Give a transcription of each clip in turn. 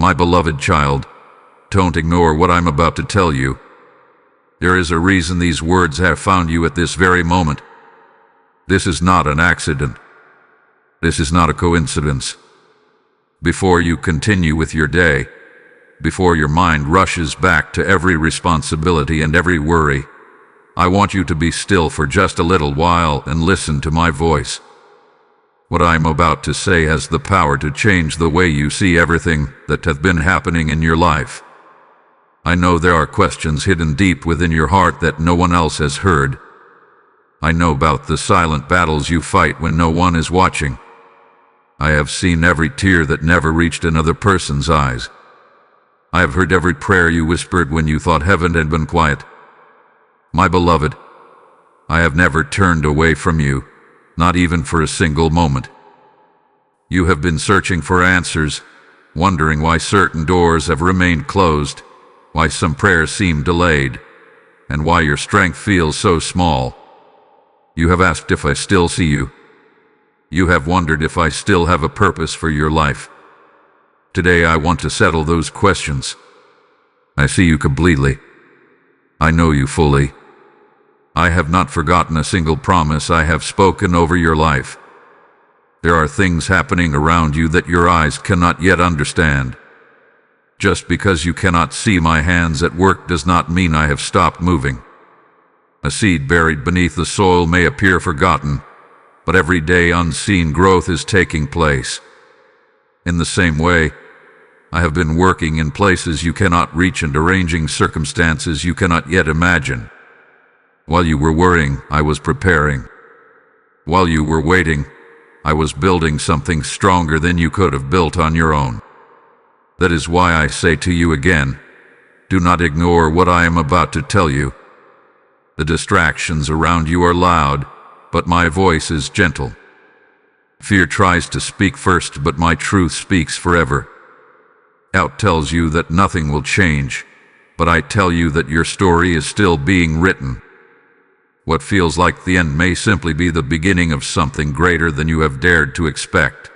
My beloved child, don't ignore what I'm about to tell you. There is a reason these words have found you at this very moment. This is not an accident. This is not a coincidence. Before you continue with your day, before your mind rushes back to every responsibility and every worry, I want you to be still for just a little while and listen to my voice. What I am about to say has the power to change the way you see everything that has been happening in your life. I know there are questions hidden deep within your heart that no one else has heard. I know about the silent battles you fight when no one is watching. I have seen every tear that never reached another person's eyes. I have heard every prayer you whispered when you thought heaven had been quiet. My beloved, I have never turned away from you, not even for a single moment. You have been searching for answers, wondering why certain doors have remained closed, why some prayers seem delayed, and why your strength feels so small. You have asked if I still see you. You have wondered if I still have a purpose for your life. Today I want to settle those questions. I see you completely. I know you fully. I have not forgotten a single promise I have spoken over your life. There are things happening around you that your eyes cannot yet understand. Just because you cannot see my hands at work does not mean I have stopped moving. A seed buried beneath the soil may appear forgotten, but every day unseen growth is taking place. In the same way, I have been working in places you cannot reach and arranging circumstances you cannot yet imagine. While you were worrying, I was preparing. While you were waiting, I was building something stronger than you could have built on your own. That is why I say to you again, do not ignore what I am about to tell you. The distractions around you are loud, but my voice is gentle. Fear tries to speak first, but my truth speaks forever. Doubt tells you that nothing will change, but I tell you that your story is still being written. What feels like the end may simply be the beginning of something greater than you have dared to expect.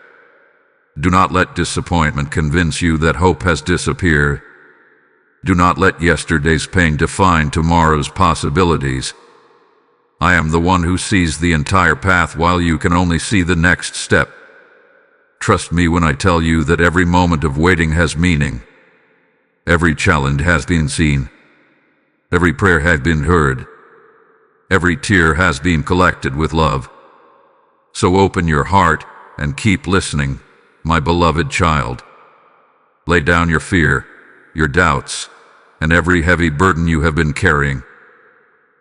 Do not let disappointment convince you that hope has disappeared. Do not let yesterday's pain define tomorrow's possibilities. I am the one who sees the entire path while you can only see the next step. Trust me when I tell you that every moment of waiting has meaning. Every challenge has been seen. Every prayer has been heard. Every tear has been collected with love. So open your heart and keep listening, my beloved child. Lay down your fear, your doubts, and every heavy burden you have been carrying.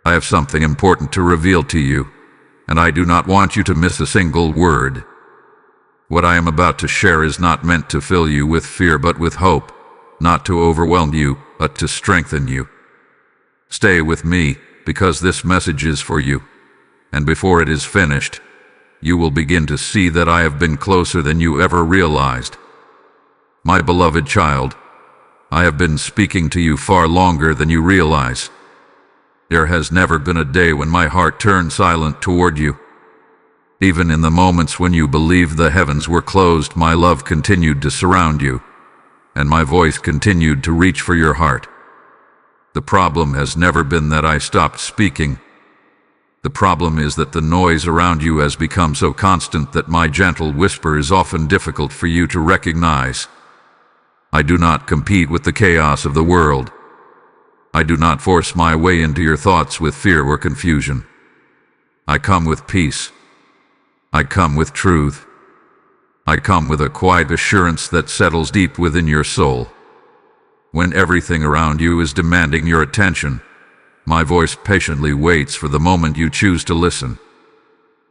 I have something important to reveal to you, and I do not want you to miss a single word. What I am about to share is not meant to fill you with fear but with hope, not to overwhelm you, but to strengthen you. Stay with me, because this message is for you, and before it is finished, you will begin to see that I have been closer than you ever realized. My beloved child, I have been speaking to you far longer than you realize. There has never been a day when my heart turned silent toward you. Even in the moments when you believed the heavens were closed, my love continued to surround you, and my voice continued to reach for your heart. The problem has never been that I stopped speaking. The problem is that the noise around you has become so constant that my gentle whisper is often difficult for you to recognize. I do not compete with the chaos of the world. I do not force my way into your thoughts with fear or confusion. I come with peace. I come with truth. I come with a quiet assurance that settles deep within your soul. When everything around you is demanding your attention, my voice patiently waits for the moment you choose to listen.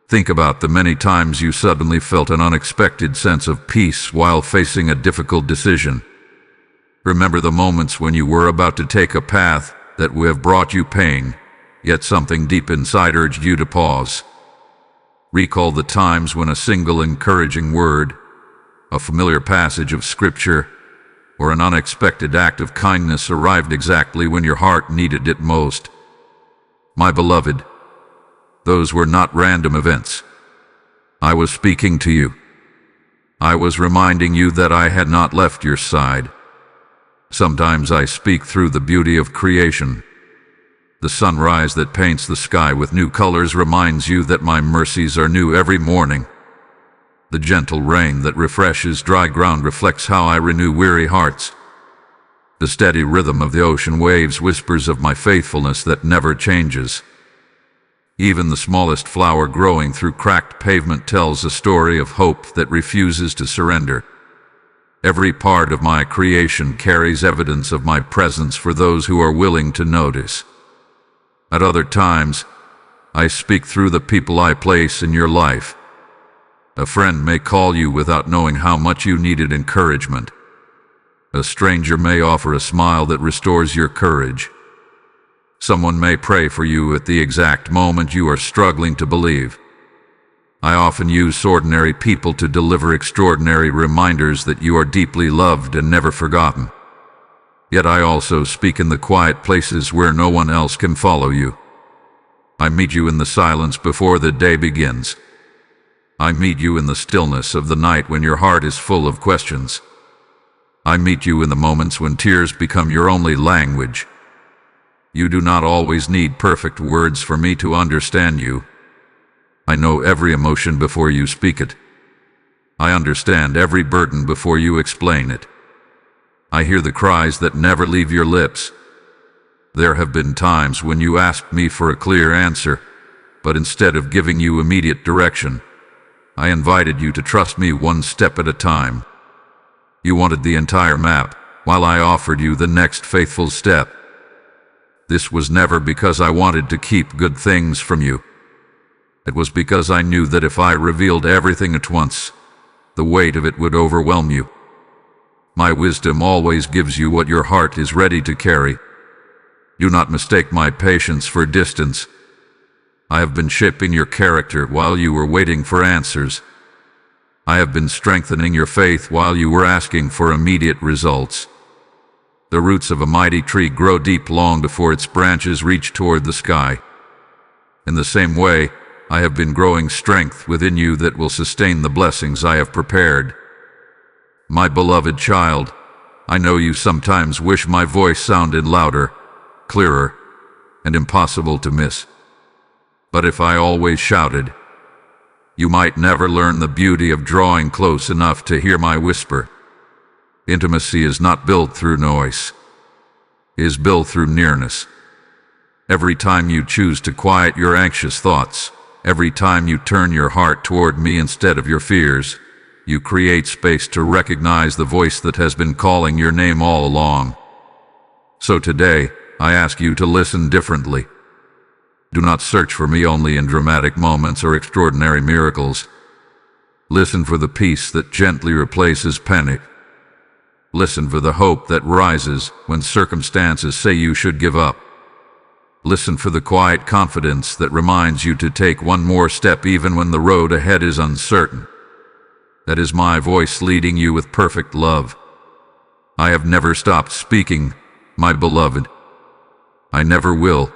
Think about the many times you suddenly felt an unexpected sense of peace while facing a difficult decision. Remember the moments when you were about to take a path that would have brought you pain, yet something deep inside urged you to pause. Recall the times when a single encouraging word, a familiar passage of scripture, or an unexpected act of kindness arrived exactly when your heart needed it most. My beloved, those were not random events. I was speaking to you. I was reminding you that I had not left your side, Sometimes I speak through the beauty of creation. The sunrise that paints the sky with new colors reminds you that my mercies are new every morning. The gentle rain that refreshes dry ground reflects how I renew weary hearts. The steady rhythm of the ocean waves whispers of my faithfulness that never changes. Even the smallest flower growing through cracked pavement tells a story of hope that refuses to surrender. Every part of my creation carries evidence of my presence for those who are willing to notice. At other times, I speak through the people I place in your life. A friend may call you without knowing how much you needed encouragement. A stranger may offer a smile that restores your courage. Someone may pray for you at the exact moment you are struggling to believe. I often use ordinary people to deliver extraordinary reminders that you are deeply loved and never forgotten. Yet I also speak in the quiet places where no one else can follow you. I meet you in the silence before the day begins. I meet you in the stillness of the night when your heart is full of questions. I meet you in the moments when tears become your only language. You do not always need perfect words for me to understand you. I know every emotion before you speak it. I understand every burden before you explain it. I hear the cries that never leave your lips. There have been times when you asked me for a clear answer, but instead of giving you immediate direction, I invited you to trust me one step at a time. You wanted the entire map, while I offered you the next faithful step. This was never because I wanted to keep good things from you. It was because I knew that if I revealed everything at once, the weight of it would overwhelm you. My wisdom always gives you what your heart is ready to carry. Do not mistake my patience for distance. I have been shaping your character while you were waiting for answers. I have been strengthening your faith while you were asking for immediate results. The roots of a mighty tree grow deep long before its branches reach toward the sky. In the same way, I have been growing strength within you that will sustain the blessings I have prepared. My beloved child, I know you sometimes wish my voice sounded louder, clearer, and impossible to miss. But if I always shouted, you might never learn the beauty of drawing close enough to hear my whisper. Intimacy is not built through noise. It is built through nearness. Every time you choose to quiet your anxious thoughts, every time you turn your heart toward me instead of your fears, you create space to recognize the voice that has been calling your name all along. So today, I ask you to listen differently. Do not search for me only in dramatic moments or extraordinary miracles. Listen for the peace that gently replaces panic. Listen for the hope that rises when circumstances say you should give up. Listen for the quiet confidence that reminds you to take one more step even when the road ahead is uncertain. That is my voice leading you with perfect love. I have never stopped speaking, my beloved. I never will.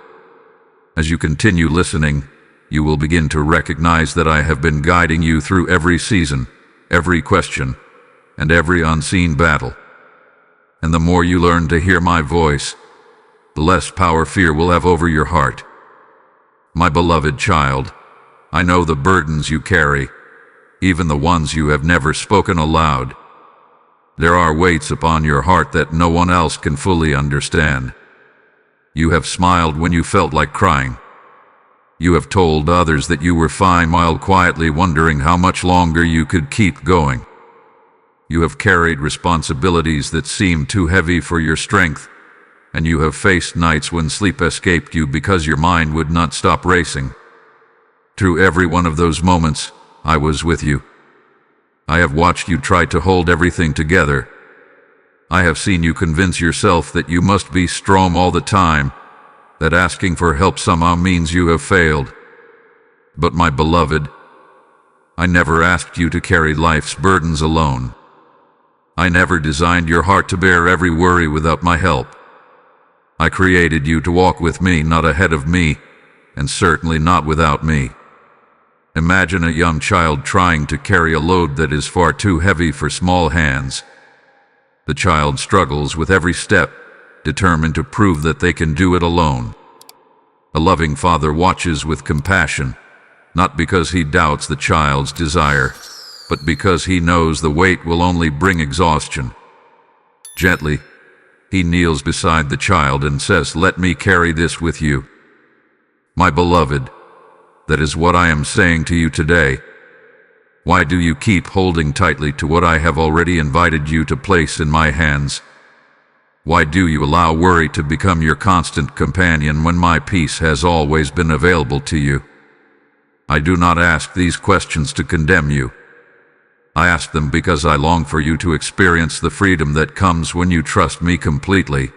As you continue listening, you will begin to recognize that I have been guiding you through every season, every question, and every unseen battle. And the more you learn to hear my voice, the less power fear will have over your heart. My beloved child, I know the burdens you carry, even the ones you have never spoken aloud. There are weights upon your heart that no one else can fully understand. You have smiled when you felt like crying. You have told others that you were fine while quietly wondering how much longer you could keep going. You have carried responsibilities that seemed too heavy for your strength, and you have faced nights when sleep escaped you because your mind would not stop racing. Through every one of those moments, I was with you. I have watched you try to hold everything together. I have seen you convince yourself that you must be strong all the time, that asking for help somehow means you have failed. But my beloved, I never asked you to carry life's burdens alone. I never designed your heart to bear every worry without my help. I created you to walk with me, not ahead of me, and certainly not without me. Imagine a young child trying to carry a load that is far too heavy for small hands. The child struggles with every step, determined to prove that they can do it alone. A loving father watches with compassion, not because he doubts the child's desire, but because he knows the weight will only bring exhaustion. Gently, he kneels beside the child and says, "Let me carry this with you." My beloved, that is what I am saying to you today. Why do you keep holding tightly to what I have already invited you to place in my hands? Why do you allow worry to become your constant companion when my peace has always been available to you? I do not ask these questions to condemn you. I ask them because I long for you to experience the freedom that comes when you trust me completely.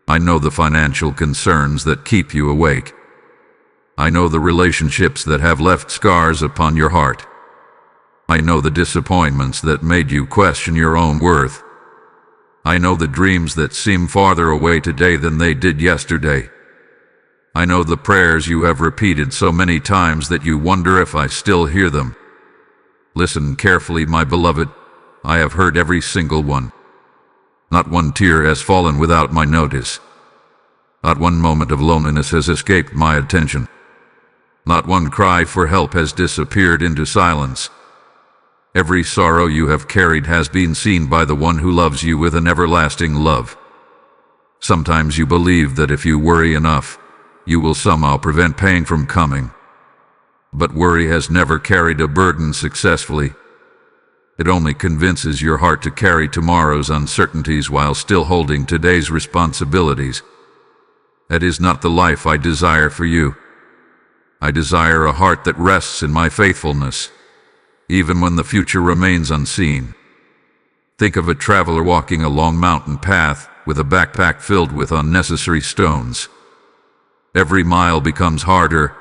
I know the financial concerns that keep you awake. I know the relationships that have left scars upon your heart. I know the disappointments that made you question your own worth. I know the dreams that seem farther away today than they did yesterday. I know the prayers you have repeated so many times that you wonder if I still hear them. Listen carefully, my beloved. I have heard every single one. Not one tear has fallen without my notice. Not one moment of loneliness has escaped my attention. Not one cry for help has disappeared into silence. Every sorrow you have carried has been seen by the one who loves you with an everlasting love. Sometimes you believe that if you worry enough, you will somehow prevent pain from coming. But worry has never carried a burden successfully. It only convinces your heart to carry tomorrow's uncertainties while still holding today's responsibilities. That is not the life I desire for you. I desire a heart that rests in my faithfulness, even when the future remains unseen. Think of a traveler walking a long mountain path with a backpack filled with unnecessary stones. Every mile becomes harder,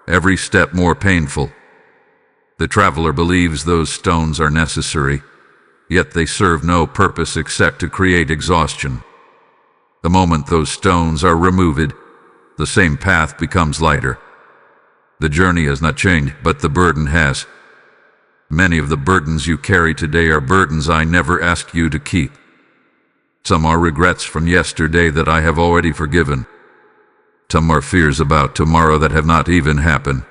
every step more painful. The traveler believes those stones are necessary, yet they serve no purpose except to create exhaustion. The moment those stones are removed, the same path becomes lighter. The journey has not changed, but the burden has. Many of the burdens you carry today are burdens I never asked you to keep. Some are regrets from yesterday that I have already forgiven. Some are fears about tomorrow that have not even happened.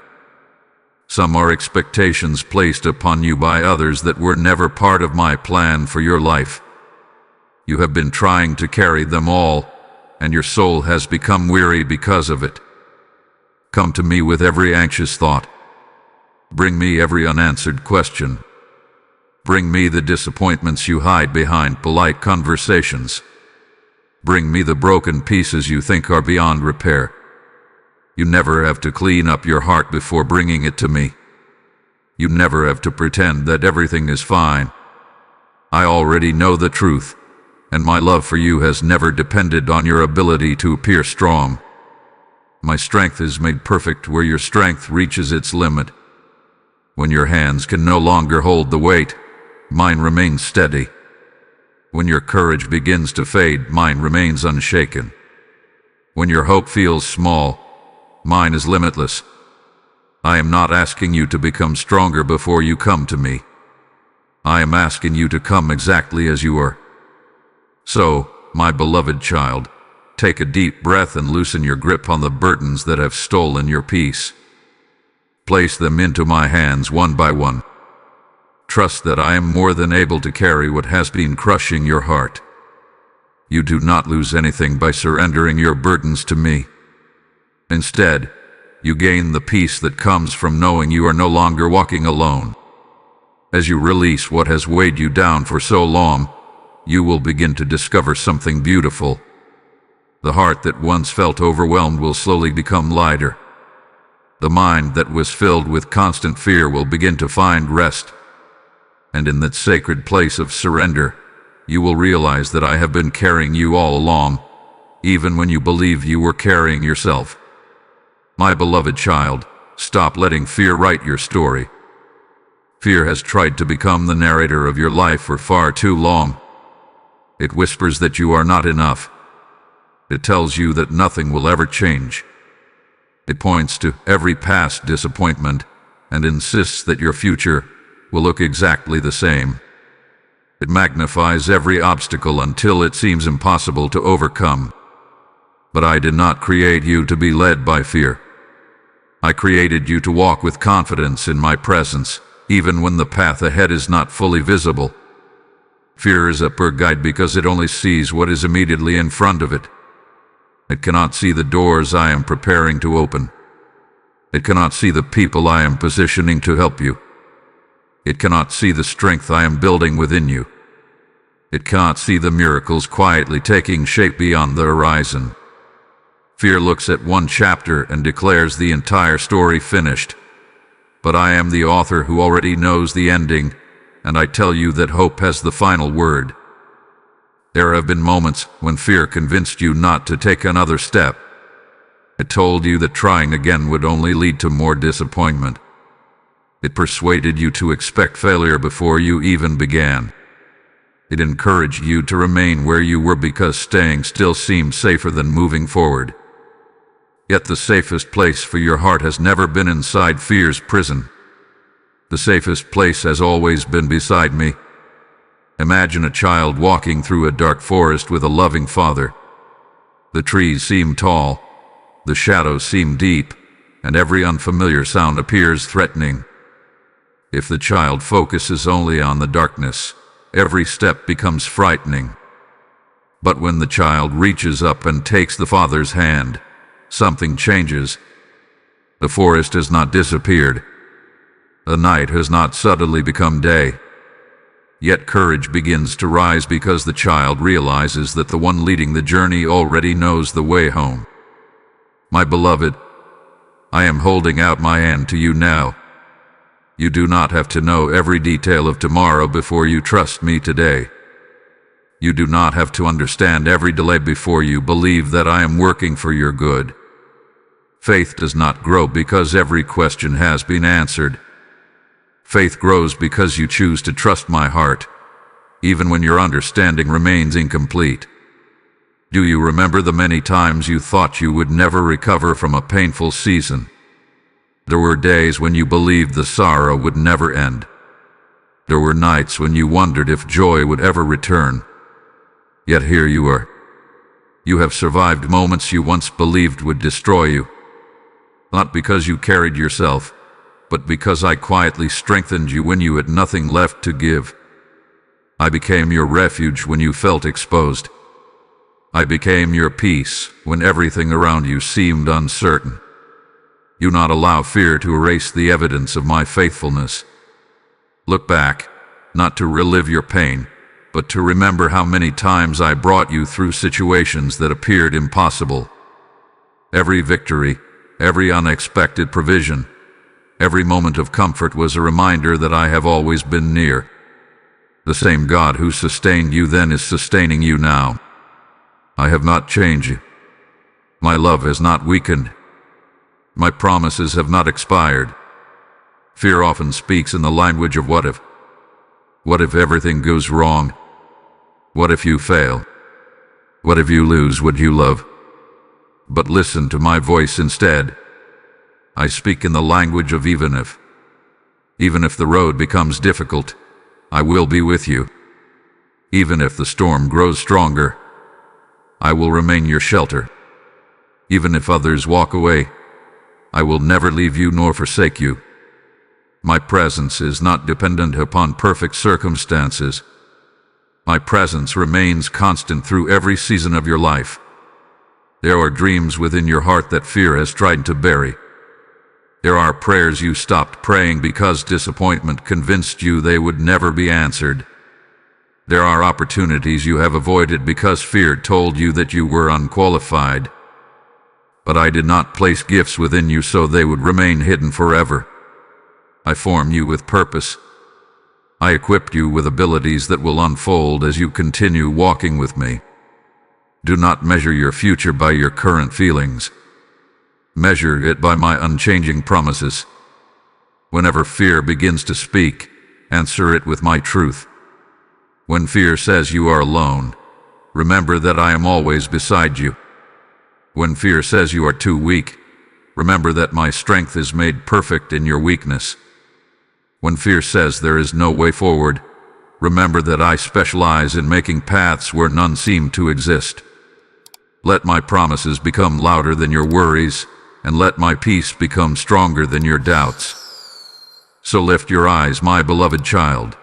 Some are expectations placed upon you by others that were never part of my plan for your life. You have been trying to carry them all, and your soul has become weary because of it. Come to me with every anxious thought. Bring me every unanswered question. Bring me the disappointments you hide behind polite conversations. Bring me the broken pieces you think are beyond repair. You never have to clean up your heart before bringing it to me. You never have to pretend that everything is fine. I already know the truth, and my love for you has never depended on your ability to appear strong. My strength is made perfect where your strength reaches its limit. When your hands can no longer hold the weight, mine remains steady. When your courage begins to fade, mine remains unshaken. When your hope feels small, mine is limitless. I am not asking you to become stronger before you come to me. I am asking you to come exactly as you are. So, my beloved child, take a deep breath and loosen your grip on the burdens that have stolen your peace. Place them into my hands one by one. Trust that I am more than able to carry what has been crushing your heart. You do not lose anything by surrendering your burdens to me. Instead, you gain the peace that comes from knowing you are no longer walking alone. As you release what has weighed you down for so long, you will begin to discover something beautiful. The heart that once felt overwhelmed will slowly become lighter. The mind that was filled with constant fear will begin to find rest. And in that sacred place of surrender, you will realize that I have been carrying you all along, even when you believed you were carrying yourself. My beloved child, stop letting fear write your story. Fear has tried to become the narrator of your life for far too long. It whispers that you are not enough. It tells you that nothing will ever change. It points to every past disappointment and insists that your future will look exactly the same. It magnifies every obstacle until it seems impossible to overcome. But I did not create you to be led by fear. I created you to walk with confidence in my presence, even when the path ahead is not fully visible. Fear is a poor guide because it only sees what is immediately in front of it. It cannot see the doors I am preparing to open. It cannot see the people I am positioning to help you. It cannot see the strength I am building within you. It cannot see the miracles quietly taking shape beyond the horizon. Fear looks at one chapter and declares the entire story finished. But I am the author who already knows the ending, and I tell you that hope has the final word. There have been moments when fear convinced you not to take another step. It told you that trying again would only lead to more disappointment. It persuaded you to expect failure before you even began. It encouraged you to remain where you were because staying still seemed safer than moving forward. Yet the safest place for your heart has never been inside fear's prison. The safest place has always been beside me. Imagine a child walking through a dark forest with a loving father. The trees seem tall, the shadows seem deep, and every unfamiliar sound appears threatening. If the child focuses only on the darkness, every step becomes frightening. But when the child reaches up and takes the father's hand, something changes. The forest has not disappeared. The night has not suddenly become day. Yet courage begins to rise because the child realizes that the one leading the journey already knows the way home. My beloved, I am holding out my hand to you now. You do not have to know every detail of tomorrow before you trust me today. You do not have to understand every delay before you believe that I am working for your good. Faith does not grow because every question has been answered. Faith grows because you choose to trust my heart, even when your understanding remains incomplete. Do you remember the many times you thought you would never recover from a painful season? There were days when you believed the sorrow would never end. There were nights when you wondered if joy would ever return. Yet here you are. You have survived moments you once believed would destroy you. Not because you carried yourself, but because I quietly strengthened you when you had nothing left to give. I became your refuge when you felt exposed. I became your peace when everything around you seemed uncertain. You not allow fear to erase the evidence of my faithfulness. Look back, not to relive your pain, but to remember how many times I brought you through situations that appeared impossible. Every victory, every unexpected provision, every moment of comfort was a reminder that I have always been near. The same God who sustained you then is sustaining you now. I have not changed. My love has not weakened. My promises have not expired. Fear often speaks in the language of what if. What if everything goes wrong? What if you fail? What if you lose what you love? But listen to my voice instead. I speak in the language of even if. Even if the road becomes difficult, I will be with you. Even if the storm grows stronger, I will remain your shelter. Even if others walk away, I will never leave you nor forsake you. My presence is not dependent upon perfect circumstances. My presence remains constant through every season of your life. There are dreams within your heart that fear has tried to bury. There are prayers you stopped praying because disappointment convinced you they would never be answered. There are opportunities you have avoided because fear told you that you were unqualified. But I did not place gifts within you so they would remain hidden forever. I formed you with purpose. I equipped you with abilities that will unfold as you continue walking with me. Do not measure your future by your current feelings. Measure it by my unchanging promises. Whenever fear begins to speak, answer it with my truth. When fear says you are alone, remember that I am always beside you. When fear says you are too weak, remember that my strength is made perfect in your weakness. When fear says there is no way forward, remember that I specialize in making paths where none seem to exist. Let my promises become louder than your worries, and let my peace become stronger than your doubts. So lift your eyes, my beloved child.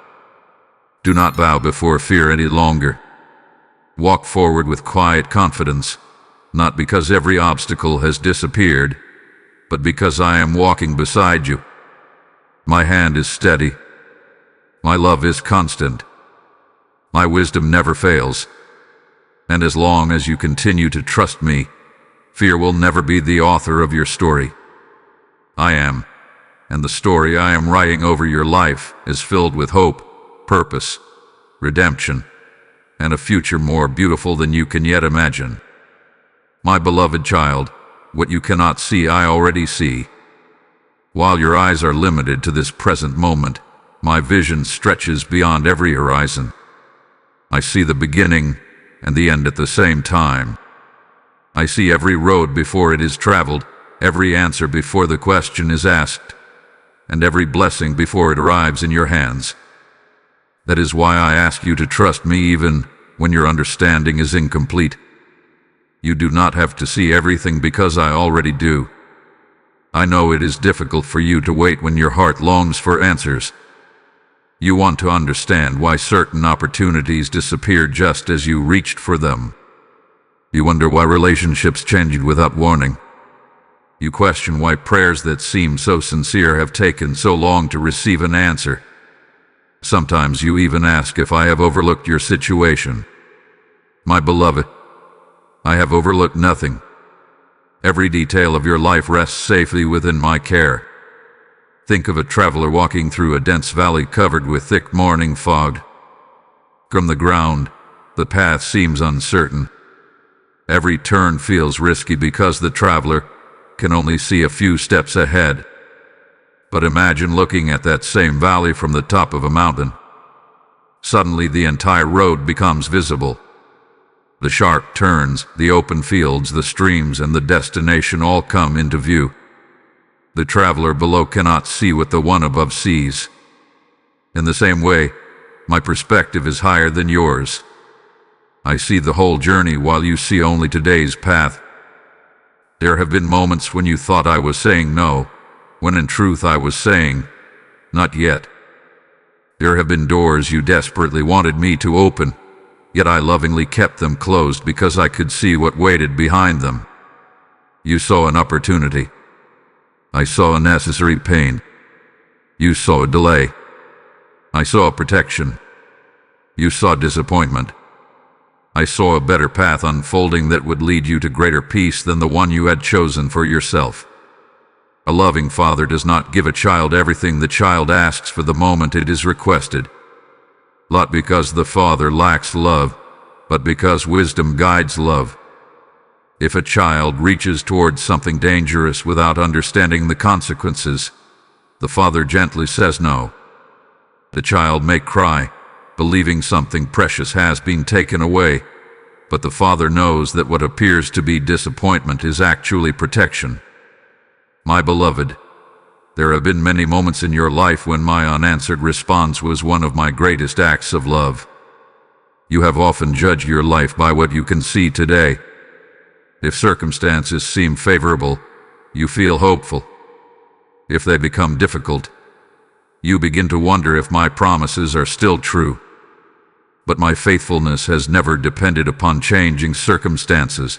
Do not bow before fear any longer. Walk forward with quiet confidence, not because every obstacle has disappeared, but because I am walking beside you. My hand is steady. My love is constant. My wisdom never fails. And as long as you continue to trust me, fear will never be the author of your story. I am, and the story I am writing over your life is filled with hope, purpose, redemption, and a future more beautiful than you can yet imagine. My beloved child, what you cannot see I already see. While your eyes are limited to this present moment, my vision stretches beyond every horizon. I see the beginning and the end at the same time. I see every road before it is traveled, every answer before the question is asked, and every blessing before it arrives in your hands. That is why I ask you to trust me even when your understanding is incomplete. You do not have to see everything because I already do. I know it is difficult for you to wait when your heart longs for answers. You want to understand why certain opportunities disappeared just as you reached for them. You wonder why relationships changed without warning. You question why prayers that seem so sincere have taken so long to receive an answer. Sometimes you even ask if I have overlooked your situation. My beloved, I have overlooked nothing. Every detail of your life rests safely within my care. Think of a traveler walking through a dense valley covered with thick morning fog. From the ground, the path seems uncertain. Every turn feels risky because the traveler can only see a few steps ahead. But imagine looking at that same valley from the top of a mountain. Suddenly the entire road becomes visible. The sharp turns, the open fields, the streams, and the destination all come into view. The traveler below cannot see what the one above sees. In the same way, my perspective is higher than yours. I see the whole journey while you see only today's path. There have been moments when you thought I was saying no, when in truth I was saying, not yet. There have been doors you desperately wanted me to open, yet I lovingly kept them closed because I could see what waited behind them. You saw an opportunity. I saw a necessary pain. You saw a delay. I saw protection. You saw disappointment. I saw a better path unfolding that would lead you to greater peace than the one you had chosen for yourself. A loving father does not give a child everything the child asks for the moment it is requested. Not because the father lacks love, but because wisdom guides love. If a child reaches towards something dangerous without understanding the consequences, the father gently says no. The child may cry, believing something precious has been taken away, but the father knows that what appears to be disappointment is actually protection. My beloved, there have been many moments in your life when my unanswered response was one of my greatest acts of love. You have often judged your life by what you can see today. If circumstances seem favorable, you feel hopeful. If they become difficult, you begin to wonder if my promises are still true. But my faithfulness has never depended upon changing circumstances.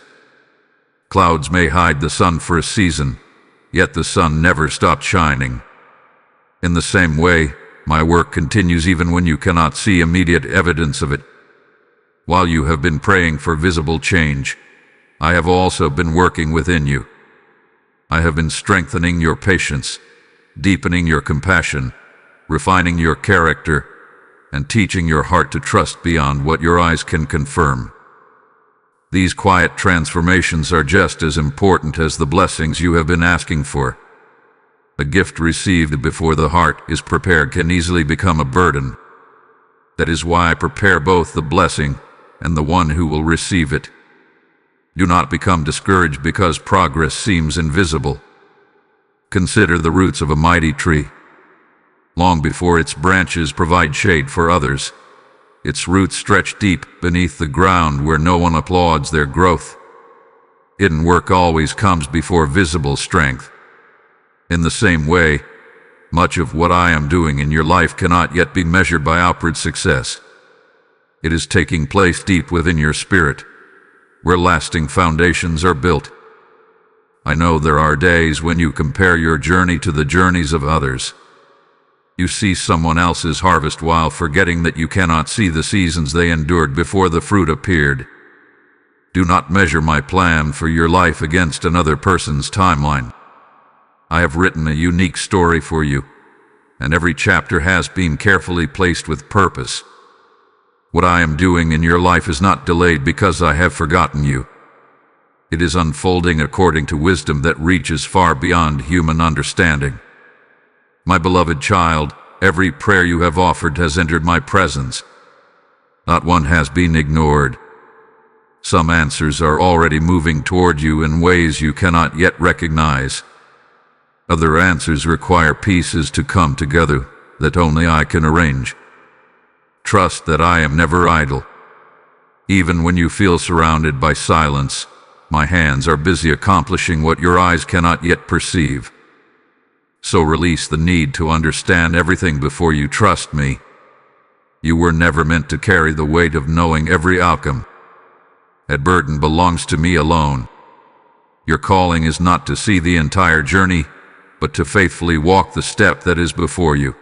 Clouds may hide the sun for a season, yet the sun never stopped shining. In the same way, my work continues even when you cannot see immediate evidence of it. While you have been praying for visible change, I have also been working within you. I have been strengthening your patience, deepening your compassion, refining your character, and teaching your heart to trust beyond what your eyes can confirm. These quiet transformations are just as important as the blessings you have been asking for. A gift received before the heart is prepared can easily become a burden. That is why I prepare both the blessing and the one who will receive it. Do not become discouraged because progress seems invisible. Consider the roots of a mighty tree. Long before its branches provide shade for others, Its roots stretch deep beneath the ground where no one applauds their growth. Hidden work always comes before visible strength. In the same way, much of what I am doing in your life cannot yet be measured by outward success. It is taking place deep within your spirit, where lasting foundations are built. I know there are days when you compare your journey to the journeys of others. You see someone else's harvest while forgetting that you cannot see the seasons they endured before the fruit appeared. Do not measure my plan for your life against another person's timeline. I have written a unique story for you, and every chapter has been carefully placed with purpose. What I am doing in your life is not delayed because I have forgotten you. It is unfolding according to wisdom that reaches far beyond human understanding. My beloved child, every prayer you have offered has entered my presence. Not one has been ignored. Some answers are already moving toward you in ways you cannot yet recognize. Other answers require pieces to come together that only I can arrange. Trust that I am never idle. Even when you feel surrounded by silence, my hands are busy accomplishing what your eyes cannot yet perceive. So release the need to understand everything before you trust me. You were never meant to carry the weight of knowing every outcome. That burden belongs to me alone. Your calling is not to see the entire journey, but to faithfully walk the step that is before you.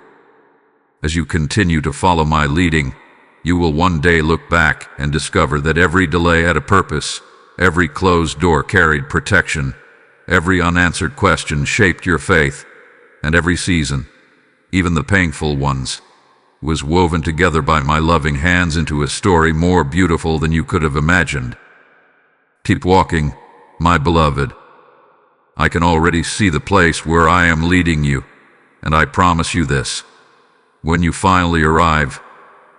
As you continue to follow my leading, you will one day look back and discover that every delay had a purpose, every closed door carried protection, every unanswered question shaped your faith, and every season, even the painful ones, was woven together by my loving hands into a story more beautiful than you could have imagined. Keep walking, my beloved. I can already see the place where I am leading you, and I promise you this. When you finally arrive,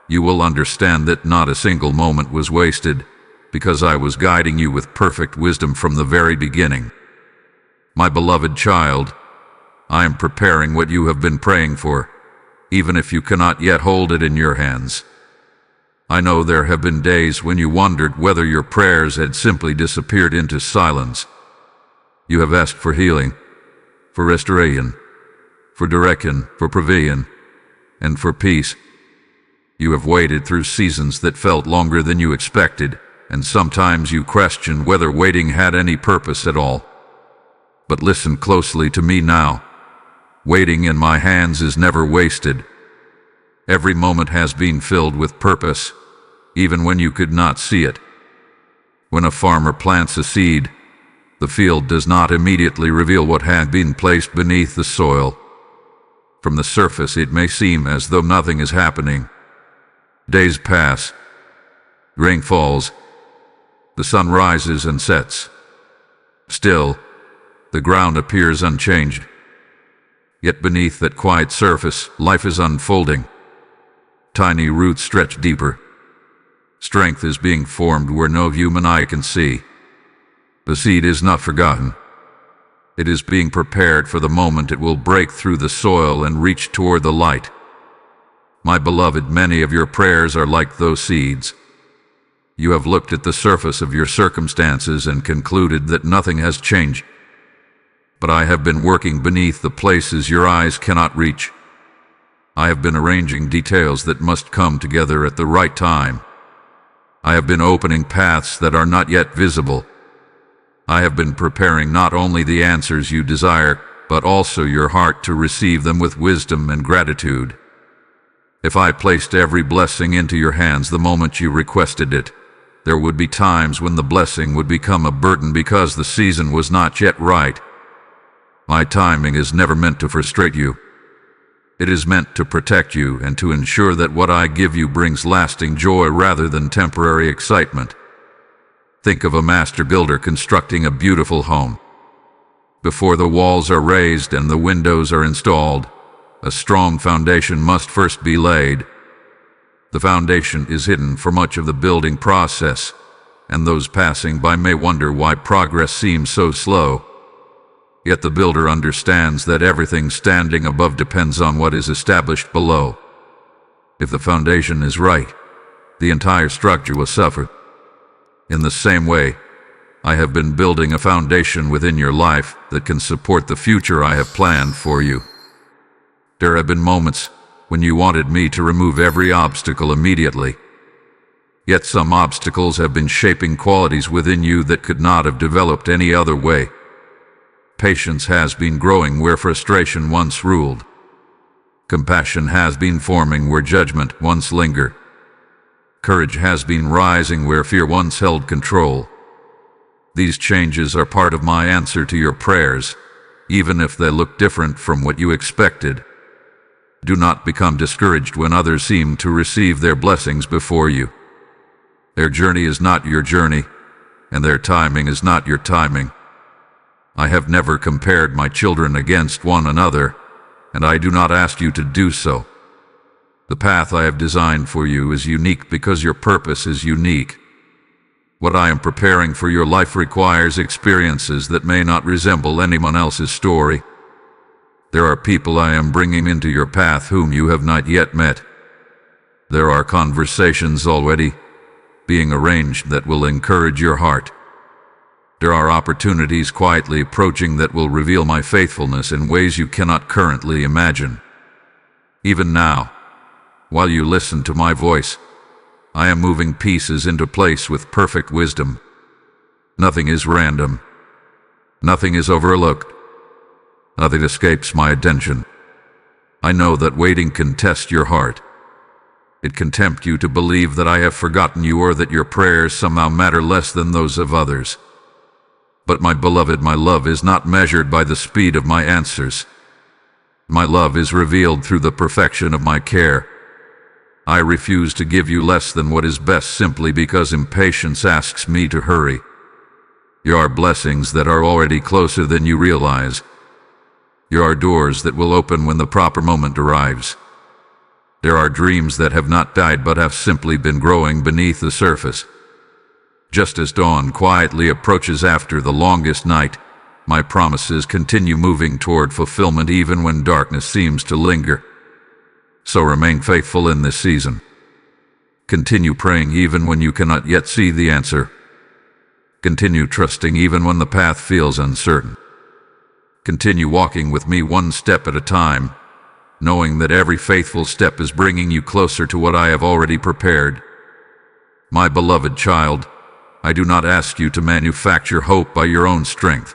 you will understand that not a single moment was wasted, because I was guiding you with perfect wisdom from the very beginning. My beloved child, I am preparing what you have been praying for, even if you cannot yet hold it in your hands. I know there have been days when you wondered whether your prayers had simply disappeared into silence. You have asked for healing, for restoration, for direction, for provision, and for peace. You have waited through seasons that felt longer than you expected, and sometimes you questioned whether waiting had any purpose at all. But listen closely to me now. Waiting in my hands is never wasted. Every moment has been filled with purpose, even when you could not see it. When a farmer plants a seed, the field does not immediately reveal what had been placed beneath the soil. From the surface it may seem as though nothing is happening. Days pass. Rain falls. The sun rises and sets. Still, the ground appears unchanged. Yet beneath that quiet surface, life is unfolding. Tiny roots stretch deeper. Strength is being formed where no human eye can see. The seed is not forgotten. It is being prepared for the moment it will break through the soil and reach toward the light. My beloved, many of your prayers are like those seeds. You have looked at the surface of your circumstances and concluded that nothing has changed. But I have been working beneath the places your eyes cannot reach. I have been arranging details that must come together at the right time. I have been opening paths that are not yet visible. I have been preparing not only the answers you desire, but also your heart to receive them with wisdom and gratitude. If I placed every blessing into your hands the moment you requested it, there would be times when the blessing would become a burden because the season was not yet right. My timing is never meant to frustrate you. It is meant to protect you and to ensure that what I give you brings lasting joy rather than temporary excitement. Think of a master builder constructing a beautiful home. Before the walls are raised and the windows are installed, a strong foundation must first be laid. The foundation is hidden for much of the building process, and those passing by may wonder why progress seems so slow. Yet the builder understands that everything standing above depends on what is established below. If the foundation is right, the entire structure will suffer. In the same way, I have been building a foundation within your life that can support the future I have planned for you. There have been moments when you wanted me to remove every obstacle immediately. Yet some obstacles have been shaping qualities within you that could not have developed any other way. Patience has been growing where frustration once ruled. Compassion has been forming where judgment once lingered. Courage has been rising where fear once held control. These changes are part of my answer to your prayers, even if they look different from what you expected. Do not become discouraged when others seem to receive their blessings before you. Their journey is not your journey, and their timing is not your timing. I have never compared my children against one another, and I do not ask you to do so. The path I have designed for you is unique because your purpose is unique. What I am preparing for your life requires experiences that may not resemble anyone else's story. There are people I am bringing into your path whom you have not yet met. There are conversations already being arranged that will encourage your heart. There are opportunities quietly approaching that will reveal my faithfulness in ways you cannot currently imagine. Even now, while you listen to my voice, I am moving pieces into place with perfect wisdom. Nothing is random. Nothing is overlooked. Nothing escapes my attention. I know that waiting can test your heart. It can tempt you to believe that I have forgotten you or that your prayers somehow matter less than those of others. But my beloved, my love is not measured by the speed of my answers. My love is revealed through the perfection of my care. I refuse to give you less than what is best simply because impatience asks me to hurry. There are blessings that are already closer than you realize. There are doors that will open when the proper moment arrives. There are dreams that have not died but have simply been growing beneath the surface. Just as dawn quietly approaches after the longest night, my promises continue moving toward fulfillment even when darkness seems to linger. So remain faithful in this season. Continue praying even when you cannot yet see the answer. Continue trusting even when the path feels uncertain. Continue walking with me one step at a time, knowing that every faithful step is bringing you closer to what I have already prepared. My beloved child, I do not ask you to manufacture hope by your own strength.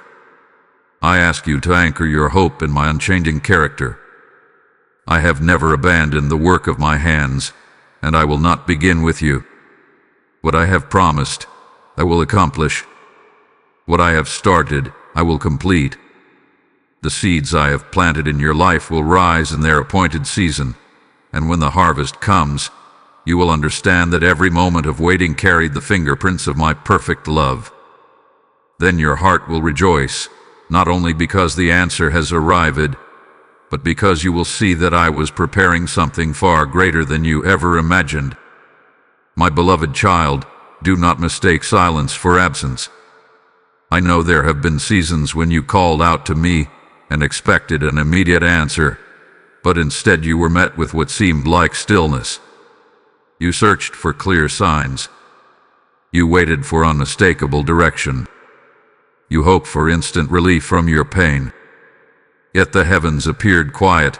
I ask you to anchor your hope in my unchanging character. I have never abandoned the work of my hands, and I will not begin with you. What I have promised, I will accomplish. What I have started, I will complete. The seeds I have planted in your life will rise in their appointed season, and when the harvest comes, you will understand that every moment of waiting carried the fingerprints of my perfect love. Then your heart will rejoice, not only because the answer has arrived, but because you will see that I was preparing something far greater than you ever imagined. My beloved child, do not mistake silence for absence. I know there have been seasons when you called out to me and expected an immediate answer, but instead you were met with what seemed like stillness. You searched for clear signs. You waited for unmistakable direction. You hoped for instant relief from your pain. Yet the heavens appeared quiet,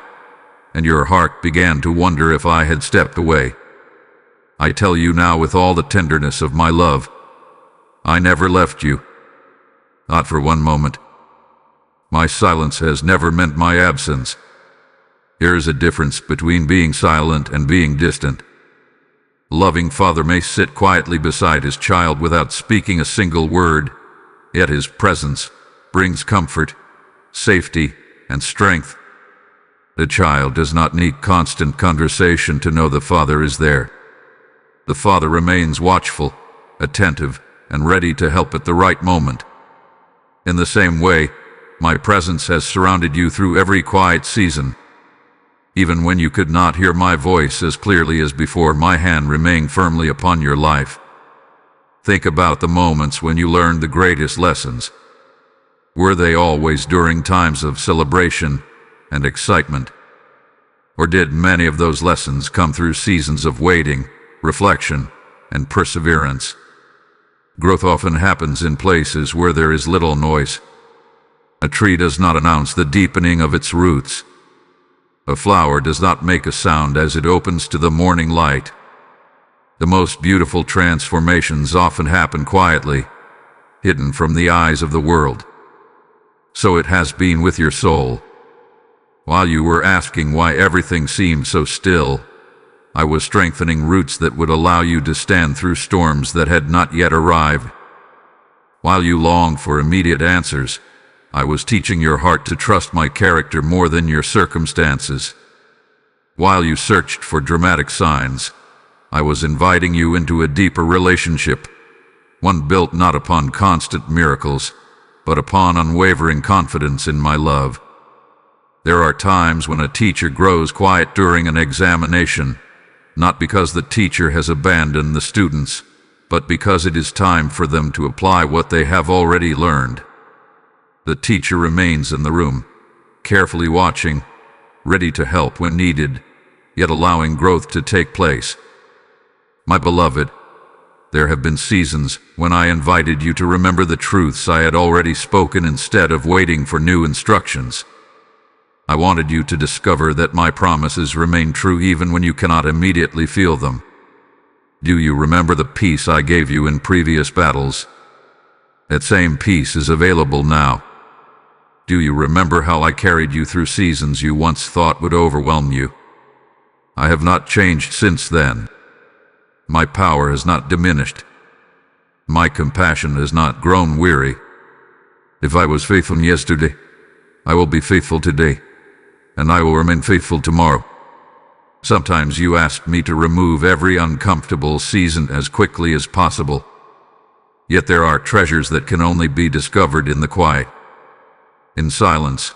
and your heart began to wonder if I had stepped away. I tell you now with all the tenderness of my love, I never left you. Not for one moment. My silence has never meant my absence. There is a difference between being silent and being distant. A loving father may sit quietly beside his child without speaking a single word, yet his presence brings comfort, safety, and strength. The child does not need constant conversation to know the father is there. The father remains watchful, attentive, and ready to help at the right moment. In the same way, my presence has surrounded you through every quiet season. Even when you could not hear my voice as clearly as before, my hand remained firmly upon your life. Think about the moments when you learned the greatest lessons. Were they always during times of celebration and excitement? Or did many of those lessons come through seasons of waiting, reflection, and perseverance. Growth often happens in places where there is little noise. A tree does not announce the deepening of its roots. A flower does not make a sound as it opens to the morning light. The most beautiful transformations often happen quietly, hidden from the eyes of the world. So it has been with your soul. While you were asking why everything seemed so still, I was strengthening roots that would allow you to stand through storms that had not yet arrived. While you longed for immediate answers, I was teaching your heart to trust my character more than your circumstances. While you searched for dramatic signs, I was inviting you into a deeper relationship, one built not upon constant miracles, but upon unwavering confidence in my love. There are times when a teacher grows quiet during an examination, not because the teacher has abandoned the students, but because it is time for them to apply what they have already learned. The teacher remains in the room, carefully watching, ready to help when needed, yet allowing growth to take place. My beloved, there have been seasons when I invited you to remember the truths I had already spoken instead of waiting for new instructions. I wanted you to discover that my promises remain true even when you cannot immediately feel them. Do you remember the peace I gave you in previous battles? That same peace is available now. Do you remember how I carried you through seasons you once thought would overwhelm you? I have not changed since then. My power has not diminished. My compassion has not grown weary. If I was faithful yesterday, I will be faithful today, and I will remain faithful tomorrow. Sometimes you asked me to remove every uncomfortable season as quickly as possible. Yet there are treasures that can only be discovered in the quiet. In silence,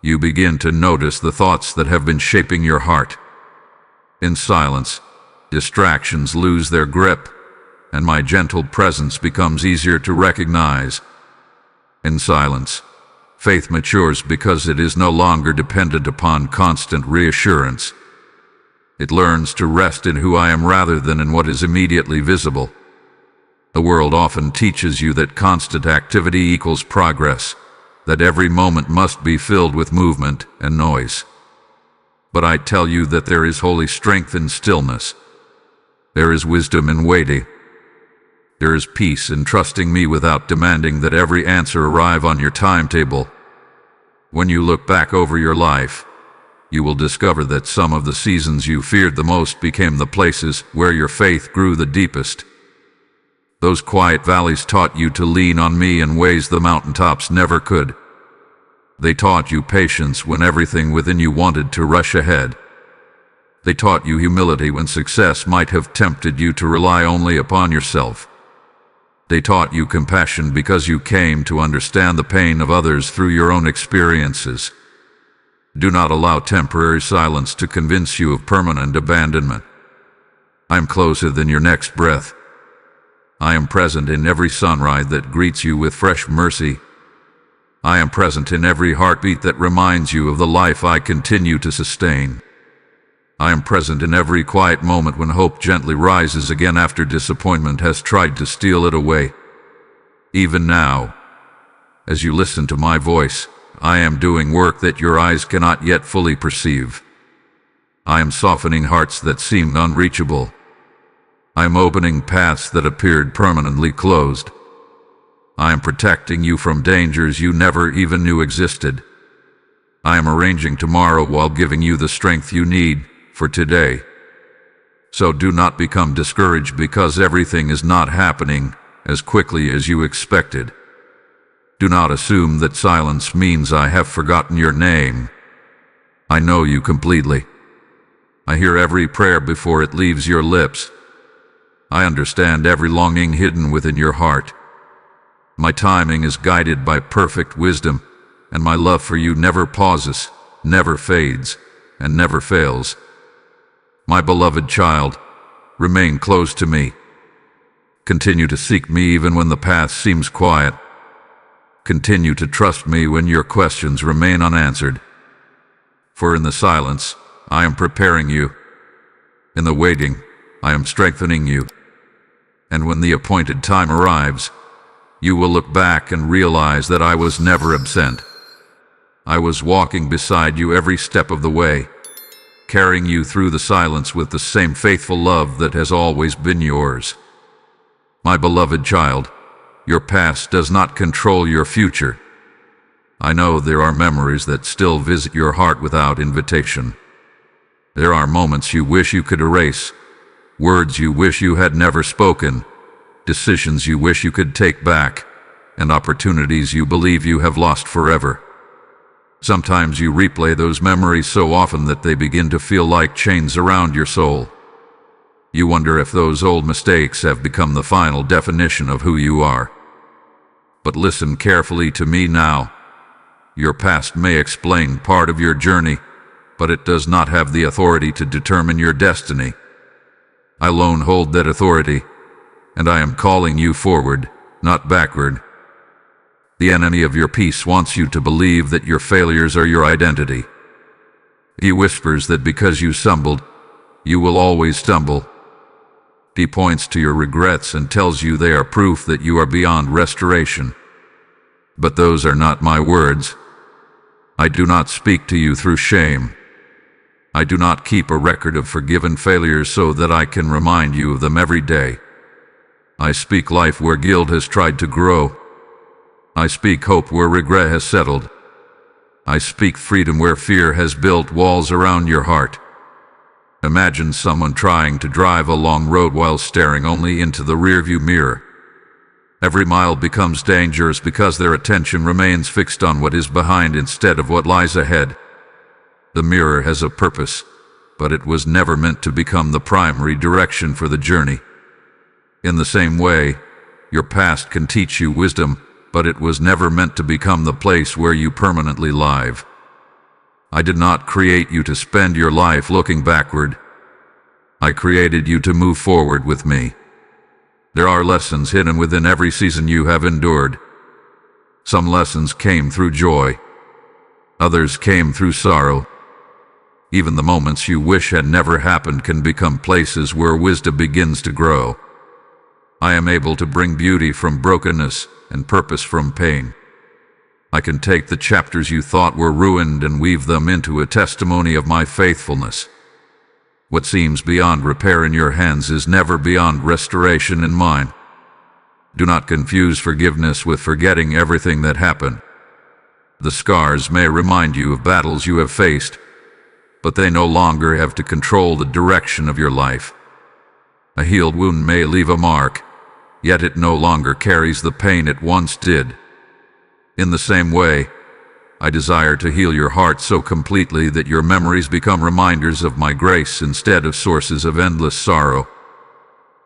you begin to notice the thoughts that have been shaping your heart. In silence, distractions lose their grip, and my gentle presence becomes easier to recognize. In silence, faith matures because it is no longer dependent upon constant reassurance. It learns to rest in who I am rather than in what is immediately visible. The world often teaches you that constant activity equals progress, that every moment must be filled with movement and noise. But I tell you that there is holy strength in stillness. There is wisdom in waiting. There is peace in trusting me without demanding that every answer arrive on your timetable. When you look back over your life, you will discover that some of the seasons you feared the most became the places where your faith grew the deepest. Those quiet valleys taught you to lean on me in ways the mountaintops never could. They taught you patience when everything within you wanted to rush ahead. They taught you humility when success might have tempted you to rely only upon yourself. They taught you compassion because you came to understand the pain of others through your own experiences. Do not allow temporary silence to convince you of permanent abandonment. I am closer than your next breath. I am present in every sunrise that greets you with fresh mercy. I am present in every heartbeat that reminds you of the life I continue to sustain. I am present in every quiet moment when hope gently rises again after disappointment has tried to steal it away. Even now, as you listen to my voice, I am doing work that your eyes cannot yet fully perceive. I am softening hearts that seemed unreachable. I am opening paths that appeared permanently closed. I am protecting you from dangers you never even knew existed. I am arranging tomorrow while giving you the strength you need for today. So do not become discouraged because everything is not happening as quickly as you expected. Do not assume that silence means I have forgotten your name. I know you completely. I hear every prayer before it leaves your lips. I understand every longing hidden within your heart. My timing is guided by perfect wisdom, and my love for you never pauses, never fades, and never fails. My beloved child, remain close to me. Continue to seek me even when the path seems quiet. Continue to trust me when your questions remain unanswered. For in the silence, I am preparing you. In the waiting, I am strengthening you. And when the appointed time arrives, you will look back and realize that I was never absent. I was walking beside you every step of the way, carrying you through the silence with the same faithful love that has always been yours. My beloved child, your past does not control your future. I know there are memories that still visit your heart without invitation. There are moments you wish you could erase, words you wish you had never spoken, decisions you wish you could take back, and opportunities you believe you have lost forever. Sometimes you replay those memories so often that they begin to feel like chains around your soul. You wonder if those old mistakes have become the final definition of who you are. But listen carefully to me now. Your past may explain part of your journey, but it does not have the authority to determine your destiny. I alone hold that authority, and I am calling you forward, not backward. The enemy of your peace wants you to believe that your failures are your identity. He whispers that because you stumbled, you will always stumble. He points to your regrets and tells you they are proof that you are beyond restoration. But those are not my words. I do not speak to you through shame. I do not keep a record of forgiven failures so that I can remind you of them every day. I speak life where guilt has tried to grow. I speak hope where regret has settled. I speak freedom where fear has built walls around your heart. Imagine someone trying to drive a long road while staring only into the rearview mirror. Every mile becomes dangerous because their attention remains fixed on what is behind instead of what lies ahead. The mirror has a purpose, but it was never meant to become the primary direction for the journey. In the same way, your past can teach you wisdom, but it was never meant to become the place where you permanently live. I did not create you to spend your life looking backward. I created you to move forward with me. There are lessons hidden within every season you have endured. Some lessons came through joy. Others came through sorrow. Even the moments you wish had never happened can become places where wisdom begins to grow. I am able to bring beauty from brokenness and purpose from pain. I can take the chapters you thought were ruined and weave them into a testimony of my faithfulness. What seems beyond repair in your hands is never beyond restoration in mine. Do not confuse forgiveness with forgetting everything that happened. The scars may remind you of battles you have faced, but they no longer have to control the direction of your life. A healed wound may leave a mark, yet it no longer carries the pain it once did. In the same way, I desire to heal your heart so completely that your memories become reminders of my grace instead of sources of endless sorrow.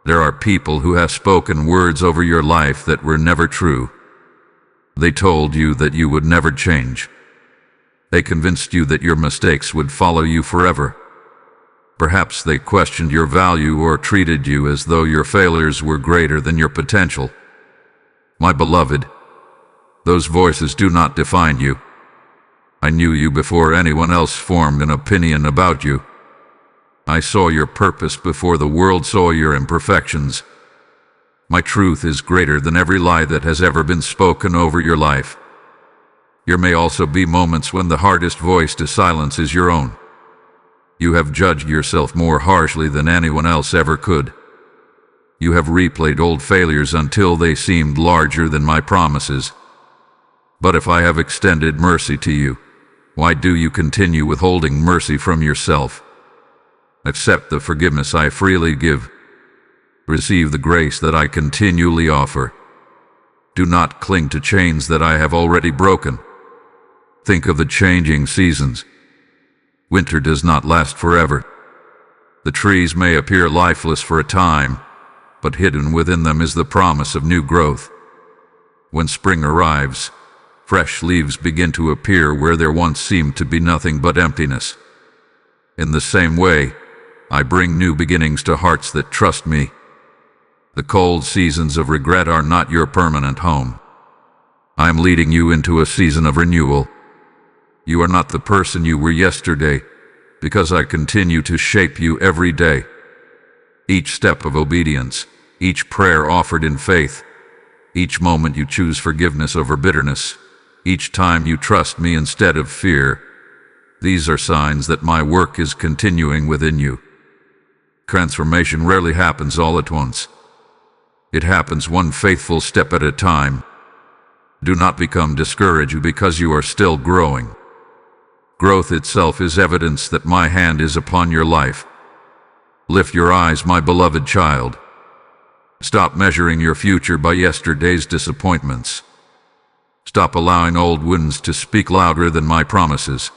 There are people who have spoken words over your life that were never true. They told you that you would never change. They convinced you that your mistakes would follow you forever. Perhaps they questioned your value or treated you as though your failures were greater than your potential. My beloved, those voices do not define you. I knew you before anyone else formed an opinion about you. I saw your purpose before the world saw your imperfections. My truth is greater than every lie that has ever been spoken over your life. There may also be moments when the hardest voice to silence is your own. You have judged yourself more harshly than anyone else ever could. You have replayed old failures until they seemed larger than my promises. But if I have extended mercy to you, why do you continue withholding mercy from yourself? Accept the forgiveness I freely give. Receive the grace that I continually offer. Do not cling to chains that I have already broken. Think of the changing seasons. Winter does not last forever. The trees may appear lifeless for a time, but hidden within them is the promise of new growth. When spring arrives, fresh leaves begin to appear where there once seemed to be nothing but emptiness. In the same way, I bring new beginnings to hearts that trust me. The cold seasons of regret are not your permanent home. I am leading you into a season of renewal. You are not the person you were yesterday, because I continue to shape you every day. Each step of obedience, each prayer offered in faith, each moment you choose forgiveness over bitterness, each time you trust me instead of fear. These are signs that my work is continuing within you. Transformation rarely happens all at once. It happens one faithful step at a time. Do not become discouraged because you are still growing. Growth itself is evidence that my hand is upon your life. Lift your eyes, my beloved child. Stop measuring your future by yesterday's disappointments. Stop allowing old wounds to speak louder than my promises.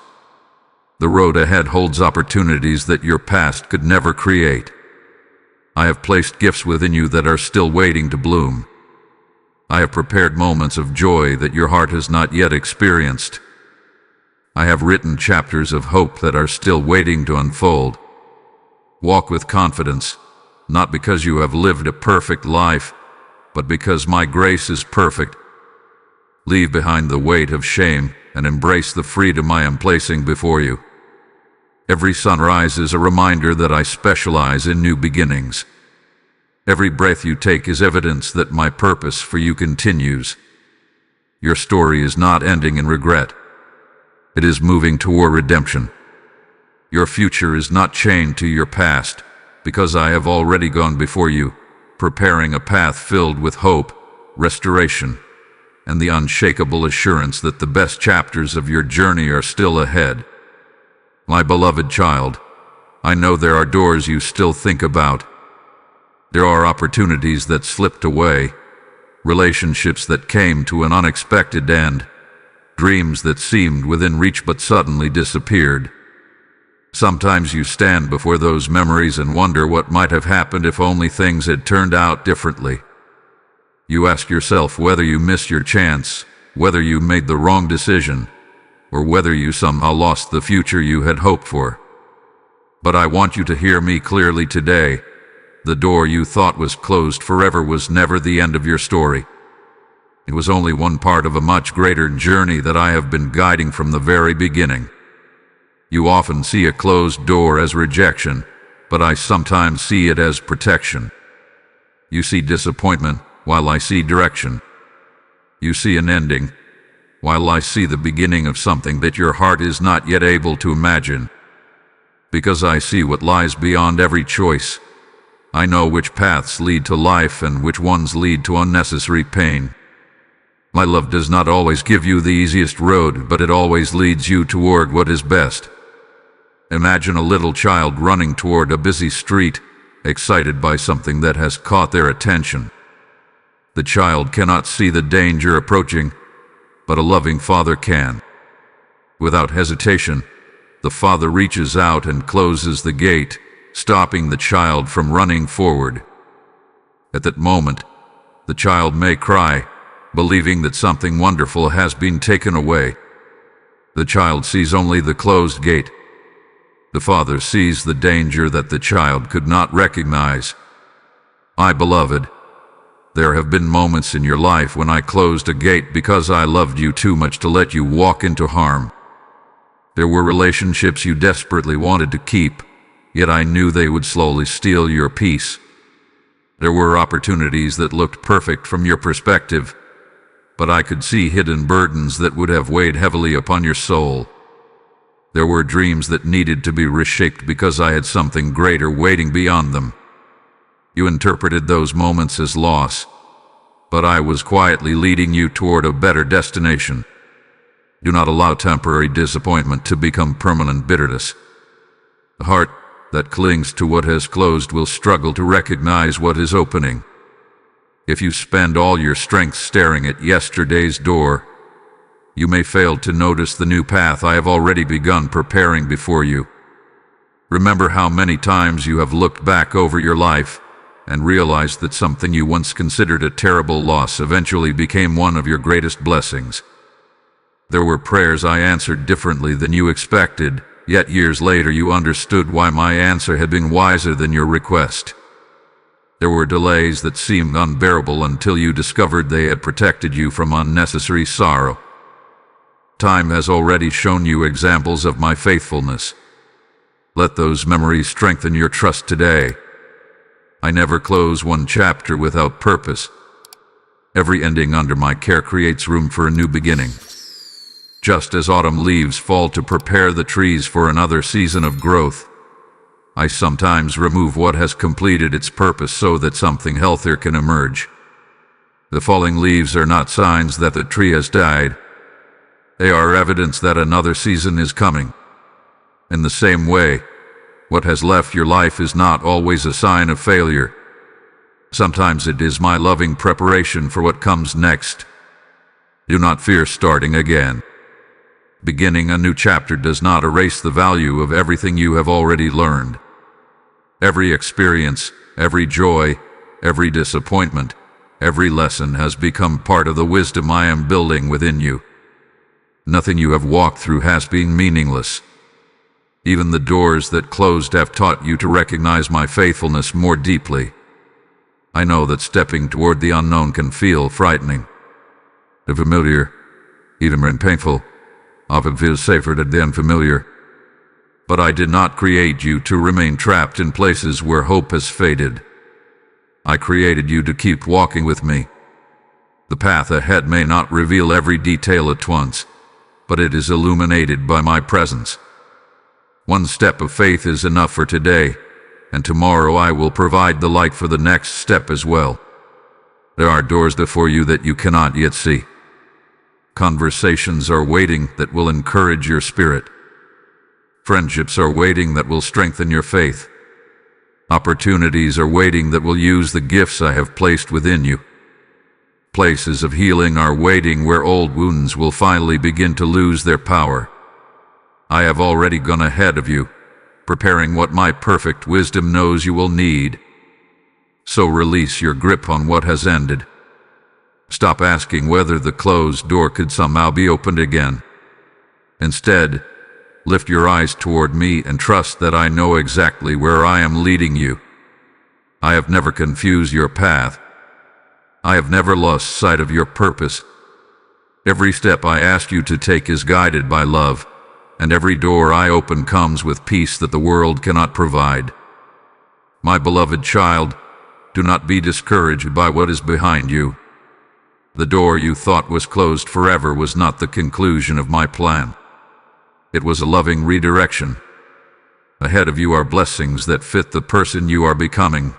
The road ahead holds opportunities that your past could never create. I have placed gifts within you that are still waiting to bloom. I have prepared moments of joy that your heart has not yet experienced. I have written chapters of hope that are still waiting to unfold. Walk with confidence, not because you have lived a perfect life, but because my grace is perfect. Leave behind the weight of shame and embrace the freedom I am placing before you. Every sunrise is a reminder that I specialize in new beginnings. Every breath you take is evidence that my purpose for you continues. Your story is not ending in regret. It is moving toward redemption. Your future is not chained to your past, because I have already gone before you, preparing a path filled with hope, restoration, and the unshakable assurance that the best chapters of your journey are still ahead. My beloved child, I know there are doors you still think about. There are opportunities that slipped away, relationships that came to an unexpected end, dreams that seemed within reach but suddenly disappeared. Sometimes you stand before those memories and wonder what might have happened if only things had turned out differently. You ask yourself whether you missed your chance, whether you made the wrong decision, or whether you somehow lost the future you had hoped for. But I want you to hear me clearly today. The door you thought was closed forever was never the end of your story. It was only one part of a much greater journey that I have been guiding from the very beginning. You often see a closed door as rejection, but I sometimes see it as protection. You see disappointment, while I see direction. You see an ending, while I see the beginning of something that your heart is not yet able to imagine. Because I see what lies beyond every choice. I know which paths lead to life and which ones lead to unnecessary pain. My love does not always give you the easiest road, but it always leads you toward what is best. Imagine a little child running toward a busy street, excited by something that has caught their attention. The child cannot see the danger approaching, but a loving father can. Without hesitation, the father reaches out and closes the gate, stopping the child from running forward. At that moment, the child may cry, believing that something wonderful has been taken away. The child sees only the closed gate. The father sees the danger that the child could not recognize. My beloved, there have been moments in your life when I closed a gate because I loved you too much to let you walk into harm. There were relationships you desperately wanted to keep, yet I knew they would slowly steal your peace. There were opportunities that looked perfect from your perspective, but I could see hidden burdens that would have weighed heavily upon your soul. There were dreams that needed to be reshaped because I had something greater waiting beyond them. You interpreted those moments as loss, but I was quietly leading you toward a better destination. Do not allow temporary disappointment to become permanent bitterness. The heart that clings to what has closed will struggle to recognize what is opening. If you spend all your strength staring at yesterday's door, you may fail to notice the new path I have already begun preparing before you. Remember how many times you have looked back over your life and realized that something you once considered a terrible loss eventually became one of your greatest blessings. There were prayers I answered differently than you expected, yet years later you understood why my answer had been wiser than your request. There were delays that seemed unbearable until you discovered they had protected you from unnecessary sorrow. Time has already shown you examples of my faithfulness. Let those memories strengthen your trust today. I never close one chapter without purpose. Every ending under my care creates room for a new beginning. Just as autumn leaves fall to prepare the trees for another season of growth, I sometimes remove what has completed its purpose so that something healthier can emerge. The falling leaves are not signs that the tree has died. They are evidence that another season is coming. In the same way, what has left your life is not always a sign of failure. Sometimes it is my loving preparation for what comes next. Do not fear starting again. Beginning a new chapter does not erase the value of everything you have already learned. Every experience, every joy, every disappointment, every lesson has become part of the wisdom I am building within you. Nothing you have walked through has been meaningless. Even the doors that closed have taught you to recognize my faithfulness more deeply. I know that stepping toward the unknown can feel frightening. The familiar, even when painful, often feels safer than the unfamiliar. But I did not create you to remain trapped in places where hope has faded. I created you to keep walking with me. The path ahead may not reveal every detail at once, but it is illuminated by my presence. One step of faith is enough for today, and tomorrow I will provide the light for the next step as well. There are doors before you that you cannot yet see. Conversations are waiting that will encourage your spirit. Friendships are waiting that will strengthen your faith. Opportunities are waiting that will use the gifts I have placed within you. Places of healing are waiting where old wounds will finally begin to lose their power. I have already gone ahead of you, preparing what my perfect wisdom knows you will need. So release your grip on what has ended. Stop asking whether the closed door could somehow be opened again. Instead, lift your eyes toward me and trust that I know exactly where I am leading you. I have never confused your path. I have never lost sight of your purpose. Every step I ask you to take is guided by love, and every door I open comes with peace that the world cannot provide. My beloved child, do not be discouraged by what is behind you. The door you thought was closed forever was not the conclusion of my plan. It was a loving redirection. Ahead of you are blessings that fit the person you are becoming,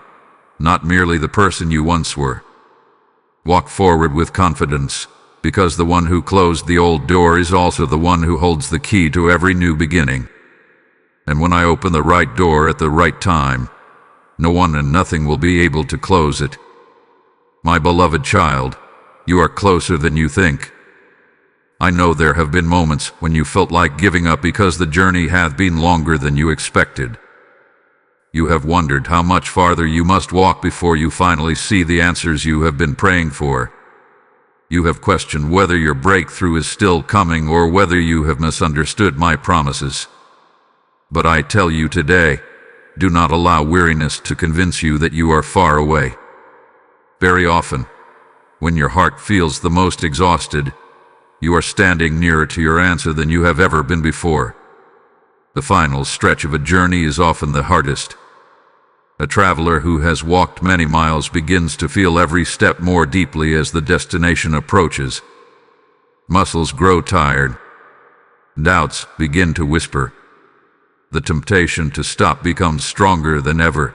not merely the person you once were. Walk forward with confidence, because the one who closed the old door is also the one who holds the key to every new beginning. And when I open the right door at the right time, no one and nothing will be able to close it. My beloved child, you are closer than you think. I know there have been moments when you felt like giving up because the journey hath been longer than you expected. You have wondered how much farther you must walk before you finally see the answers you have been praying for. You have questioned whether your breakthrough is still coming or whether you have misunderstood my promises. But I tell you today, do not allow weariness to convince you that you are far away. Very often, when your heart feels the most exhausted, you are standing nearer to your answer than you have ever been before. The final stretch of a journey is often the hardest. A traveler who has walked many miles begins to feel every step more deeply as the destination approaches. Muscles grow tired. Doubts begin to whisper. The temptation to stop becomes stronger than ever.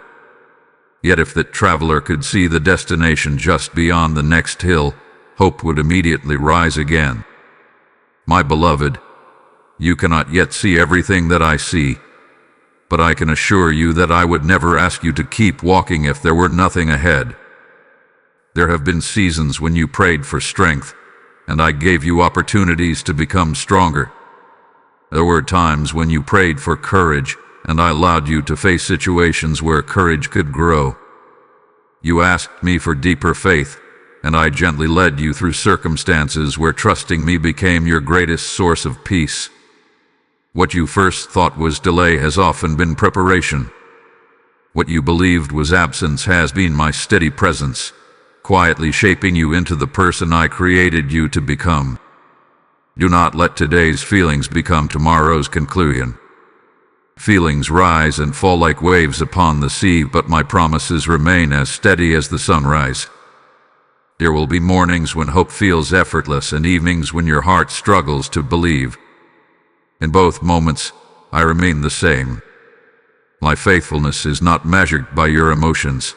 Yet if that traveler could see the destination just beyond the next hill, hope would immediately rise again. My beloved, you cannot yet see everything that I see, but I can assure you that I would never ask you to keep walking if there were nothing ahead. There have been seasons when you prayed for strength, and I gave you opportunities to become stronger. There were times when you prayed for courage, and I allowed you to face situations where courage could grow. You asked me for deeper faith, and I gently led you through circumstances where trusting me became your greatest source of peace. What you first thought was delay has often been preparation. What you believed was absence has been my steady presence, quietly shaping you into the person I created you to become. Do not let today's feelings become tomorrow's conclusion. Feelings rise and fall like waves upon the sea, but my promises remain as steady as the sunrise. There will be mornings when hope feels effortless and evenings when your heart struggles to believe. In both moments, I remain the same. My faithfulness is not measured by your emotions.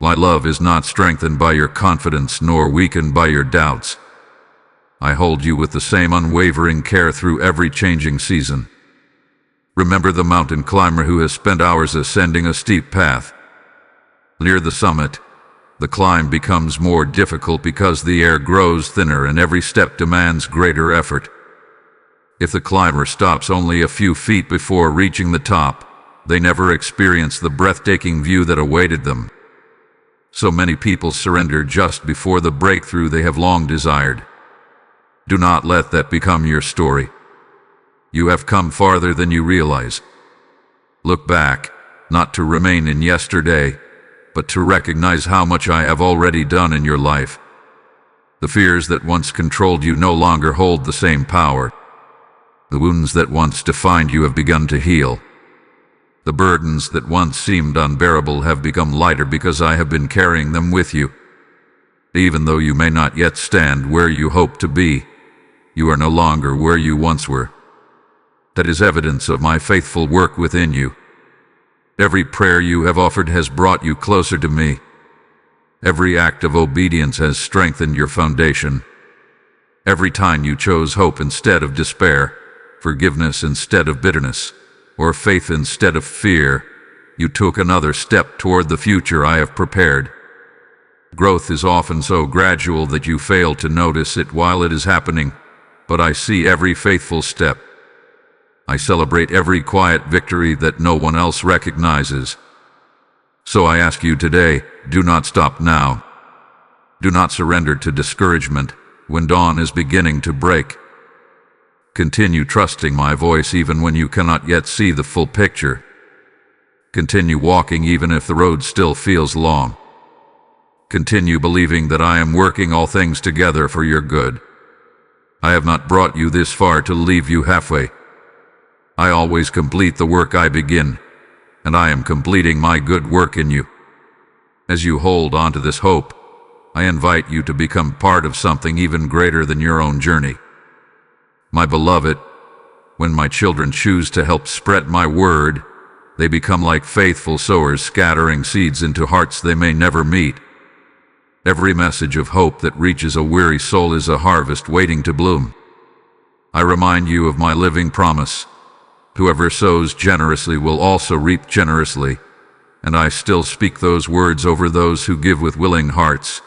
My love is not strengthened by your confidence nor weakened by your doubts. I hold you with the same unwavering care through every changing season. Remember the mountain climber who has spent hours ascending a steep path. Near the summit, the climb becomes more difficult because the air grows thinner and every step demands greater effort. If the climber stops only a few feet before reaching the top, they never experience the breathtaking view that awaited them. So many people surrender just before the breakthrough they have long desired. Do not let that become your story. You have come farther than you realize. Look back, not to remain in yesterday, but to recognize how much I have already done in your life. The fears that once controlled you no longer hold the same power. The wounds that once defined you have begun to heal. The burdens that once seemed unbearable have become lighter because I have been carrying them with you. Even though you may not yet stand where you hope to be, you are no longer where you once were. That is evidence of my faithful work within you. Every prayer you have offered has brought you closer to me. Every act of obedience has strengthened your foundation. Every time you chose hope instead of despair, forgiveness instead of bitterness, or faith instead of fear, you took another step toward the future I have prepared. Growth is often so gradual that you fail to notice it while it is happening, but I see every faithful step. I celebrate every quiet victory that no one else recognizes. So I ask you today, do not stop now. Do not surrender to discouragement when dawn is beginning to break. Continue trusting my voice even when you cannot yet see the full picture. Continue walking even if the road still feels long. Continue believing that I am working all things together for your good. I have not brought you this far to leave you halfway. I always complete the work I begin, and I am completing my good work in you. As you hold on to this hope, I invite you to become part of something even greater than your own journey. My beloved, when my children choose to help spread my word, they become like faithful sowers scattering seeds into hearts they may never meet. Every message of hope that reaches a weary soul is a harvest waiting to bloom. I remind you of my living promise. Whoever sows generously will also reap generously, and I still speak those words over those who give with willing hearts.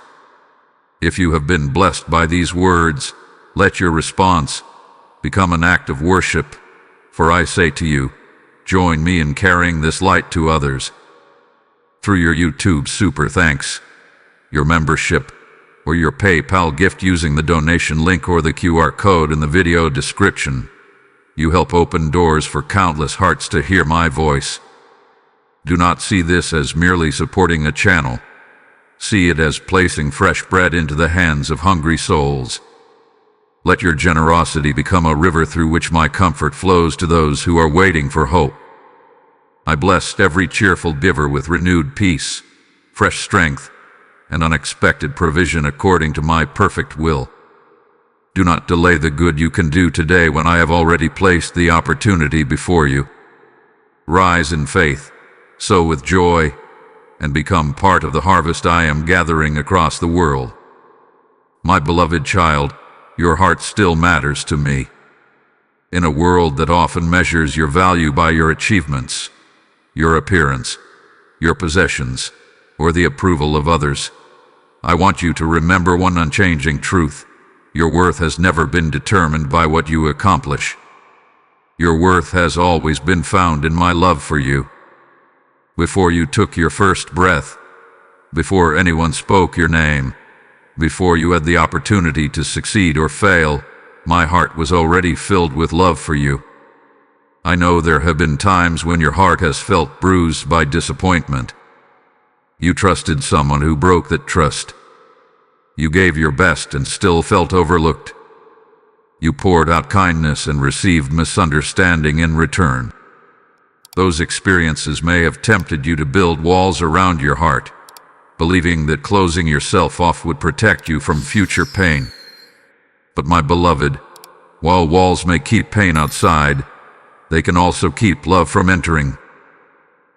If you have been blessed by these words, let your response become an act of worship, for I say to you, join me in carrying this light to others. Through your YouTube super thanks, your membership, or your PayPal gift using the donation link or the QR code in the video description, you help open doors for countless hearts to hear my voice. Do not see this as merely supporting a channel. See it as placing fresh bread into the hands of hungry souls. Let your generosity become a river through which my comfort flows to those who are waiting for hope. I bless every cheerful giver with renewed peace, fresh strength, and unexpected provision according to my perfect will. Do not delay the good you can do today when I have already placed the opportunity before you. Rise in faith, sow with joy, and become part of the harvest I am gathering across the world. My beloved child, your heart still matters to me. In a world that often measures your value by your achievements, your appearance, your possessions, or the approval of others, I want you to remember one unchanging truth. Your worth has never been determined by what you accomplish. Your worth has always been found in my love for you. Before you took your first breath, before anyone spoke your name, before you had the opportunity to succeed or fail, my heart was already filled with love for you. I know there have been times when your heart has felt bruised by disappointment. You trusted someone who broke that trust. You gave your best and still felt overlooked. You poured out kindness and received misunderstanding in return. Those experiences may have tempted you to build walls around your heart, believing that closing yourself off would protect you from future pain. But my beloved, while walls may keep pain outside, they can also keep love from entering.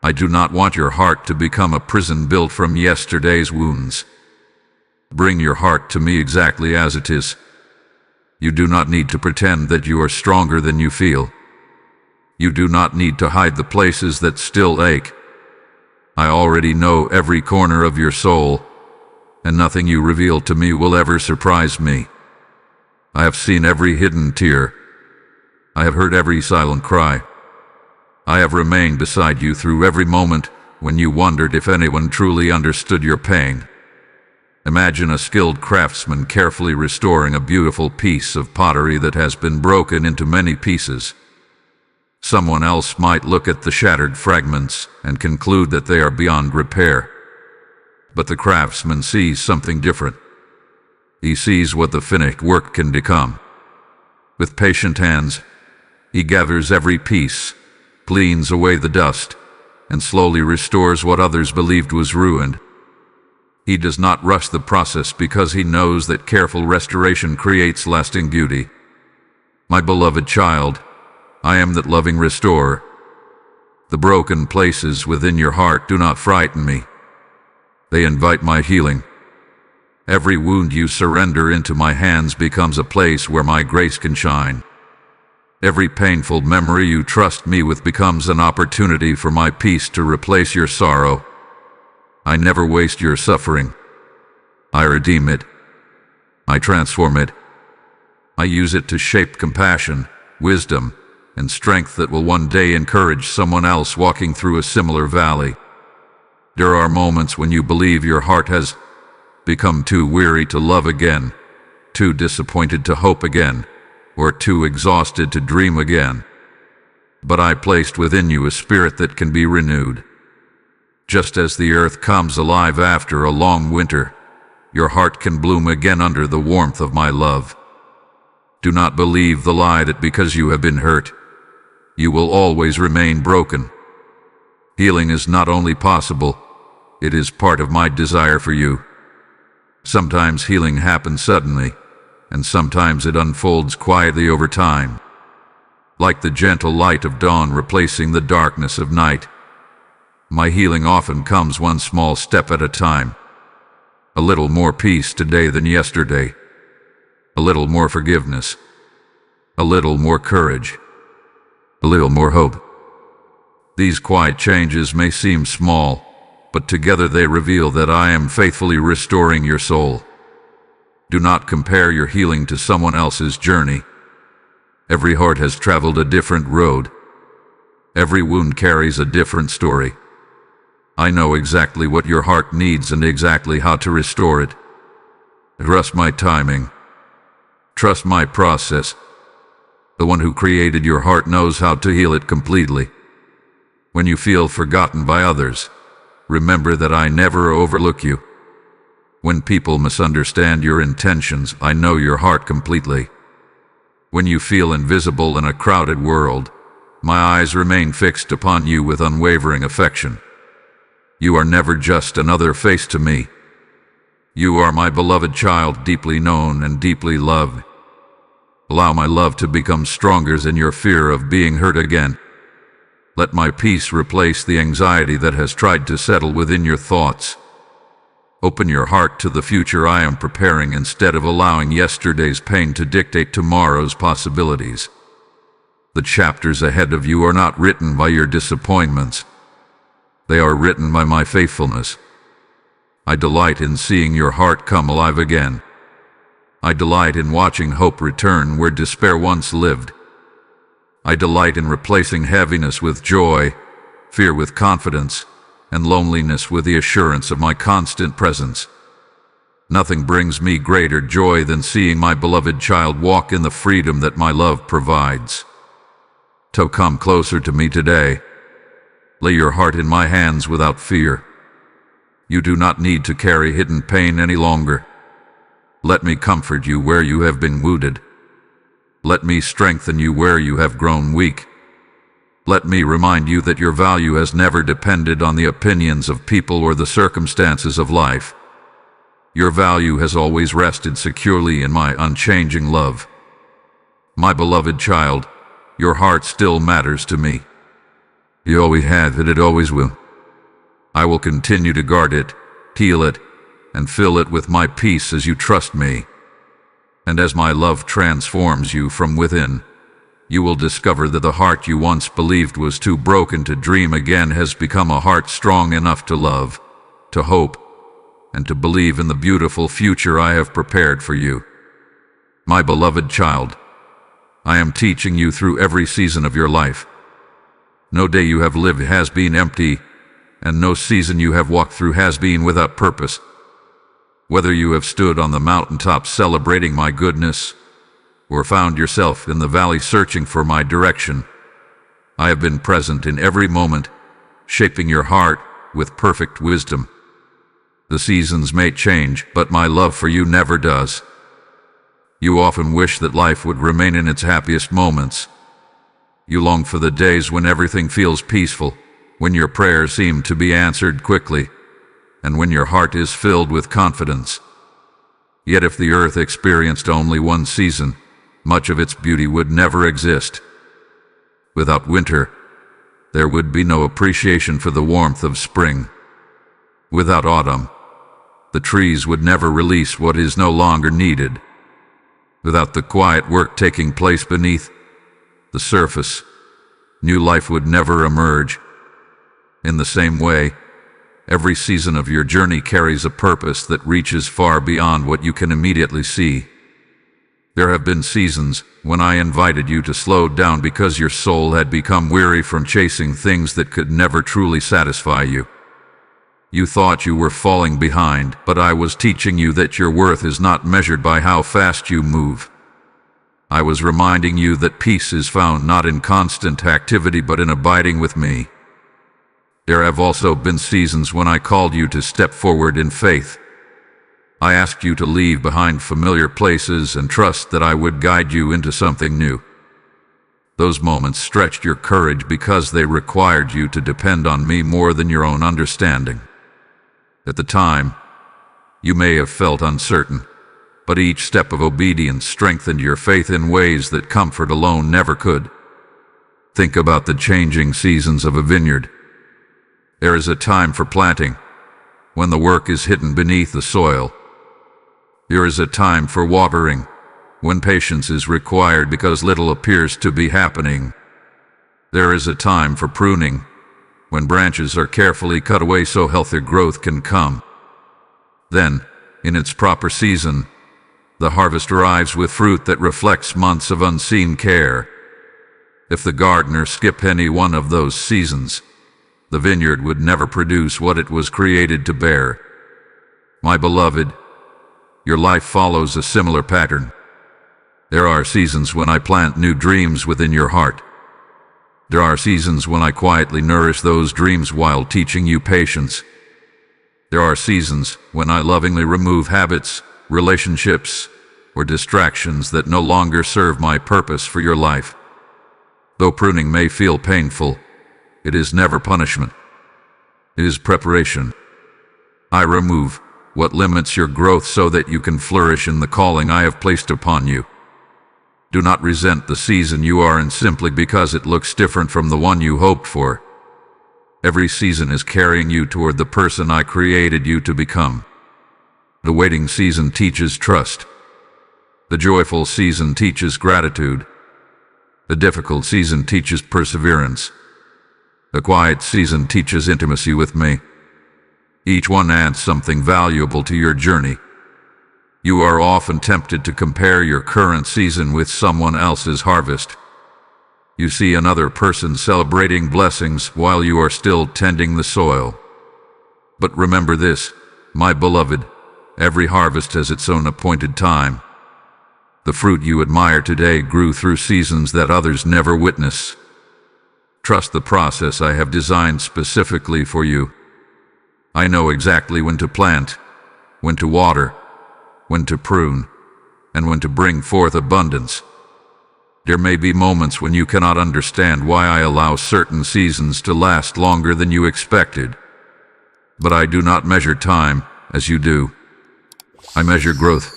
I do not want your heart to become a prison built from yesterday's wounds. Bring your heart to me exactly as it is. You do not need to pretend that you are stronger than you feel. You do not need to hide the places that still ache. I already know every corner of your soul, and nothing you reveal to me will ever surprise me. I have seen every hidden tear. I have heard every silent cry. I have remained beside you through every moment when you wondered if anyone truly understood your pain. Imagine a skilled craftsman carefully restoring a beautiful piece of pottery that has been broken into many pieces. Someone else might look at the shattered fragments and conclude that they are beyond repair. But the craftsman sees something different. He sees what the finished work can become. With patient hands, he gathers every piece, cleans away the dust, and slowly restores what others believed was ruined. He does not rush the process because he knows that careful restoration creates lasting beauty. My beloved child, I am that loving restorer. The broken places within your heart do not frighten me. They invite my healing. Every wound you surrender into my hands becomes a place where my grace can shine. Every painful memory you trust me with becomes an opportunity for my peace to replace your sorrow. I never waste your suffering. I redeem it. I transform it. I use it to shape compassion, wisdom, and strength that will one day encourage someone else walking through a similar valley. There are moments when you believe your heart has become too weary to love again, too disappointed to hope again, or too exhausted to dream again. But I placed within you a spirit that can be renewed. Just as the earth comes alive after a long winter, your heart can bloom again under the warmth of my love. Do not believe the lie that because you have been hurt, you will always remain broken. Healing is not only possible, it is part of my desire for you. Sometimes healing happens suddenly, and sometimes it unfolds quietly over time, like the gentle light of dawn replacing the darkness of night. My healing often comes one small step at a time. A little more peace today than yesterday. A little more forgiveness. A little more courage. A little more hope. These quiet changes may seem small, but together they reveal that I am faithfully restoring your soul. Do not compare your healing to someone else's journey. Every heart has traveled a different road. Every wound carries a different story. I know exactly what your heart needs and exactly how to restore it. Trust my timing. Trust my process. The one who created your heart knows how to heal it completely. When you feel forgotten by others, remember that I never overlook you. When people misunderstand your intentions, I know your heart completely. When you feel invisible in a crowded world, my eyes remain fixed upon you with unwavering affection. You are never just another face to me. You are my beloved child, deeply known and deeply loved. Allow my love to become stronger than your fear of being hurt again. Let my peace replace the anxiety that has tried to settle within your thoughts. Open your heart to the future I am preparing instead of allowing yesterday's pain to dictate tomorrow's possibilities. The chapters ahead of you are not written by your disappointments. They are written by my faithfulness. I delight in seeing your heart come alive again. I delight in watching hope return where despair once lived. I delight in replacing heaviness with joy, fear with confidence, and loneliness with the assurance of my constant presence. Nothing brings me greater joy than seeing my beloved child walk in the freedom that my love provides. So come closer to me today. Lay your heart in my hands without fear. You do not need to carry hidden pain any longer. Let me comfort you where you have been wounded. Let me strengthen you where you have grown weak. Let me remind you that your value has never depended on the opinions of people or the circumstances of life. Your value has always rested securely in my unchanging love. My beloved child, your heart still matters to me. You always have and it always will. I will continue to guard it, heal it, and fill it with my peace as you trust me. And as my love transforms you from within, you will discover that the heart you once believed was too broken to dream again has become a heart strong enough to love, to hope, and to believe in the beautiful future I have prepared for you. My beloved child, I am teaching you through every season of your life. No day you have lived has been empty, and no season you have walked through has been without purpose. Whether you have stood on the mountaintop celebrating my goodness, or found yourself in the valley searching for my direction, I have been present in every moment, shaping your heart with perfect wisdom. The seasons may change, but my love for you never does. You often wish that life would remain in its happiest moments. You long for the days when everything feels peaceful, when your prayers seem to be answered quickly, and when your heart is filled with confidence. Yet if the earth experienced only one season, much of its beauty would never exist. Without winter, there would be no appreciation for the warmth of spring. Without autumn, the trees would never release what is no longer needed. Without the quiet work taking place beneath the surface, new life would never emerge. In the same way, every season of your journey carries a purpose that reaches far beyond what you can immediately see. There have been seasons when I invited you to slow down because your soul had become weary from chasing things that could never truly satisfy you. You thought you were falling behind, but I was teaching you that your worth is not measured by how fast you move. I was reminding you that peace is found not in constant activity but in abiding with me. There have also been seasons when I called you to step forward in faith. I asked you to leave behind familiar places and trust that I would guide you into something new. Those moments stretched your courage because they required you to depend on me more than your own understanding. At the time, you may have felt uncertain, but each step of obedience strengthened your faith in ways that comfort alone never could. Think about the changing seasons of a vineyard. There is a time for planting, when the work is hidden beneath the soil. There is a time for watering, when patience is required because little appears to be happening. There is a time for pruning, when branches are carefully cut away so healthier growth can come. Then, in its proper season, the harvest arrives with fruit that reflects months of unseen care. If the gardener skipped any one of those seasons, the vineyard would never produce what it was created to bear. My beloved, your life follows a similar pattern. There are seasons when I plant new dreams within your heart. There are seasons when I quietly nourish those dreams while teaching you patience. There are seasons when I lovingly remove habits, relationships, or distractions that no longer serve my purpose for your life. Though pruning may feel painful, it is never punishment. It is preparation. I remove what limits your growth so that you can flourish in the calling I have placed upon you. Do not resent the season you are in simply because it looks different from the one you hoped for. Every season is carrying you toward the person I created you to become. The waiting season teaches trust. The joyful season teaches gratitude. The difficult season teaches perseverance. The quiet season teaches intimacy with me. Each one adds something valuable to your journey. You are often tempted to compare your current season with someone else's harvest. You see another person celebrating blessings while you are still tending the soil. But remember this, my beloved, every harvest has its own appointed time. The fruit you admire today grew through seasons that others never witness. Trust the process I have designed specifically for you. I know exactly when to plant, when to water, when to prune, and when to bring forth abundance. There may be moments when you cannot understand why I allow certain seasons to last longer than you expected. But I do not measure time as you do. I measure growth.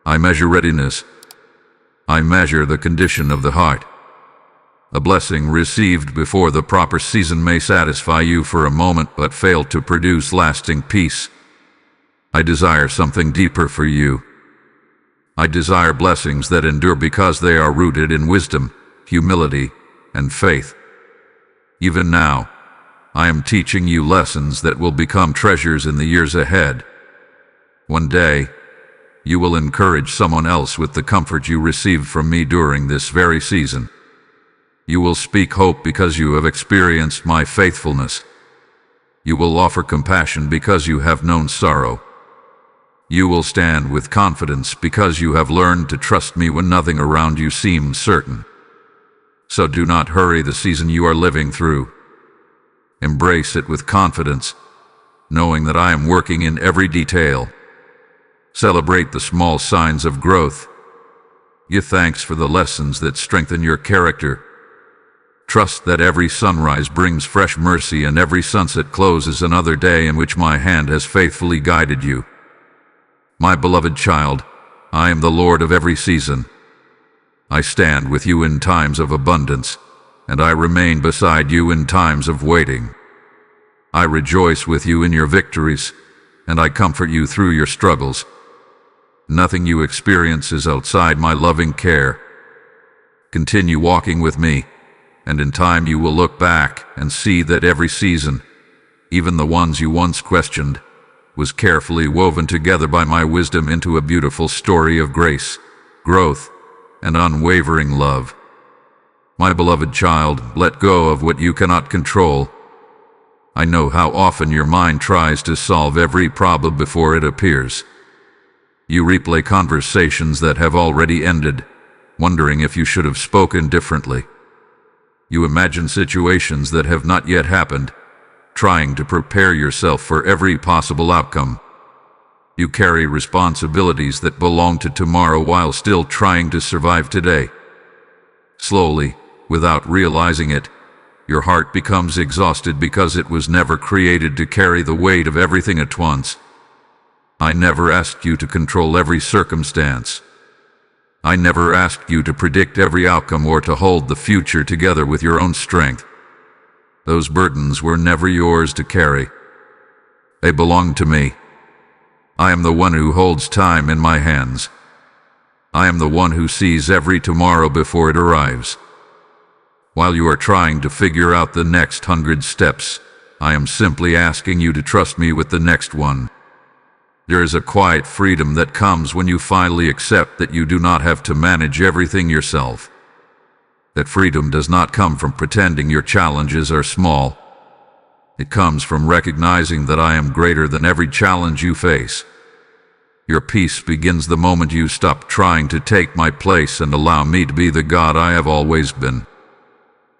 I measure readiness. I measure the condition of the heart. A blessing received before the proper season may satisfy you for a moment but fail to produce lasting peace. I desire something deeper for you. I desire blessings that endure because they are rooted in wisdom, humility, and faith. Even now, I am teaching you lessons that will become treasures in the years ahead. One day, you will encourage someone else with the comfort you received from me during this very season. You will speak hope because you have experienced my faithfulness. You will offer compassion because you have known sorrow. You will stand with confidence because you have learned to trust me when nothing around you seems certain. So do not hurry the season you are living through. Embrace it with confidence, knowing that I am working in every detail. Celebrate the small signs of growth. Give thanks for the lessons that strengthen your character. Trust that every sunrise brings fresh mercy and every sunset closes another day in which my hand has faithfully guided you. My beloved child, I am the Lord of every season. I stand with you in times of abundance, and I remain beside you in times of waiting. I rejoice with you in your victories, and I comfort you through your struggles. Nothing you experience is outside my loving care. Continue walking with me, and in time you will look back and see that every season, even the ones you once questioned, was carefully woven together by my wisdom into a beautiful story of grace, growth, and unwavering love. My beloved child, let go of what you cannot control. I know how often your mind tries to solve every problem before it appears. You replay conversations that have already ended, wondering if you should have spoken differently. You imagine situations that have not yet happened, trying to prepare yourself for every possible outcome. You carry responsibilities that belong to tomorrow while still trying to survive today. Slowly, without realizing it, your heart becomes exhausted because it was never created to carry the weight of everything at once. I never asked you to control every circumstance. I never asked you to predict every outcome or to hold the future together with your own strength. Those burdens were never yours to carry. They belong to me. I am the one who holds time in my hands. I am the one who sees every tomorrow before it arrives. While you are trying to figure out the next 100 steps, I am simply asking you to trust me with the next one. There is a quiet freedom that comes when you finally accept that you do not have to manage everything yourself. That freedom does not come from pretending your challenges are small. It comes from recognizing that I am greater than every challenge you face. Your peace begins the moment you stop trying to take my place and allow me to be the God I have always been.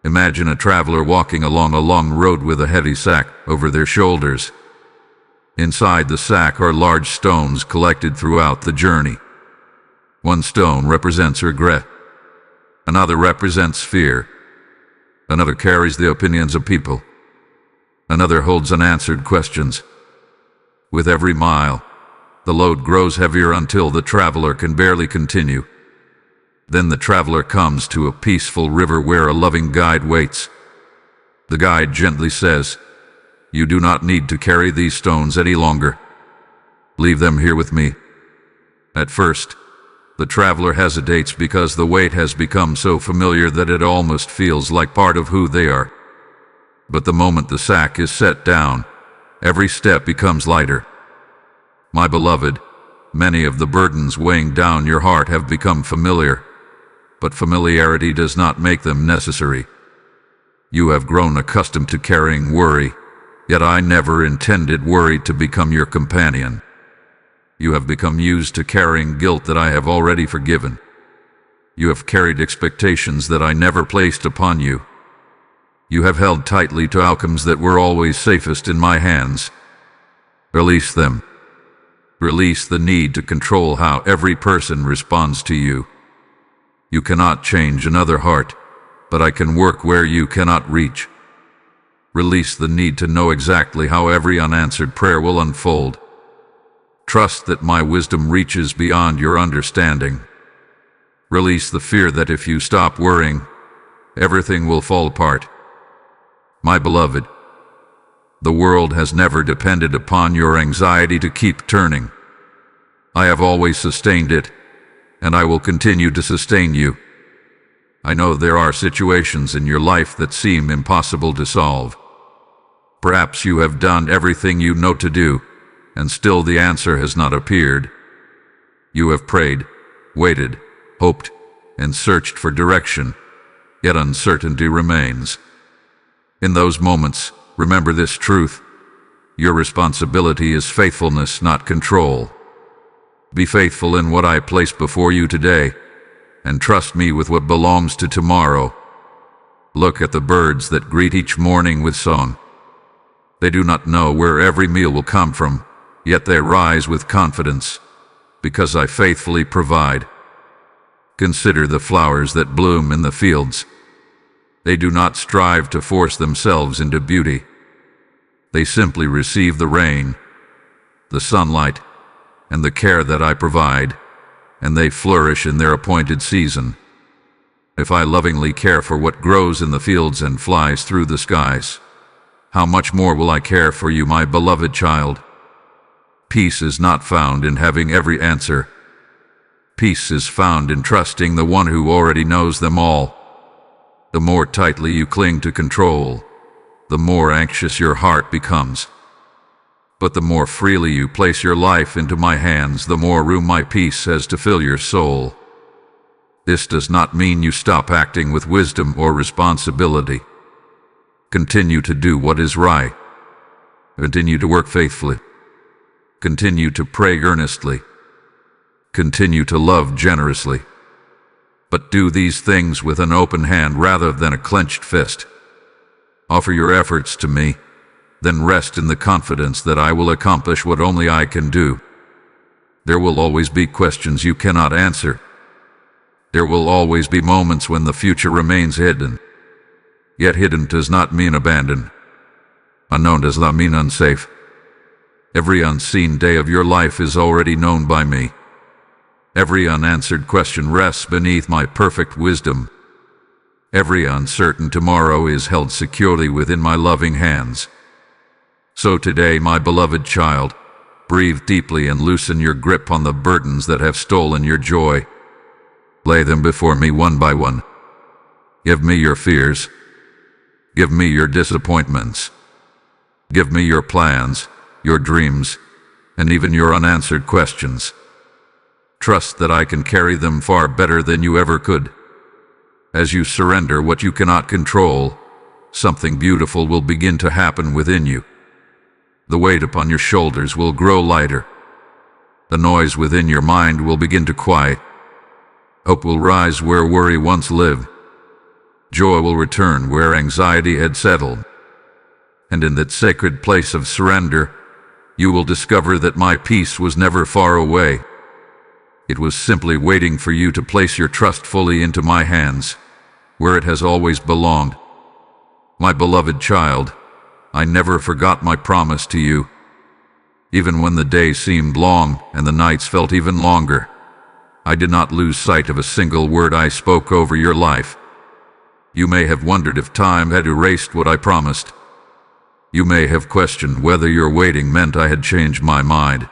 Imagine a traveler walking along a long road with a heavy sack over their shoulders. Inside the sack are large stones collected throughout the journey. One stone represents regret. Another represents fear. Another carries the opinions of people. Another holds unanswered questions. With every mile, the load grows heavier until the traveler can barely continue. Then the traveler comes to a peaceful river where a loving guide waits. The guide gently says, "You do not need to carry these stones any longer. Leave them here with me." At first, the traveler hesitates because the weight has become so familiar that it almost feels like part of who they are. But the moment the sack is set down, every step becomes lighter. My beloved, many of the burdens weighing down your heart have become familiar, but familiarity does not make them necessary. You have grown accustomed to carrying worry, yet I never intended worry to become your companion. You have become used to carrying guilt that I have already forgiven. You have carried expectations that I never placed upon you. You have held tightly to outcomes that were always safest in my hands. Release them. Release the need to control how every person responds to you. You cannot change another heart, but I can work where you cannot reach. Release the need to know exactly how every unanswered prayer will unfold. Trust that my wisdom reaches beyond your understanding. Release the fear that if you stop worrying, everything will fall apart. My beloved, the world has never depended upon your anxiety to keep turning. I have always sustained it, and I will continue to sustain you. I know there are situations in your life that seem impossible to solve. Perhaps you have done everything you know to do, and still the answer has not appeared. You have prayed, waited, hoped, and searched for direction, yet uncertainty remains. In those moments, remember this truth: your responsibility is faithfulness, not control. Be faithful in what I place before you today, and trust me with what belongs to tomorrow. Look at the birds that greet each morning with song. They do not know where every meal will come from, yet they rise with confidence, because I faithfully provide. Consider the flowers that bloom in the fields. They do not strive to force themselves into beauty. They simply receive the rain, the sunlight, and the care that I provide, and they flourish in their appointed season. If I lovingly care for what grows in the fields and flies through the skies, how much more will I care for you, my beloved child? Peace is not found in having every answer. Peace is found in trusting the one who already knows them all. The more tightly you cling to control, the more anxious your heart becomes. But the more freely you place your life into my hands, the more room my peace has to fill your soul. This does not mean you stop acting with wisdom or responsibility. Continue to do what is right. Continue to work faithfully. Continue to pray earnestly. Continue to love generously. But do these things with an open hand rather than a clenched fist. Offer your efforts to me, then rest in the confidence that I will accomplish what only I can do. There will always be questions you cannot answer. There will always be moments when the future remains hidden. Yet hidden does not mean abandoned. Unknown does not mean unsafe. Every unseen day of your life is already known by me. Every unanswered question rests beneath my perfect wisdom. Every uncertain tomorrow is held securely within my loving hands. So today, my beloved child, breathe deeply and loosen your grip on the burdens that have stolen your joy. Lay them before me one by one. Give me your fears. Give me your disappointments. Give me your plans, your dreams, and even your unanswered questions. Trust that I can carry them far better than you ever could. As you surrender what you cannot control, something beautiful will begin to happen within you. The weight upon your shoulders will grow lighter. The noise within your mind will begin to quiet. Hope will rise where worry once lived. Joy will return where anxiety had settled. And in that sacred place of surrender, you will discover that my peace was never far away. It was simply waiting for you to place your trust fully into my hands, where it has always belonged. My beloved child, I never forgot my promise to you. Even when the days seemed long and the nights felt even longer, I did not lose sight of a single word I spoke over your life. You may have wondered if time had erased what I promised. You may have questioned whether your waiting meant I had changed my mind.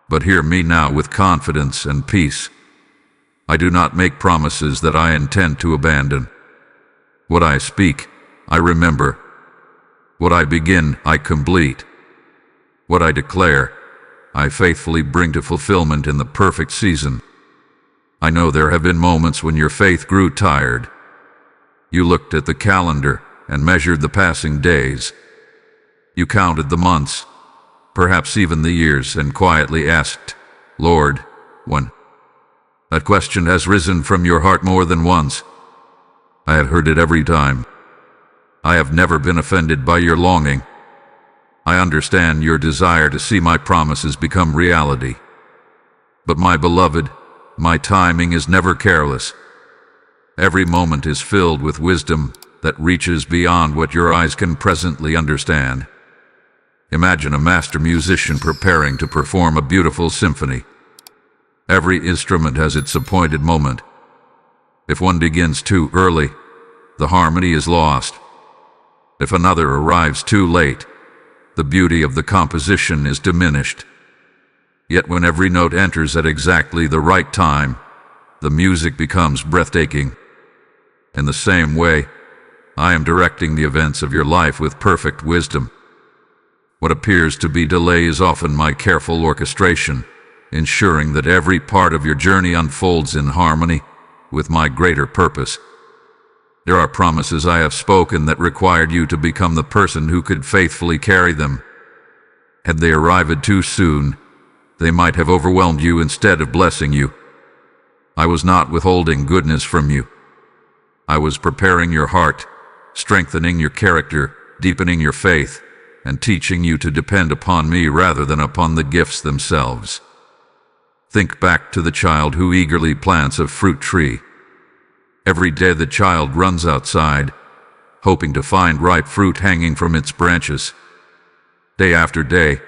But hear me now with confidence and peace. I do not make promises that I intend to abandon. What I speak, I remember. What I begin, I complete. What I declare, I faithfully bring to fulfillment in the perfect season. I know there have been moments when your faith grew tired. You looked at the calendar and measured the passing days. You counted the months, perhaps even the years, and quietly asked, Lord, when? That question has risen from your heart more than once. I have heard it every time. I have never been offended by your longing. I understand your desire to see my promises become reality. But my beloved, my timing is never careless. Every moment is filled with wisdom that reaches beyond what your eyes can presently understand. Imagine a master musician preparing to perform a beautiful symphony. Every instrument has its appointed moment. If one begins too early, the harmony is lost. If another arrives too late, the beauty of the composition is diminished. Yet when every note enters at exactly the right time, the music becomes breathtaking. In the same way, I am directing the events of your life with perfect wisdom. What appears to be delay is often my careful orchestration, ensuring that every part of your journey unfolds in harmony with my greater purpose. There are promises I have spoken that required you to become the person who could faithfully carry them. Had they arrived too soon, they might have overwhelmed you instead of blessing you. I was not withholding goodness from you. I was preparing your heart, strengthening your character, deepening your faith, and teaching you to depend upon me rather than upon the gifts themselves. Think back to the child who eagerly plants a fruit tree. Every day the child runs outside, hoping to find ripe fruit hanging from its branches. Day after day,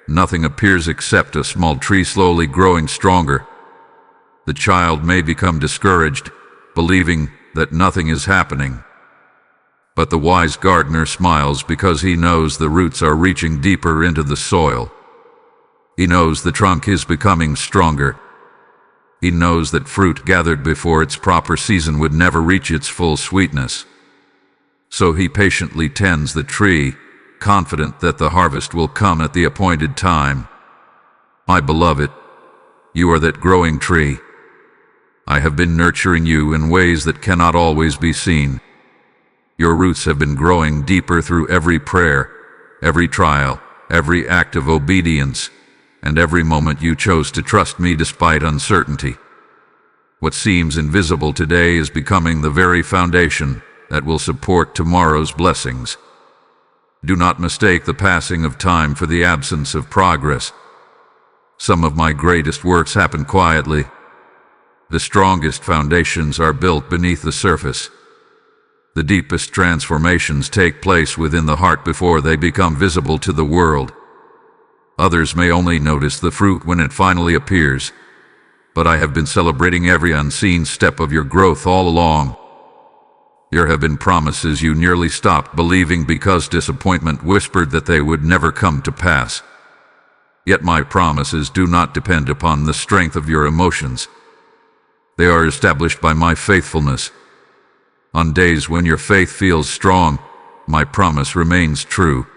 nothing appears except a small tree slowly growing stronger. The child may become discouraged, believing that nothing is happening. But the wise gardener smiles because he knows the roots are reaching deeper into the soil. He knows the trunk is becoming stronger. He knows that fruit gathered before its proper season would never reach its full sweetness. So he patiently tends the tree, confident that the harvest will come at the appointed time. My beloved, you are that growing tree. I have been nurturing you in ways that cannot always be seen. Your roots have been growing deeper through every prayer, every trial, every act of obedience, and every moment you chose to trust me despite uncertainty. What seems invisible today is becoming the very foundation that will support tomorrow's blessings. Do not mistake the passing of time for the absence of progress. Some of my greatest works happen quietly. The strongest foundations are built beneath the surface. The deepest transformations take place within the heart before they become visible to the world. Others may only notice the fruit when it finally appears, but I have been celebrating every unseen step of your growth all along. There have been promises you nearly stopped believing because disappointment whispered that they would never come to pass. Yet my promises do not depend upon the strength of your emotions. They are established by my faithfulness. On days when your faith feels strong, my promise remains true.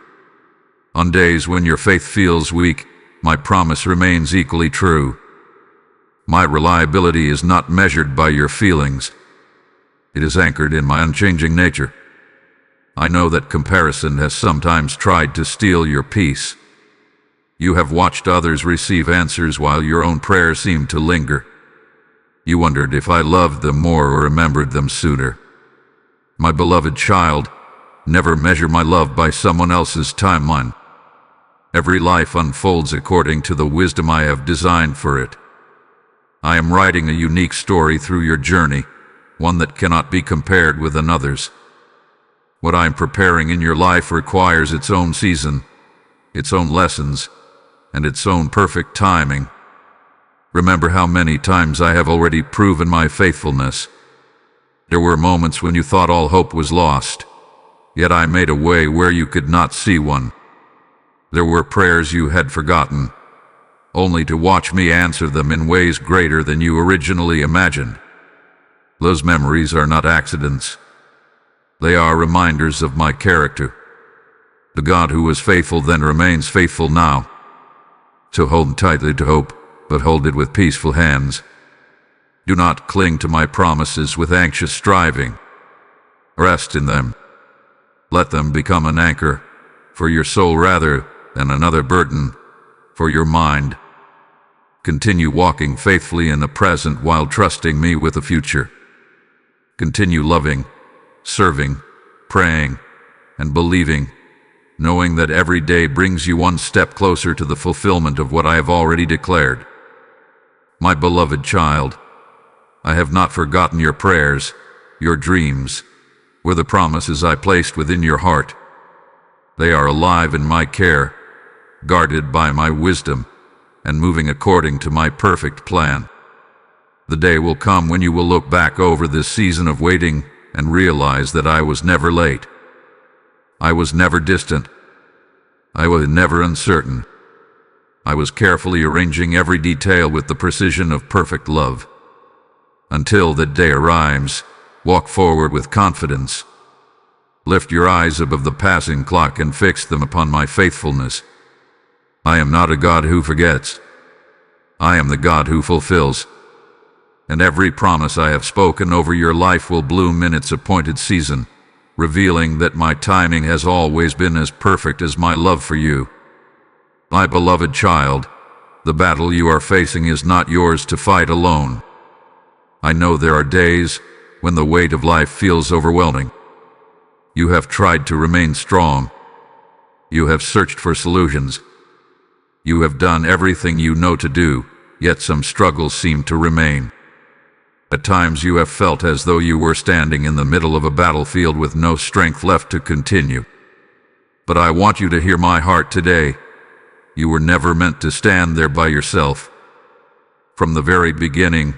On days when your faith feels weak, my promise remains equally true. My reliability is not measured by your feelings. It is anchored in my unchanging nature. I know that comparison has sometimes tried to steal your peace. You have watched others receive answers while your own prayers seemed to linger. You wondered if I loved them more or remembered them sooner. My beloved child, never measure my love by someone else's timeline. Every life unfolds according to the wisdom I have designed for it. I am writing a unique story through your journey, one that cannot be compared with another's. What I am preparing in your life requires its own season, its own lessons, and its own perfect timing. Remember how many times I have already proven my faithfulness. There were moments when you thought all hope was lost, yet I made a way where you could not see one. There were prayers you had forgotten, only to watch me answer them in ways greater than you originally imagined. Those memories are not accidents. They are reminders of my character. The God who was faithful then remains faithful now. So hold tightly to hope, but hold it with peaceful hands. Do not cling to my promises with anxious striving. Rest in them. Let them become an anchor for your soul rather than another burden for your mind. Continue walking faithfully in the present while trusting me with the future. Continue loving, serving, praying, and believing, knowing that every day brings you one step closer to the fulfillment of what I have already declared. My beloved child, I have not forgotten your prayers, your dreams, were the promises I placed within your heart. They are alive in my care, guarded by my wisdom, and moving according to my perfect plan. The day will come when you will look back over this season of waiting and realize that I was never late. I was never distant. I was never uncertain. I was carefully arranging every detail with the precision of perfect love. Until that day arrives, walk forward with confidence. Lift your eyes above the passing clock and fix them upon my faithfulness. I am not a God who forgets. I am the God who fulfills. And every promise I have spoken over your life will bloom in its appointed season, revealing that my timing has always been as perfect as my love for you. My beloved child, the battle you are facing is not yours to fight alone. I know there are days when the weight of life feels overwhelming. You have tried to remain strong. You have searched for solutions. You have done everything you know to do, yet some struggles seem to remain. At times you have felt as though you were standing in the middle of a battlefield with no strength left to continue. But I want you to hear my heart today. You were never meant to stand there by yourself. From the very beginning,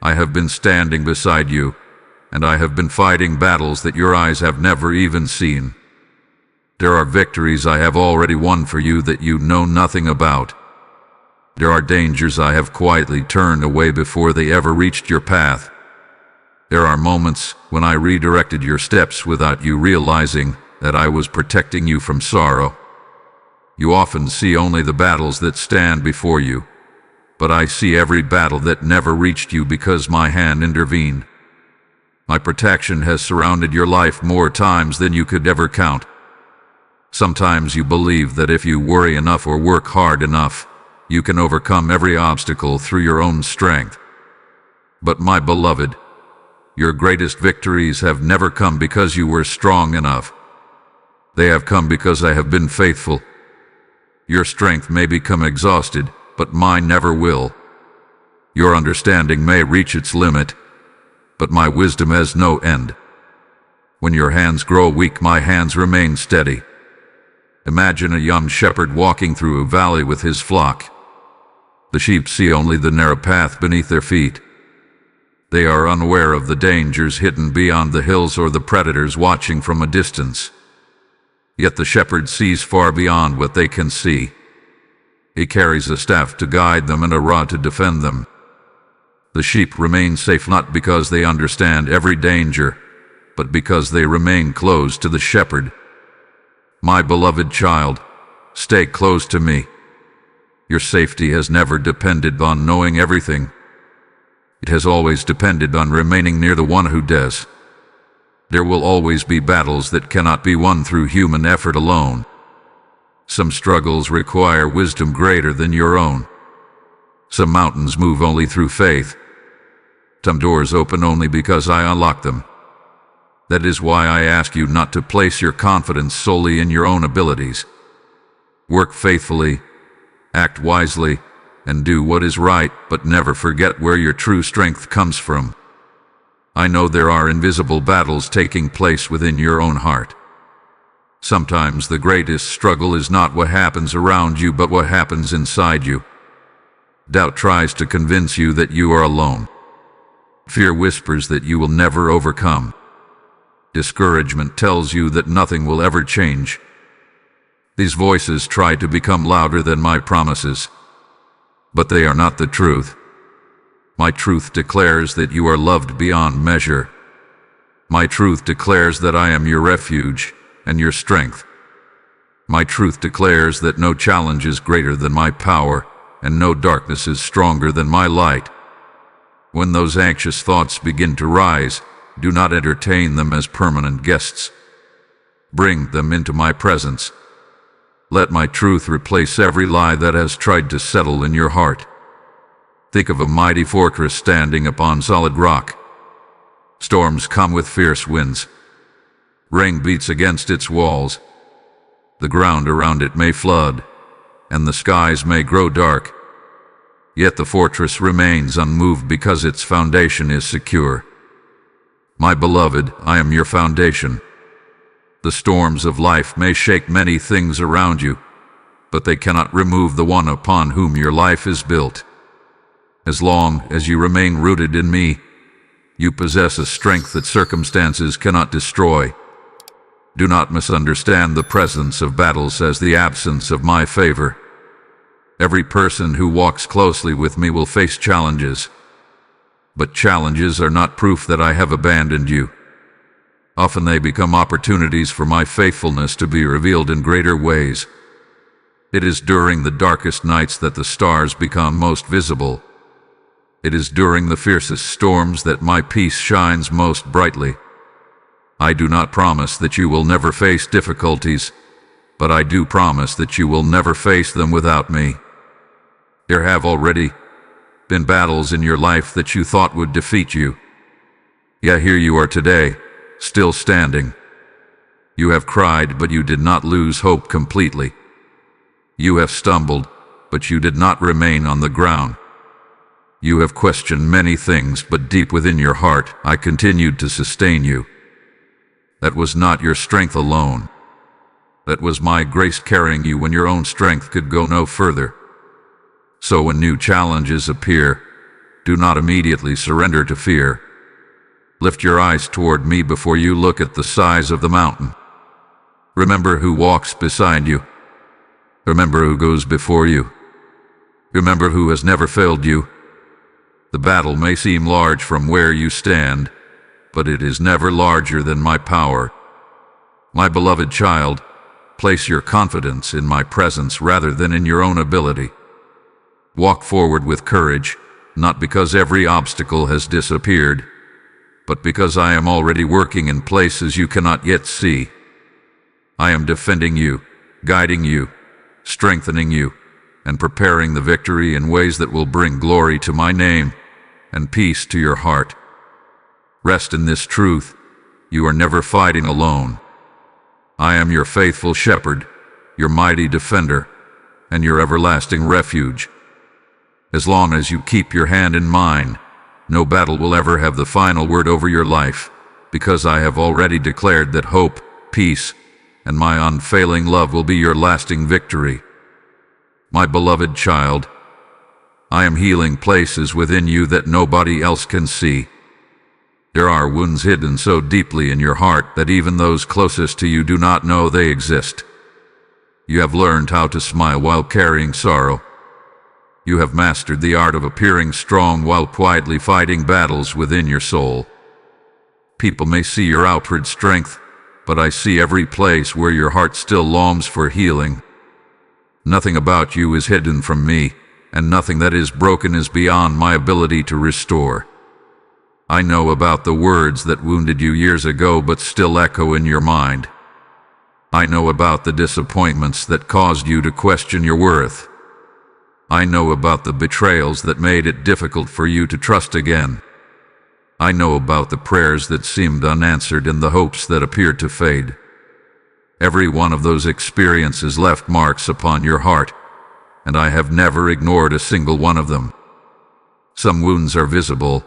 I have been standing beside you, and I have been fighting battles that your eyes have never even seen. There are victories I have already won for you that you know nothing about. There are dangers I have quietly turned away before they ever reached your path. There are moments when I redirected your steps without you realizing that I was protecting you from sorrow. You often see only the battles that stand before you, but I see every battle that never reached you because my hand intervened. My protection has surrounded your life more times than you could ever count. Sometimes you believe that if you worry enough or work hard enough, you can overcome every obstacle through your own strength. But my beloved, your greatest victories have never come because you were strong enough. They have come because I have been faithful. Your strength may become exhausted, but mine never will. Your understanding may reach its limit, but my wisdom has no end. When your hands grow weak, my hands remain steady. Imagine a young shepherd walking through a valley with his flock. The sheep see only the narrow path beneath their feet. They are unaware of the dangers hidden beyond the hills or the predators watching from a distance. Yet the shepherd sees far beyond what they can see. He carries a staff to guide them and a rod to defend them. The sheep remain safe not because they understand every danger, but because they remain close to the shepherd. My beloved child, stay close to me. Your safety has never depended on knowing everything. It has always depended on remaining near the one who does. There will always be battles that cannot be won through human effort alone. Some struggles require wisdom greater than your own. Some mountains move only through faith. Some doors open only because I unlock them. That is why I ask you not to place your confidence solely in your own abilities. Work faithfully, act wisely, and do what is right, but never forget where your true strength comes from. I know there are invisible battles taking place within your own heart. Sometimes the greatest struggle is not what happens around you, but what happens inside you. Doubt tries to convince you that you are alone. Fear whispers that you will never overcome. Discouragement tells you that nothing will ever change. These voices try to become louder than my promises, but they are not the truth. My truth declares that you are loved beyond measure. My truth declares that I am your refuge and your strength. My truth declares that no challenge is greater than my power, and no darkness is stronger than my light. When those anxious thoughts begin to rise, do not entertain them as permanent guests. Bring them into my presence. Let my truth replace every lie that has tried to settle in your heart. Think of a mighty fortress standing upon solid rock. Storms come with fierce winds. Rain beats against its walls. The ground around it may flood, and the skies may grow dark. Yet the fortress remains unmoved because its foundation is secure. My beloved, I am your foundation. The storms of life may shake many things around you, but they cannot remove the one upon whom your life is built. As long as you remain rooted in me, you possess a strength that circumstances cannot destroy. Do not misunderstand the presence of battles as the absence of my favor. Every person who walks closely with me will face challenges, but challenges are not proof that I have abandoned you. Often they become opportunities for my faithfulness to be revealed in greater ways. It is during the darkest nights that the stars become most visible. It is during the fiercest storms that my peace shines most brightly. I do not promise that you will never face difficulties, but I do promise that you will never face them without me. There have already been battles in your life that you thought would defeat you. Yet here you are today, still standing. You have cried, but you did not lose hope completely. You have stumbled, but you did not remain on the ground. You have questioned many things, but deep within your heart, I continued to sustain you. That was not your strength alone. That was my grace carrying you when your own strength could go no further. So when new challenges appear, do not immediately surrender to fear. Lift your eyes toward me before you look at the size of the mountain. Remember who walks beside you. Remember who goes before you. Remember who has never failed you. The battle may seem large from where you stand, but it is never larger than my power. My beloved child, place your confidence in my presence rather than in your own ability. Walk forward with courage, not because every obstacle has disappeared, but because I am already working in places you cannot yet see. I am defending you, guiding you, strengthening you, and preparing the victory in ways that will bring glory to my name and peace to your heart. Rest in this truth: you are never fighting alone. I am your faithful shepherd, your mighty defender, and your everlasting refuge. As long as you keep your hand in mine, no battle will ever have the final word over your life, because I have already declared that hope, peace, and my unfailing love will be your lasting victory. My beloved child, I am healing places within you that nobody else can see. There are wounds hidden so deeply in your heart that even those closest to you do not know they exist. You have learned how to smile while carrying sorrow. You have mastered the art of appearing strong while quietly fighting battles within your soul. People may see your outward strength, but I see every place where your heart still longs for healing. Nothing about you is hidden from me, and nothing that is broken is beyond my ability to restore. I know about the words that wounded you years ago but still echo in your mind. I know about the disappointments that caused you to question your worth. I know about the betrayals that made it difficult for you to trust again. I know about the prayers that seemed unanswered and the hopes that appeared to fade. Every one of those experiences left marks upon your heart, and I have never ignored a single one of them. Some wounds are visible,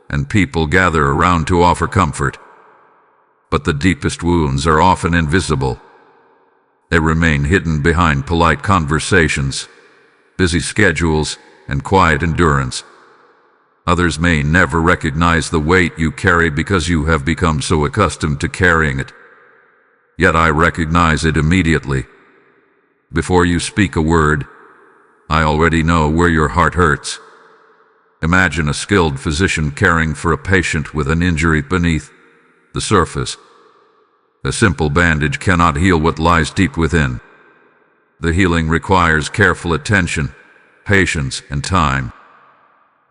and people gather around to offer comfort. But the deepest wounds are often invisible. They remain hidden behind polite conversations, busy schedules, and quiet endurance. Others may never recognize the weight you carry because you have become so accustomed to carrying it. Yet I recognize it immediately. Before you speak a word, I already know where your heart hurts. Imagine a skilled physician caring for a patient with an injury beneath the surface. A simple bandage cannot heal what lies deep within. The healing requires careful attention, patience, and time.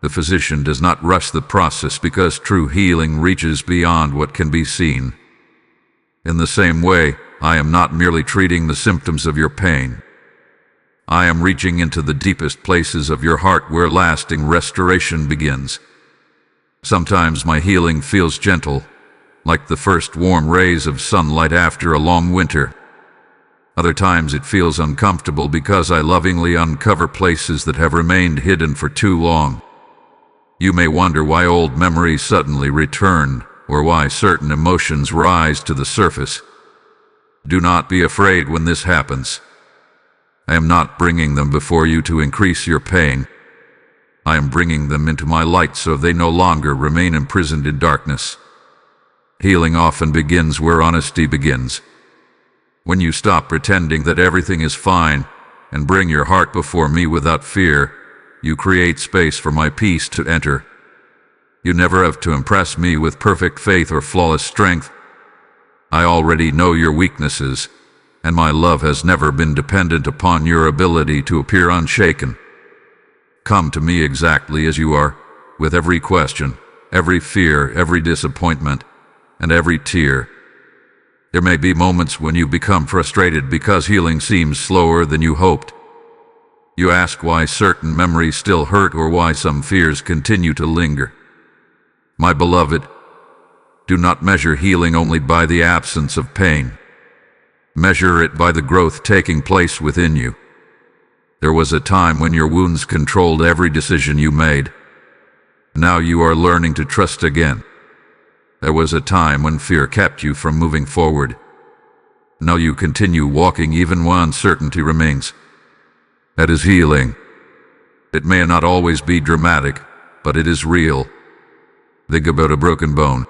The physician does not rush the process because true healing reaches beyond what can be seen. In the same way, I am not merely treating the symptoms of your pain. I am reaching into the deepest places of your heart where lasting restoration begins. Sometimes my healing feels gentle, like the first warm rays of sunlight after a long winter. Other times it feels uncomfortable because I lovingly uncover places that have remained hidden for too long. You may wonder why old memories suddenly return, or why certain emotions rise to the surface. Do not be afraid when this happens. I am not bringing them before you to increase your pain. I am bringing them into my light so they no longer remain imprisoned in darkness. Healing often begins where honesty begins. When you stop pretending that everything is fine and bring your heart before me without fear, you create space for my peace to enter. You never have to impress me with perfect faith or flawless strength. I already know your weaknesses, and my love has never been dependent upon your ability to appear unshaken. Come to me exactly as you are, with every question, every fear, every disappointment, and every tear. There may be moments when you become frustrated because healing seems slower than you hoped. You ask why certain memories still hurt or why some fears continue to linger. My beloved, do not measure healing only by the absence of pain. Measure it by the growth taking place within you. There was a time when your wounds controlled every decision you made. Now you are learning to trust again. There was a time when fear kept you from moving forward. Now you continue walking even while uncertainty remains. That is healing. It may not always be dramatic, but it is real. Think about a broken bone.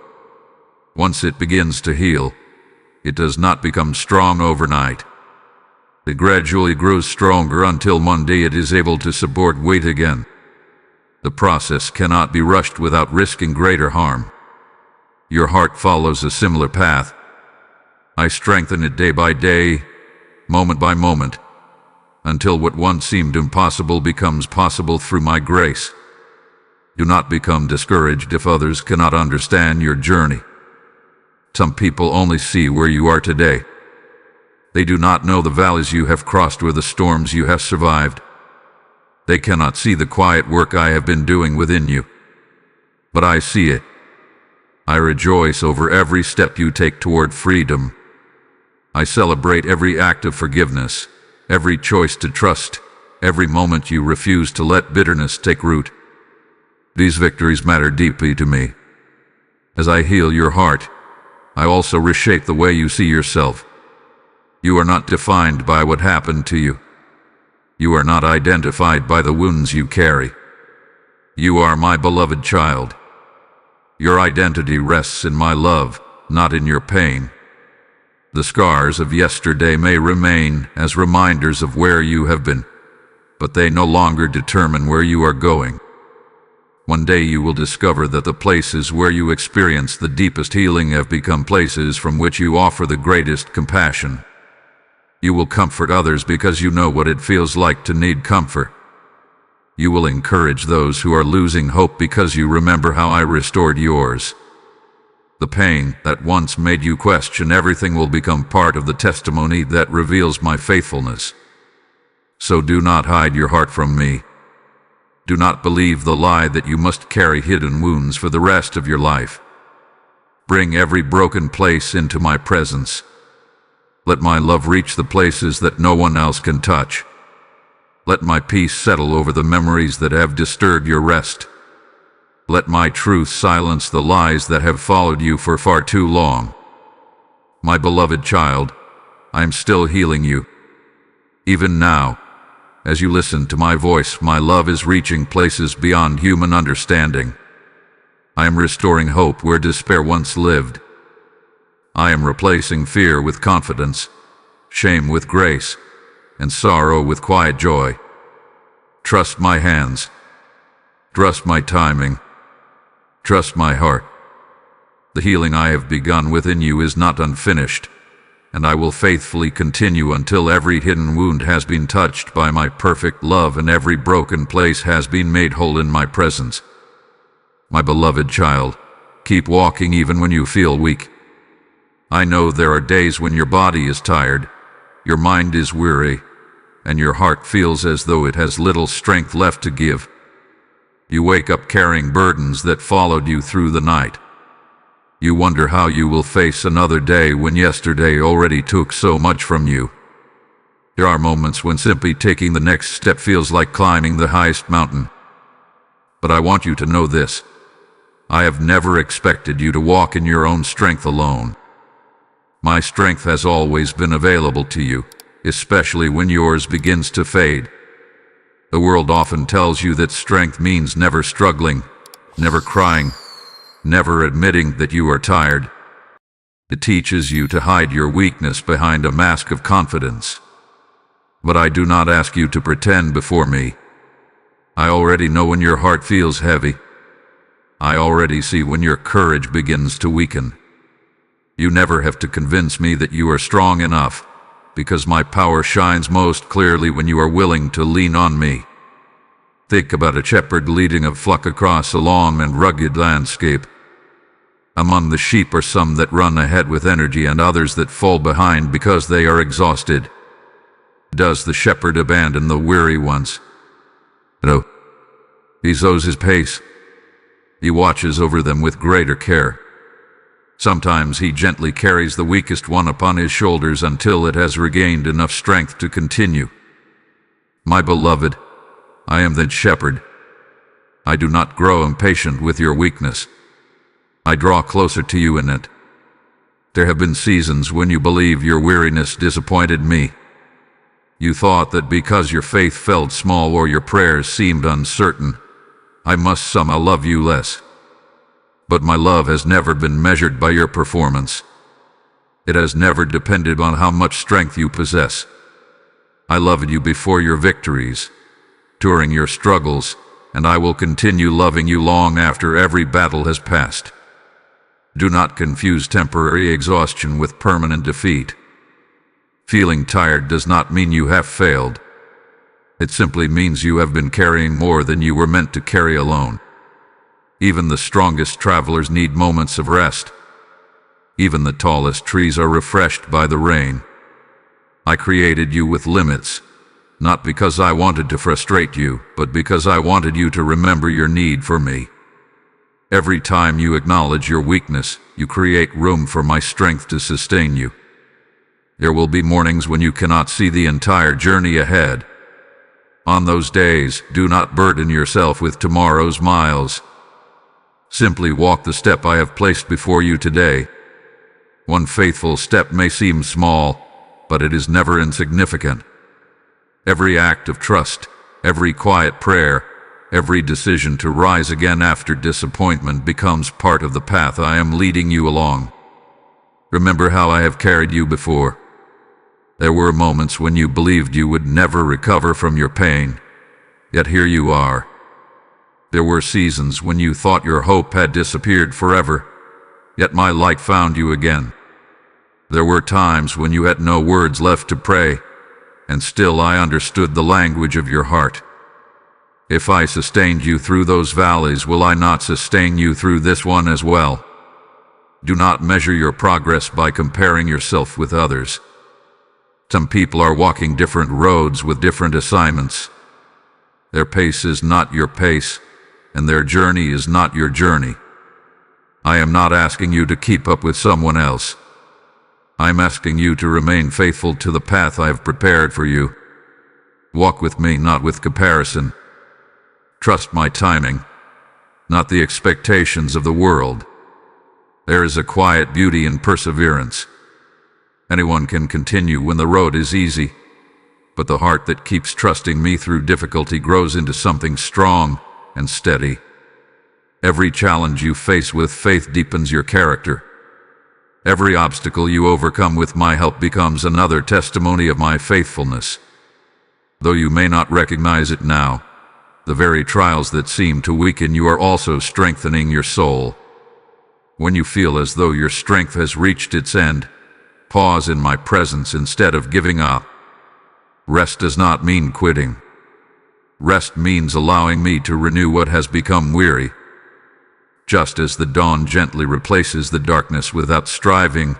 Once it begins to heal, it does not become strong overnight. It gradually grows stronger until one day it is able to support weight again. The process cannot be rushed without risking greater harm. Your heart follows a similar path. I strengthen it day by day, moment by moment, until what once seemed impossible becomes possible through my grace. Do not become discouraged if others cannot understand your journey. Some people only see where you are today. They do not know the valleys you have crossed or the storms you have survived. They cannot see the quiet work I have been doing within you. But I see it. I rejoice over every step you take toward freedom. I celebrate every act of forgiveness, every choice to trust, every moment you refuse to let bitterness take root. These victories matter deeply to me. As I heal your heart, I also reshape the way you see yourself. You are not defined by what happened to you. You are not identified by the wounds you carry. You are my beloved child. Your identity rests in my love, not in your pain. The scars of yesterday may remain as reminders of where you have been, but they no longer determine where you are going. One day you will discover that the places where you experience the deepest healing have become places from which you offer the greatest compassion. You will comfort others because you know what it feels like to need comfort. You will encourage those who are losing hope because you remember how I restored yours. The pain that once made you question everything will become part of the testimony that reveals my faithfulness. So do not hide your heart from me. Do not believe the lie that you must carry hidden wounds for the rest of your life. Bring every broken place into my presence. Let my love reach the places that no one else can touch. Let my peace settle over the memories that have disturbed your rest. Let my truth silence the lies that have followed you for far too long. My beloved child, I am still healing you. Even now, as you listen to my voice, my love is reaching places beyond human understanding. I am restoring hope where despair once lived. I am replacing fear with confidence, shame with grace, and sorrow with quiet joy. Trust my hands. Trust my timing. Trust my heart. The healing I have begun within you is not unfinished, and I will faithfully continue until every hidden wound has been touched by my perfect love and every broken place has been made whole in my presence. My beloved child, keep walking even when you feel weak. I know there are days when your body is tired, your mind is weary, and your heart feels as though it has little strength left to give. You wake up carrying burdens that followed you through the night. You wonder how you will face another day when yesterday already took so much from you. There are moments when simply taking the next step feels like climbing the highest mountain. But I want you to know this. I have never expected you to walk in your own strength alone. My strength has always been available to you, especially when yours begins to fade. The world often tells you that strength means never struggling, never crying, never admitting that you are tired. It teaches you to hide your weakness behind a mask of confidence. But I do not ask you to pretend before me. I already know when your heart feels heavy. I already see when your courage begins to weaken. You never have to convince me that you are strong enough, because my power shines most clearly when you are willing to lean on me. Think about a shepherd leading a flock across a long and rugged landscape. Among the sheep are some that run ahead with energy and others that fall behind because they are exhausted. Does the shepherd abandon the weary ones? No. He slows his pace. He watches over them with greater care. Sometimes he gently carries the weakest one upon his shoulders until it has regained enough strength to continue. My beloved, I am the shepherd. I do not grow impatient with your weakness. I draw closer to you in it. There have been seasons when you believe your weariness disappointed me. You thought that because your faith felt small or your prayers seemed uncertain, I must somehow love you less. But my love has never been measured by your performance. It has never depended on how much strength you possess. I loved you before your victories, during your struggles, and I will continue loving you long after every battle has passed. Do not confuse temporary exhaustion with permanent defeat. Feeling tired does not mean you have failed. It simply means you have been carrying more than you were meant to carry alone. Even the strongest travelers need moments of rest. Even the tallest trees are refreshed by the rain. I created you with limits, not because I wanted to frustrate you, but because I wanted you to remember your need for me. Every time you acknowledge your weakness, you create room for my strength to sustain you. There will be mornings when you cannot see the entire journey ahead. On those days, do not burden yourself with tomorrow's miles. Simply walk the step I have placed before you today. One faithful step may seem small, but it is never insignificant. Every act of trust, every quiet prayer, every decision to rise again after disappointment becomes part of the path I am leading you along. Remember how I have carried you before. There were moments when you believed you would never recover from your pain, yet here you are. There were seasons when you thought your hope had disappeared forever, yet my light found you again. There were times when you had no words left to pray, and still I understood the language of your heart. If I sustained you through those valleys, will I not sustain you through this one as well? Do not measure your progress by comparing yourself with others. Some people are walking different roads with different assignments. Their pace is not your pace, and their journey is not your journey. I am not asking you to keep up with someone else. I'm asking you to remain faithful to the path I have prepared for you. Walk with me, not with comparison. Trust my timing, not the expectations of the world. There is a quiet beauty in perseverance. Anyone can continue when the road is easy, but the heart that keeps trusting me through difficulty grows into something strong and steady. Every challenge you face with faith deepens your character. Every obstacle you overcome with my help becomes another testimony of my faithfulness. Though you may not recognize it now, the very trials that seem to weaken you are also strengthening your soul. When you feel as though your strength has reached its end, pause in my presence instead of giving up. Rest does not mean quitting. Rest means allowing me to renew what has become weary. Just as the dawn gently replaces the darkness without striving,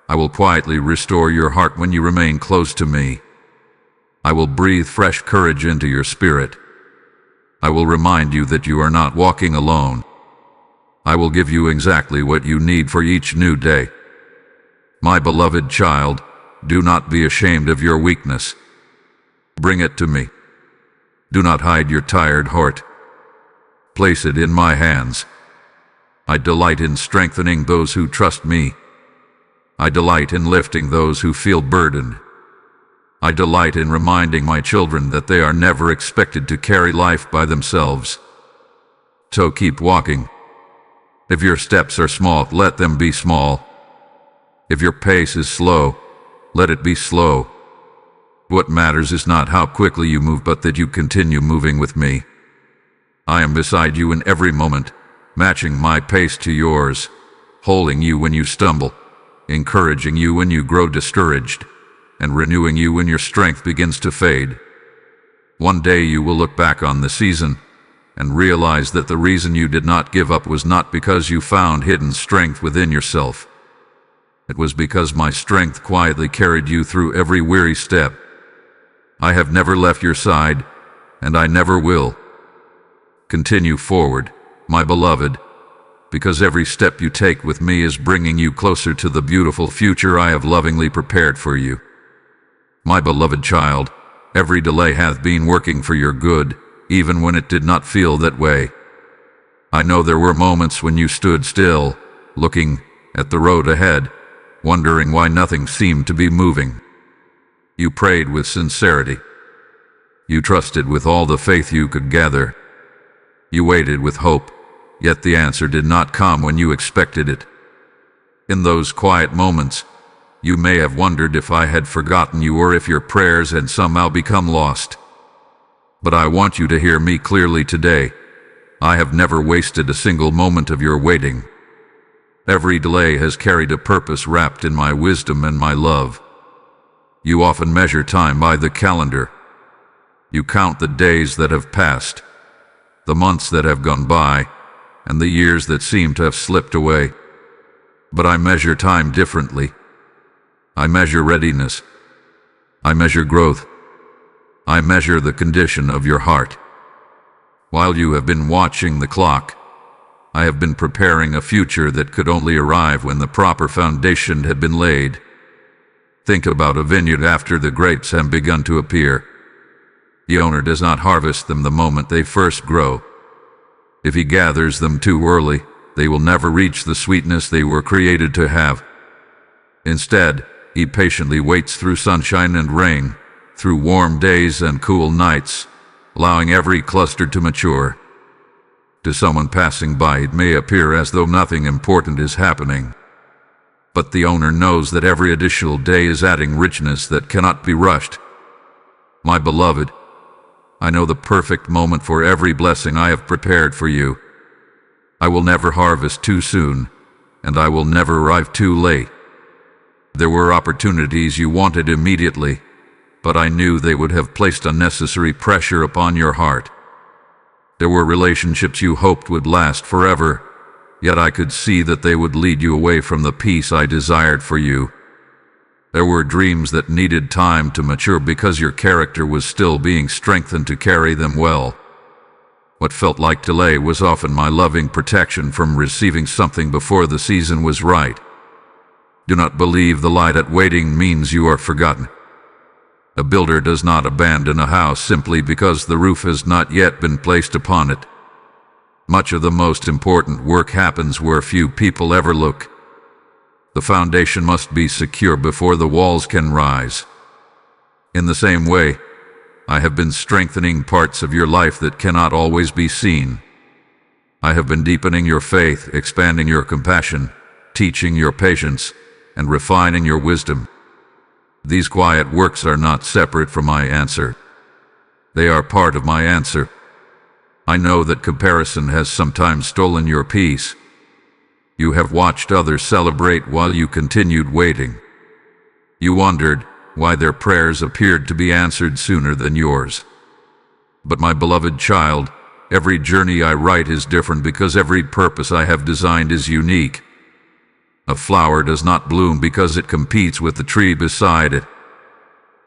I will quietly restore your heart when you remain close to me. I will breathe fresh courage into your spirit. I will remind you that you are not walking alone. I will give you exactly what you need for each new day. My beloved child, do not be ashamed of your weakness. Bring it to me. Do not hide your tired heart. Place it in my hands. I delight in strengthening those who trust me. I delight in lifting those who feel burdened. I delight in reminding my children that they are never expected to carry life by themselves. So keep walking. If your steps are small, let them be small. If your pace is slow, let it be slow. What matters is not how quickly you move, but that you continue moving with me. I am beside you in every moment, matching my pace to yours, holding you when you stumble, encouraging you when you grow discouraged, and renewing you when your strength begins to fade. One day you will look back on the season and realize that the reason you did not give up was not because you found hidden strength within yourself. It was because my strength quietly carried you through every weary step. I have never left your side, and I never will. Continue forward, my beloved, because every step you take with me is bringing you closer to the beautiful future I have lovingly prepared for you. My beloved child, every delay hath been working for your good, even when it did not feel that way. I know there were moments when you stood still, looking at the road ahead, wondering why nothing seemed to be moving. You prayed with sincerity. You trusted with all the faith you could gather. You waited with hope, yet the answer did not come when you expected it. In those quiet moments, you may have wondered if I had forgotten you or if your prayers had somehow become lost. But I want you to hear me clearly today. I have never wasted a single moment of your waiting. Every delay has carried a purpose wrapped in my wisdom and my love. You often measure time by the calendar. You count the days that have passed, the months that have gone by, and the years that seem to have slipped away. But I measure time differently. I measure readiness. I measure growth. I measure the condition of your heart. While you have been watching the clock, I have been preparing a future that could only arrive when the proper foundation had been laid. Think about a vineyard after the grapes have begun to appear. The owner does not harvest them the moment they first grow. If he gathers them too early, they will never reach the sweetness they were created to have. Instead, he patiently waits through sunshine and rain, through warm days and cool nights, allowing every cluster to mature. To someone passing by, it may appear as though nothing important is happening. But the owner knows that every additional day is adding richness that cannot be rushed. My beloved, I know the perfect moment for every blessing I have prepared for you. I will never harvest too soon, and I will never arrive too late. There were opportunities you wanted immediately, but I knew they would have placed unnecessary pressure upon your heart. There were relationships you hoped would last forever, yet I could see that they would lead you away from the peace I desired for you. There were dreams that needed time to mature because your character was still being strengthened to carry them well. What felt like delay was often my loving protection from receiving something before the season was right. Do not believe the lie that waiting means you are forgotten. A builder does not abandon a house simply because the roof has not yet been placed upon it. Much of the most important work happens where few people ever look. The foundation must be secure before the walls can rise. In the same way, I have been strengthening parts of your life that cannot always be seen. I have been deepening your faith, expanding your compassion, teaching your patience, and refining your wisdom. These quiet works are not separate from my answer. They are part of my answer. I know that comparison has sometimes stolen your peace. You have watched others celebrate while you continued waiting. You wondered why their prayers appeared to be answered sooner than yours. But my beloved child, every journey I write is different because every purpose I have designed is unique. A flower does not bloom because it competes with the tree beside it.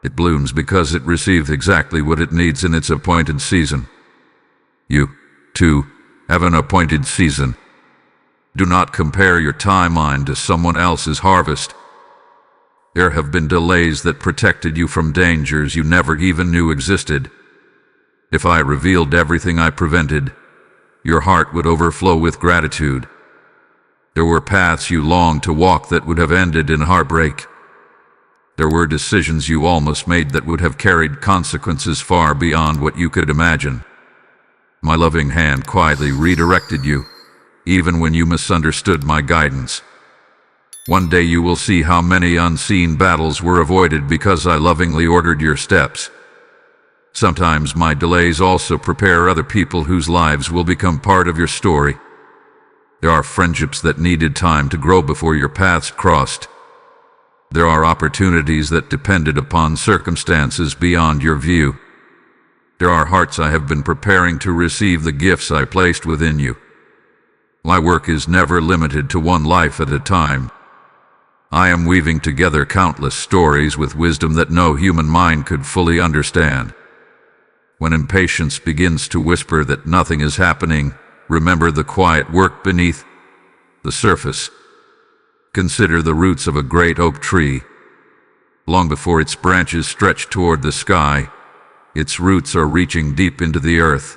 It blooms because it receives exactly what it needs in its appointed season. You, too, have an appointed season. Do not compare your timeline to someone else's harvest. There have been delays that protected you from dangers you never even knew existed. If I revealed everything I prevented, your heart would overflow with gratitude. There were paths you longed to walk that would have ended in heartbreak. There were decisions you almost made that would have carried consequences far beyond what you could imagine. My loving hand quietly redirected you, even when you misunderstood my guidance. One day you will see how many unseen battles were avoided because I lovingly ordered your steps. Sometimes my delays also prepare other people whose lives will become part of your story. There are friendships that needed time to grow before your paths crossed. There are opportunities that depended upon circumstances beyond your view. There are hearts I have been preparing to receive the gifts I placed within you. My work is never limited to one life at a time. I am weaving together countless stories with wisdom that no human mind could fully understand. When impatience begins to whisper that nothing is happening, remember the quiet work beneath the surface. Consider the roots of a great oak tree. Long before its branches stretch toward the sky, its roots are reaching deep into the earth.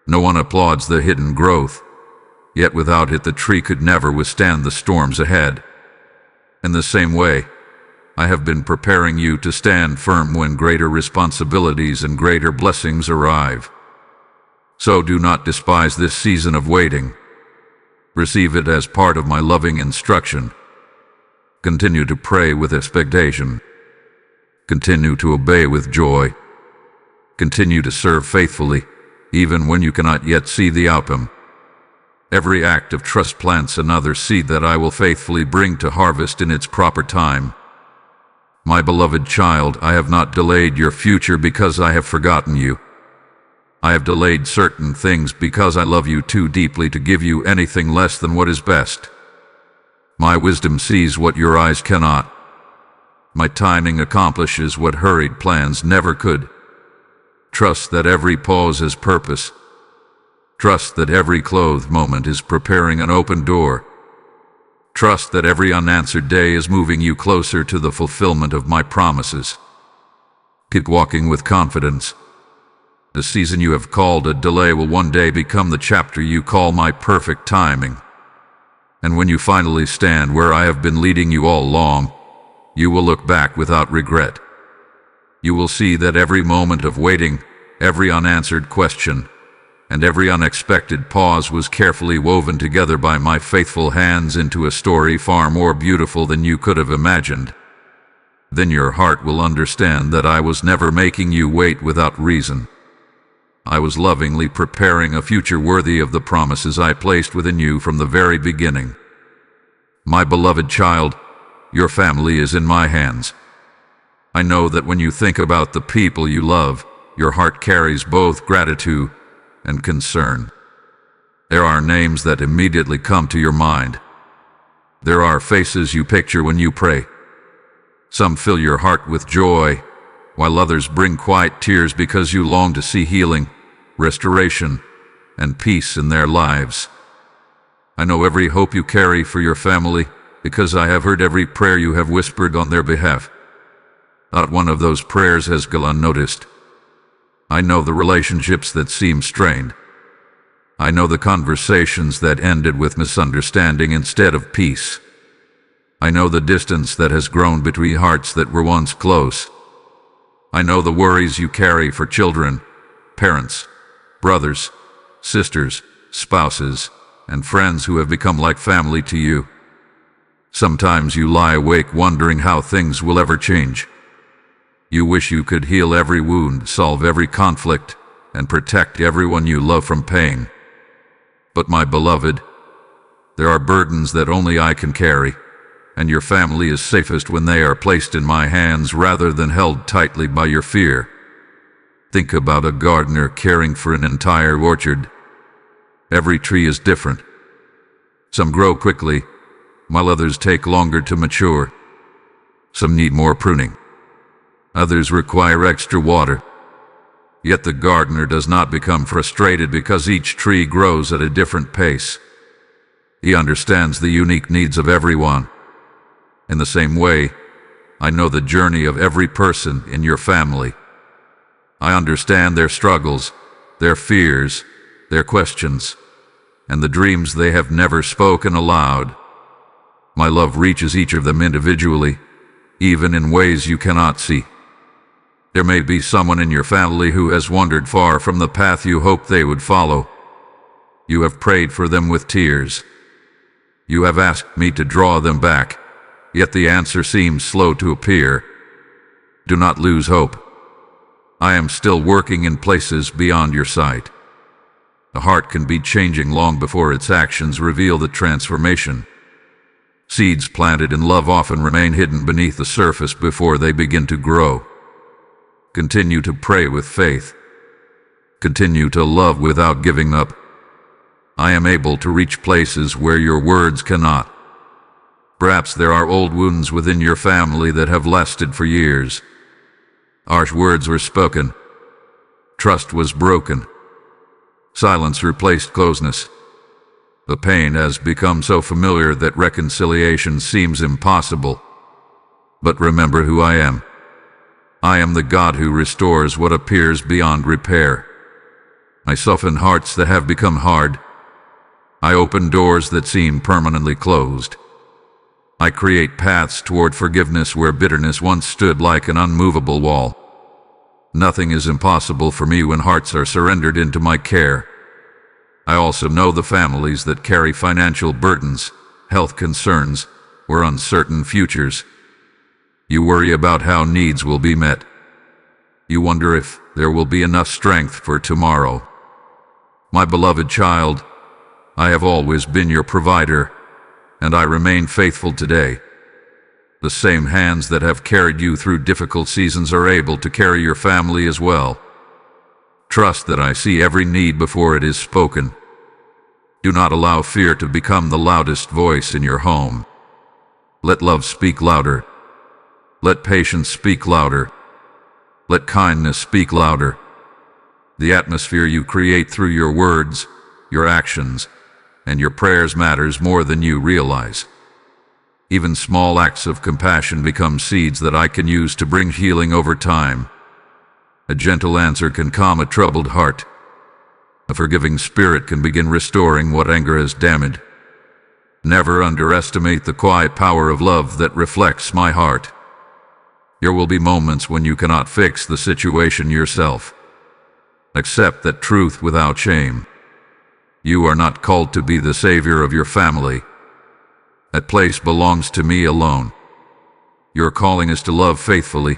No one applauds the hidden growth, yet without it the tree could never withstand the storms ahead. In the same way, I have been preparing you to stand firm when greater responsibilities and greater blessings arrive. So do not despise this season of waiting. Receive it as part of my loving instruction. Continue to pray with expectation. Continue to obey with joy. Continue to serve faithfully, even when you cannot yet see the outcome. Every act of trust plants another seed that I will faithfully bring to harvest in its proper time. My beloved child, I have not delayed your future because I have forgotten you. I have delayed certain things because I love you too deeply to give you anything less than what is best. My wisdom sees what your eyes cannot. My timing accomplishes what hurried plans never could. Trust that every pause has purpose. Trust that every clothed moment is preparing an open door. Trust that every unanswered day is moving you closer to the fulfillment of my promises. Keep walking with confidence. The season you have called a delay will one day become the chapter you call my perfect timing. And when you finally stand where I have been leading you all along, you will look back without regret. You will see that every moment of waiting, every unanswered question, and every unexpected pause was carefully woven together by my faithful hands into a story far more beautiful than you could have imagined. Then your heart will understand that I was never making you wait without reason. I was lovingly preparing a future worthy of the promises I placed within you from the very beginning. My beloved child, your family is in my hands. I know that when you think about the people you love, your heart carries both gratitude and concern. There are names that immediately come to your mind. There are faces you picture when you pray. Some fill your heart with joy, while others bring quiet tears because you long to see healing, restoration, and peace in their lives. I know every hope you carry for your family because I have heard every prayer you have whispered on their behalf. Not one of those prayers has gone unnoticed. I know the relationships that seem strained. I know the conversations that ended with misunderstanding instead of peace. I know the distance that has grown between hearts that were once close. I know the worries you carry for children, parents, brothers, sisters, spouses, and friends who have become like family to you. Sometimes you lie awake wondering how things will ever change. You wish you could heal every wound, solve every conflict, and protect everyone you love from pain. But my beloved, there are burdens that only I can carry, and your family is safest when they are placed in my hands rather than held tightly by your fear. Think about a gardener caring for an entire orchard. Every tree is different. Some grow quickly, while others take longer to mature. Some need more pruning. Others require extra water. Yet the gardener does not become frustrated because each tree grows at a different pace. He understands the unique needs of everyone. In the same way, I know the journey of every person in your family. I understand their struggles, their fears, their questions. and the dreams they have never spoken aloud. My love reaches each of them individually, even in ways you cannot see. There may be someone in your family who has wandered far from the path you hoped they would follow. You have prayed for them with tears. You have asked me to draw them back, yet the answer seems slow to appear. Do not lose hope. I am still working in places beyond your sight. The heart can be changing long before its actions reveal the transformation. Seeds planted in love often remain hidden beneath the surface before they begin to grow. Continue to pray with faith. Continue to love without giving up. I am able to reach places where your words cannot. Perhaps there are old wounds within your family that have lasted for years. Harsh words were spoken. Trust was broken. Silence replaced closeness. The pain has become so familiar that reconciliation seems impossible. But remember who I am. I am the God who restores what appears beyond repair. I soften hearts that have become hard. I open doors that seem permanently closed. I create paths toward forgiveness where bitterness once stood like an unmovable wall. Nothing is impossible for me when hearts are surrendered into my care. I also know the families that carry financial burdens, health concerns, or uncertain futures. You worry about how needs will be met. You wonder if there will be enough strength for tomorrow. My beloved child, I have always been your provider, and I remain faithful today. The same hands that have carried you through difficult seasons are able to carry your family as well. Trust that I see every need before it is spoken. Do not allow fear to become the loudest voice in your home. Let love speak louder. Let patience speak louder. Let kindness speak louder. The atmosphere you create through your words, your actions, and your prayers matters more than you realize. Even small acts of compassion become seeds that I can use to bring healing over time. A gentle answer can calm a troubled heart. A forgiving spirit can begin restoring what anger has damaged. Never underestimate the quiet power of love that reflects my heart. There will be moments when you cannot fix the situation yourself. Accept that truth without shame. You are not called to be the savior of your family. That place belongs to me alone. Your calling is to love faithfully,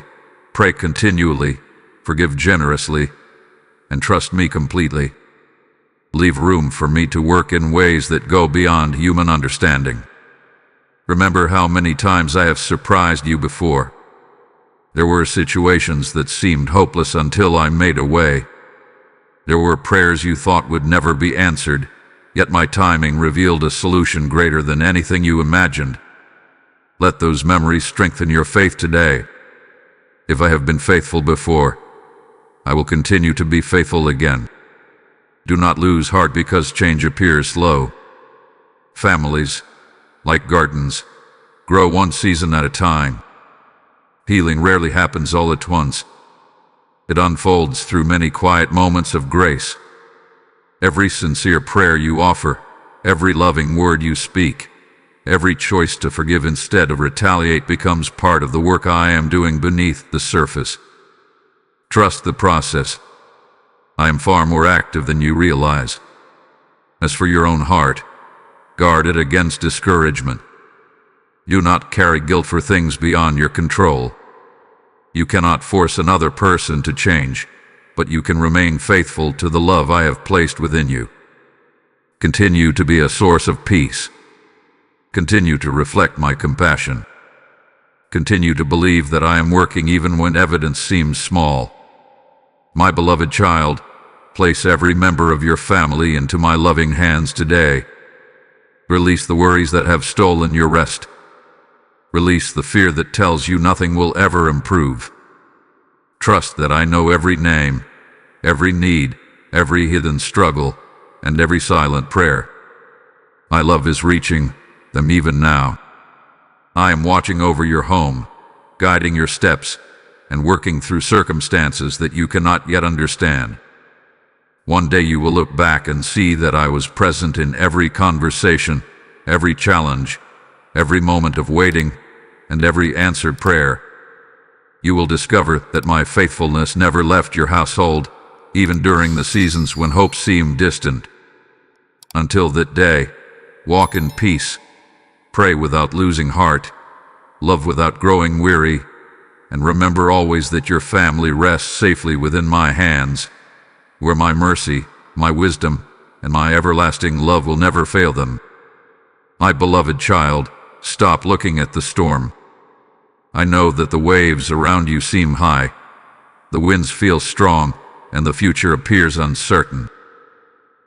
pray continually, forgive generously, and trust me completely. Leave room for me to work in ways that go beyond human understanding. Remember how many times I have surprised you before. There were situations that seemed hopeless until I made a way. There were prayers you thought would never be answered, yet my timing revealed a solution greater than anything you imagined. Let those memories strengthen your faith today. If I have been faithful before, I will continue to be faithful again. Do not lose heart because change appears slow. Families, like gardens, grow one season at a time. Healing rarely happens all at once. It unfolds through many quiet moments of grace. Every sincere prayer you offer, every loving word you speak, every choice to forgive instead of retaliate becomes part of the work I am doing beneath the surface. Trust the process. I am far more active than you realize. As for your own heart, guard it against discouragement. Do not carry guilt for things beyond your control. You cannot force another person to change, but you can remain faithful to the love I have placed within you. Continue to be a source of peace. Continue to reflect my compassion. Continue to believe that I am working even when evidence seems small. My beloved child, place every member of your family into my loving hands today. Release the worries that have stolen your rest. Release the fear that tells you nothing will ever improve. Trust that I know every name, every need, every hidden struggle, and every silent prayer. My love is reaching them even now. I am watching over your home, guiding your steps, and working through circumstances that you cannot yet understand. One day you will look back and see that I was present in every conversation, every challenge, every moment of waiting, and every answered prayer. You will discover that my faithfulness never left your household, even during the seasons when hope seemed distant. Until that day, walk in peace, pray without losing heart, love without growing weary, and remember always that your family rests safely within my hands, where my mercy, my wisdom, and my everlasting love will never fail them. My beloved child, stop looking at the storm. I know that the waves around you seem high, the winds feel strong, and the future appears uncertain.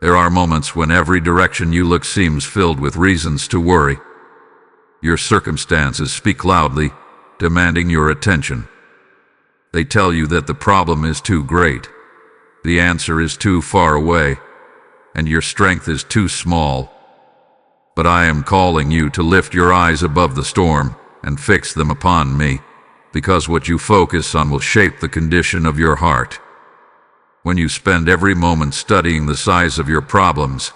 There are moments when every direction you look seems filled with reasons to worry. Your circumstances speak loudly, demanding your attention. They tell you that the problem is too great, the answer is too far away, and your strength is too small. But I am calling you to lift your eyes above the storm and fix them upon me, because what you focus on will shape the condition of your heart. When you spend every moment studying the size of your problems,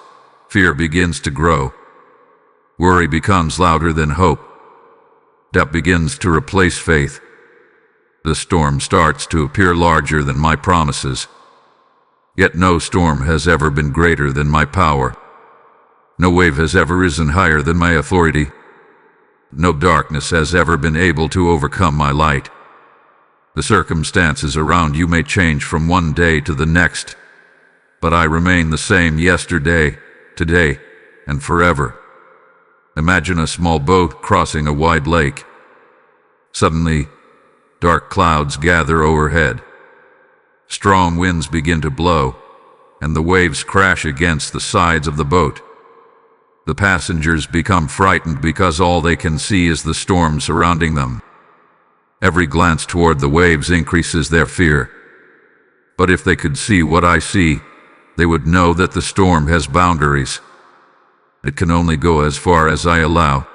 fear begins to grow. Worry becomes louder than hope. Doubt begins to replace faith. The storm starts to appear larger than my promises. Yet no storm has ever been greater than my power. No wave has ever risen higher than my authority. No darkness has ever been able to overcome my light. The circumstances around you may change from one day to the next, but I remain the same yesterday, today, and forever. Imagine a small boat crossing a wide lake. Suddenly, dark clouds gather overhead. Strong winds begin to blow, and the waves crash against the sides of the boat. The passengers become frightened because all they can see is the storm surrounding them. Every glance toward the waves increases their fear. But if they could see what I see, they would know that the storm has boundaries. It can only go as far as I allow.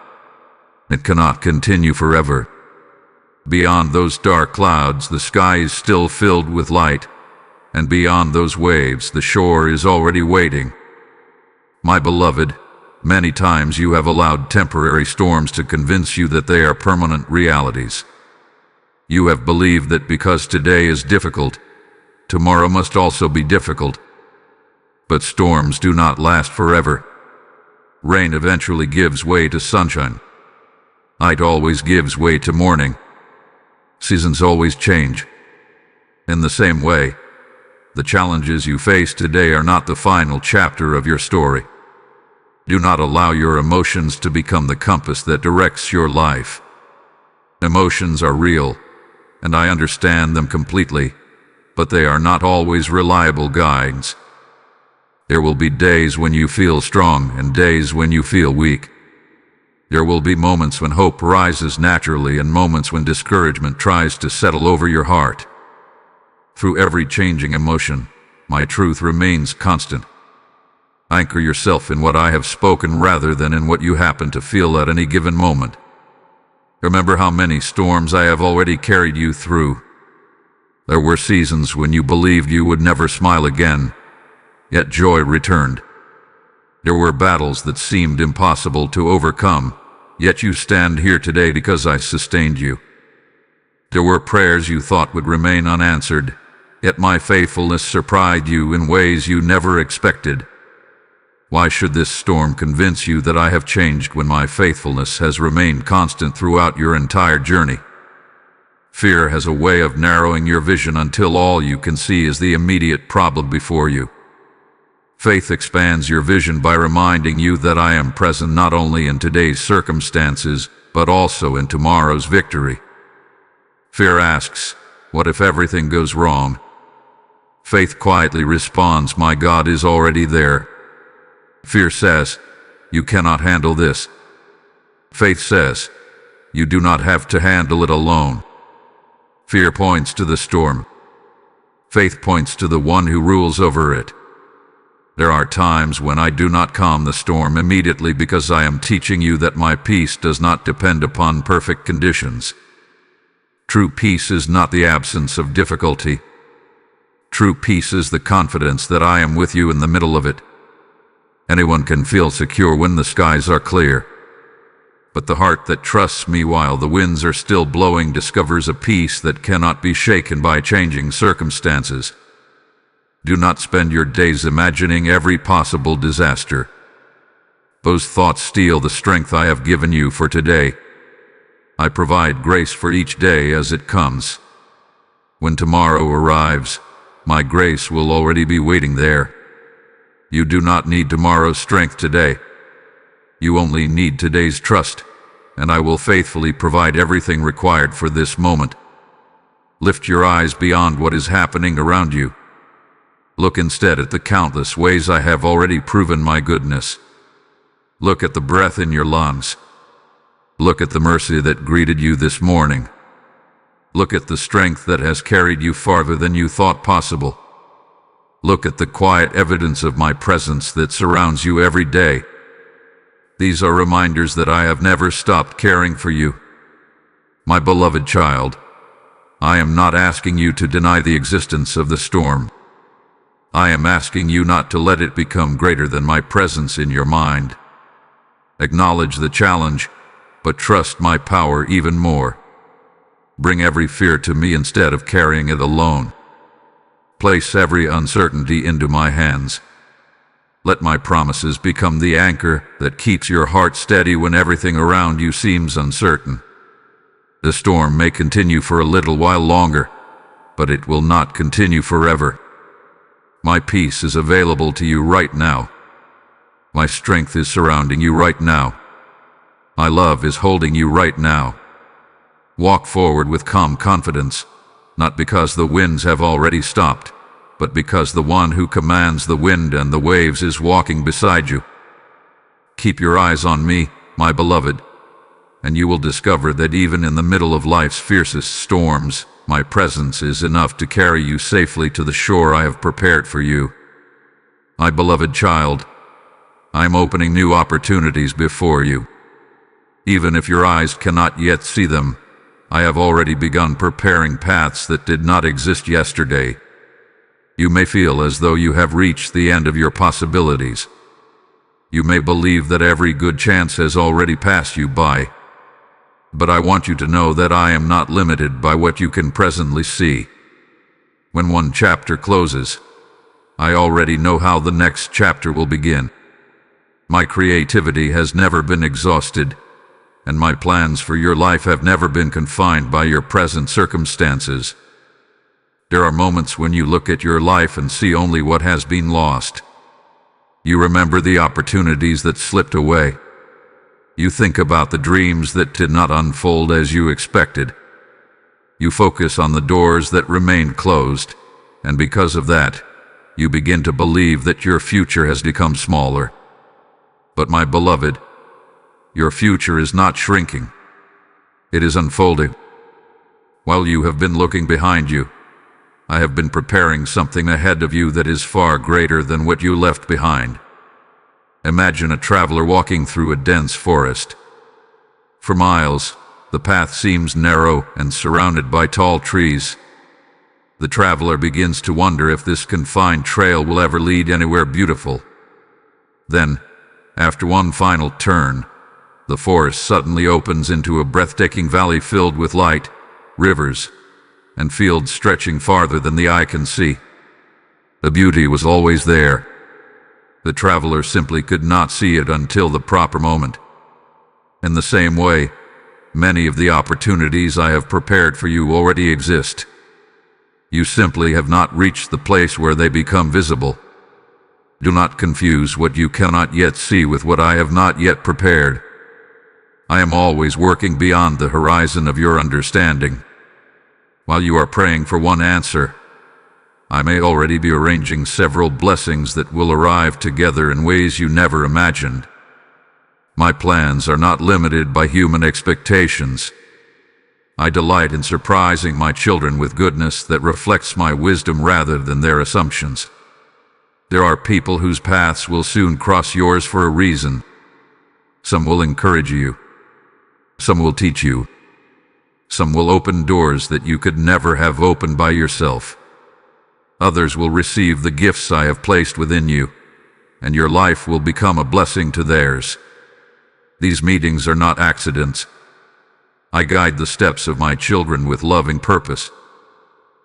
It cannot continue forever. Beyond those dark clouds, the sky is still filled with light, and beyond those waves, the shore is already waiting. My beloved, many times you have allowed temporary storms to convince you that they are permanent realities. You have believed that because today is difficult, tomorrow must also be difficult. But storms do not last forever. Rain eventually gives way to sunshine. Night always gives way to morning. Seasons always change. In the same way, the challenges you face today are not the final chapter of your story. Do not allow your emotions to become the compass that directs your life. Emotions are real, and I understand them completely, but they are not always reliable guides. There will be days when you feel strong and days when you feel weak. There will be moments when hope rises naturally and moments when discouragement tries to settle over your heart. Through every changing emotion, my truth remains constant. Anchor yourself in what I have spoken rather than in what you happen to feel at any given moment. Remember how many storms I have already carried you through. There were seasons when you believed you would never smile again, yet joy returned. There were battles that seemed impossible to overcome, yet you stand here today because I sustained you. There were prayers you thought would remain unanswered, yet my faithfulness surprised you in ways you never expected. Why should this storm convince you that I have changed when my faithfulness has remained constant throughout your entire journey? Fear has a way of narrowing your vision until all you can see is the immediate problem before you. Faith expands your vision by reminding you that I am present not only in today's circumstances, but also in tomorrow's victory. Fear asks, what if everything goes wrong? Faith quietly responds, my God is already there. Fear says, you cannot handle this. Faith says, you do not have to handle it alone. Fear points to the storm. Faith points to the one who rules over it. There are times when I do not calm the storm immediately because I am teaching you that my peace does not depend upon perfect conditions. True peace is not the absence of difficulty. True peace is the confidence that I am with you in the middle of it. Anyone can feel secure when the skies are clear. But the heart that trusts me while the winds are still blowing discovers a peace that cannot be shaken by changing circumstances. Do not spend your days imagining every possible disaster. Those thoughts steal the strength I have given you for today. I provide grace for each day as it comes. When tomorrow arrives, my grace will already be waiting there. You do not need tomorrow's strength today. You only need today's trust, and I will faithfully provide everything required for this moment. Lift your eyes beyond what is happening around you. Look instead at the countless ways I have already proven my goodness. Look at the breath in your lungs. Look at the mercy that greeted you this morning. Look at the strength that has carried you farther than you thought possible. Look at the quiet evidence of my presence that surrounds you every day. These are reminders that I have never stopped caring for you. My beloved child, I am not asking you to deny the existence of the storm. I am asking you not to let it become greater than my presence in your mind. Acknowledge the challenge, but trust my power even more. Bring every fear to me instead of carrying it alone. Place every uncertainty into my hands. Let my promises become the anchor that keeps your heart steady when everything around you seems uncertain. The storm may continue for a little while longer, but it will not continue forever. My peace is available to you right now. My strength is surrounding you right now. My love is holding you right now. Walk forward with calm confidence, not because the winds have already stopped, but because the one who commands the wind and the waves is walking beside you. Keep your eyes on me, my beloved, and you will discover that even in the middle of life's fiercest storms, my presence is enough to carry you safely to the shore I have prepared for you. My beloved child, I am opening new opportunities before you. Even if your eyes cannot yet see them, I have already begun preparing paths that did not exist yesterday. You may feel as though you have reached the end of your possibilities. You may believe that every good chance has already passed you by. But I want you to know that I am not limited by what you can presently see. When one chapter closes, I already know how the next chapter will begin. My creativity has never been exhausted, and my plans for your life have never been confined by your present circumstances. There are moments when you look at your life and see only what has been lost. You remember the opportunities that slipped away. You think about the dreams that did not unfold as you expected. You focus on the doors that remained closed, and because of that, you begin to believe that your future has become smaller. But my beloved, your future is not shrinking. It is unfolding. While you have been looking behind you, I have been preparing something ahead of you that is far greater than what you left behind. Imagine a traveler walking through a dense forest. For miles, the path seems narrow and surrounded by tall trees. The traveler begins to wonder if this confined trail will ever lead anywhere beautiful. Then, after one final turn, the forest suddenly opens into a breathtaking valley filled with light, rivers, and fields stretching farther than the eye can see. The beauty was always there. The traveler simply could not see it until the proper moment. In the same way, many of the opportunities I have prepared for you already exist. You simply have not reached the place where they become visible. Do not confuse what you cannot yet see with what I have not yet prepared. I am always working beyond the horizon of your understanding. While you are praying for one answer, I may already be arranging several blessings that will arrive together in ways you never imagined. My plans are not limited by human expectations. I delight in surprising my children with goodness that reflects my wisdom rather than their assumptions. There are people whose paths will soon cross yours for a reason. Some will encourage you. Some will teach you. Some will open doors that you could never have opened by yourself. Others will receive the gifts I have placed within you, and your life will become a blessing to theirs. These meetings are not accidents. I guide the steps of my children with loving purpose.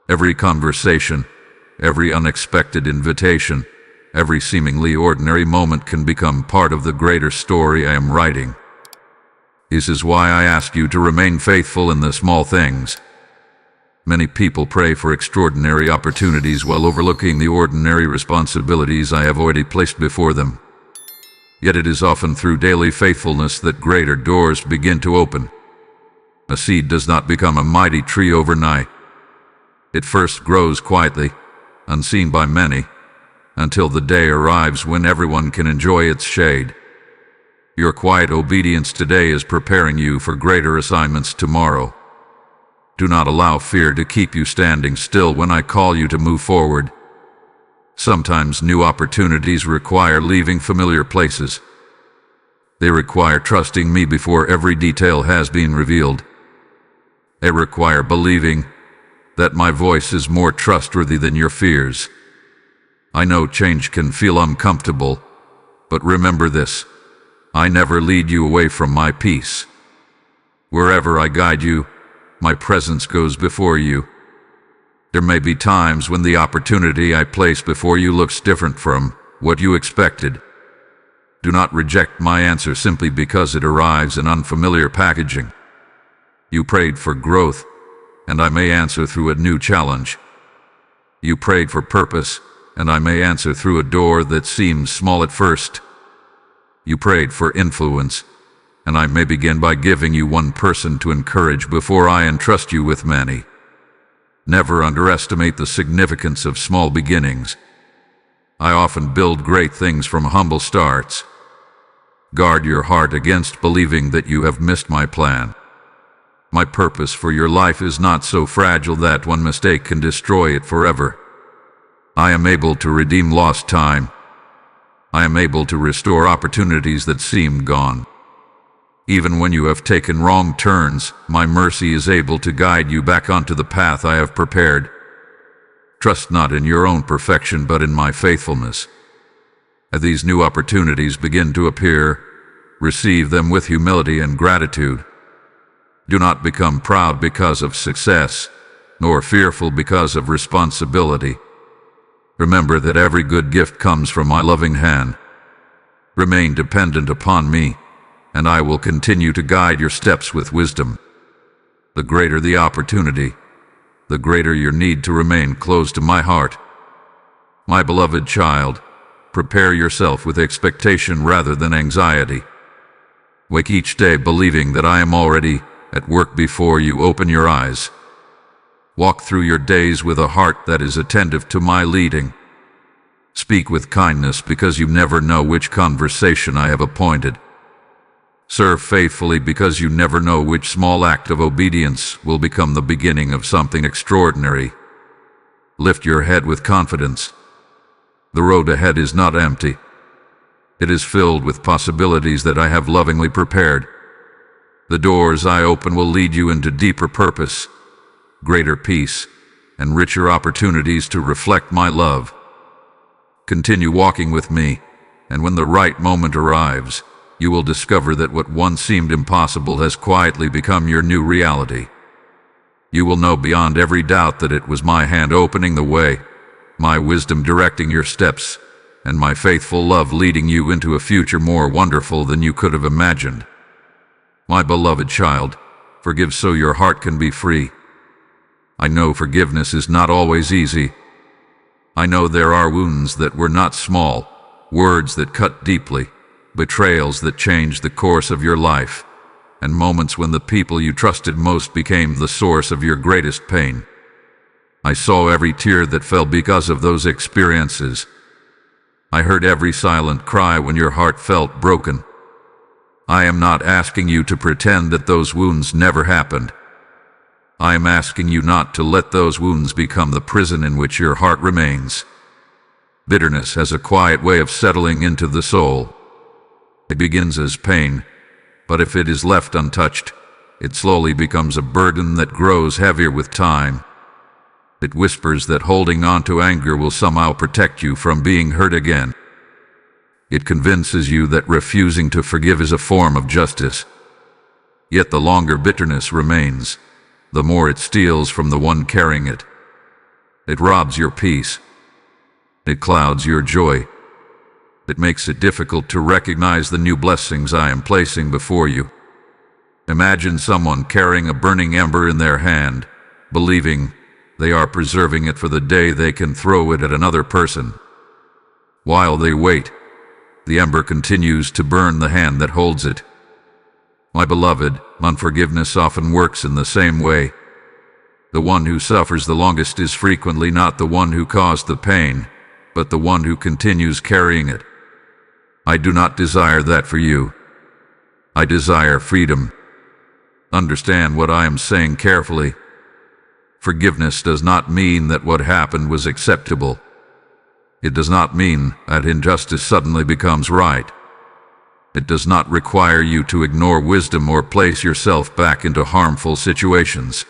Every conversation, every unexpected invitation, every seemingly ordinary moment can become part of the greater story I am writing. This is why I ask you to remain faithful in the small things. Many people pray for extraordinary opportunities while overlooking the ordinary responsibilities I have already placed before them. Yet it is often through daily faithfulness that greater doors begin to open. A seed does not become a mighty tree overnight. It first grows quietly, unseen by many, until the day arrives when everyone can enjoy its shade. Your quiet obedience today is preparing you for greater assignments tomorrow. Do not allow fear to keep you standing still when I call you to move forward. Sometimes new opportunities require leaving familiar places. They require trusting me before every detail has been revealed. They require believing that my voice is more trustworthy than your fears. I know change can feel uncomfortable, but remember this: I never lead you away from my peace. Wherever I guide you, my presence goes before you. There may be times when the opportunity I place before you looks different from what you expected. Do not reject my answer simply because it arrives in unfamiliar packaging. You prayed for growth, and I may answer through a new challenge. You prayed for purpose, and I may answer through a door that seems small at first. You prayed for influence, and I may begin by giving you one person to encourage before I entrust you with many. Never underestimate the significance of small beginnings. I often build great things from humble starts. Guard your heart against believing that you have missed my plan. My purpose for your life is not so fragile that one mistake can destroy it forever. I am able to redeem lost time. I am able to restore opportunities that seemed gone. Even when you have taken wrong turns, my mercy is able to guide you back onto the path I have prepared. Trust not in your own perfection, but in my faithfulness. As these new opportunities begin to appear, receive them with humility and gratitude. Do not become proud because of success, nor fearful because of responsibility. Remember that every good gift comes from my loving hand. Remain dependent upon me, and I will continue to guide your steps with wisdom. The greater the opportunity, the greater your need to remain close to my heart. My beloved child, prepare yourself with expectation rather than anxiety. Wake each day believing that I am already at work before you open your eyes. Walk through your days with a heart that is attentive to my leading. Speak with kindness because you never know which conversation I have appointed. Serve faithfully because you never know which small act of obedience will become the beginning of something extraordinary. Lift your head with confidence. The road ahead is not empty. It is filled with possibilities that I have lovingly prepared. The doors I open will lead you into deeper purpose, greater peace, and richer opportunities to reflect my love. Continue walking with me, and when the right moment arrives, you will discover that what once seemed impossible has quietly become your new reality. You will know beyond every doubt that it was my hand opening the way, my wisdom directing your steps, and my faithful love leading you into a future more wonderful than you could have imagined. My beloved child, forgive so your heart can be free. I know forgiveness is not always easy. I know there are wounds that were not small, words that cut deeply, betrayals that changed the course of your life, and moments when the people you trusted most became the source of your greatest pain. I saw every tear that fell because of those experiences. I heard every silent cry when your heart felt broken. I am not asking you to pretend that those wounds never happened. I am asking you not to let those wounds become the prison in which your heart remains. Bitterness has a quiet way of settling into the soul. It begins as pain, but if it is left untouched, it slowly becomes a burden that grows heavier with time. It whispers that holding on to anger will somehow protect you from being hurt again. It convinces you that refusing to forgive is a form of justice. Yet the longer bitterness remains, the more it steals from the one carrying it. It robs your peace. It clouds your joy. It makes it difficult to recognize the new blessings I am placing before you. Imagine someone carrying a burning ember in their hand, believing they are preserving it for the day they can throw it at another person. While they wait, the ember continues to burn the hand that holds it. My beloved, unforgiveness often works in the same way. The one who suffers the longest is frequently not the one who caused the pain, but the one who continues carrying it. I do not desire that for you. I desire freedom. Understand what I am saying carefully. Forgiveness does not mean that what happened was acceptable. It does not mean that injustice suddenly becomes right. It does not require you to ignore wisdom or place yourself back into harmful situations.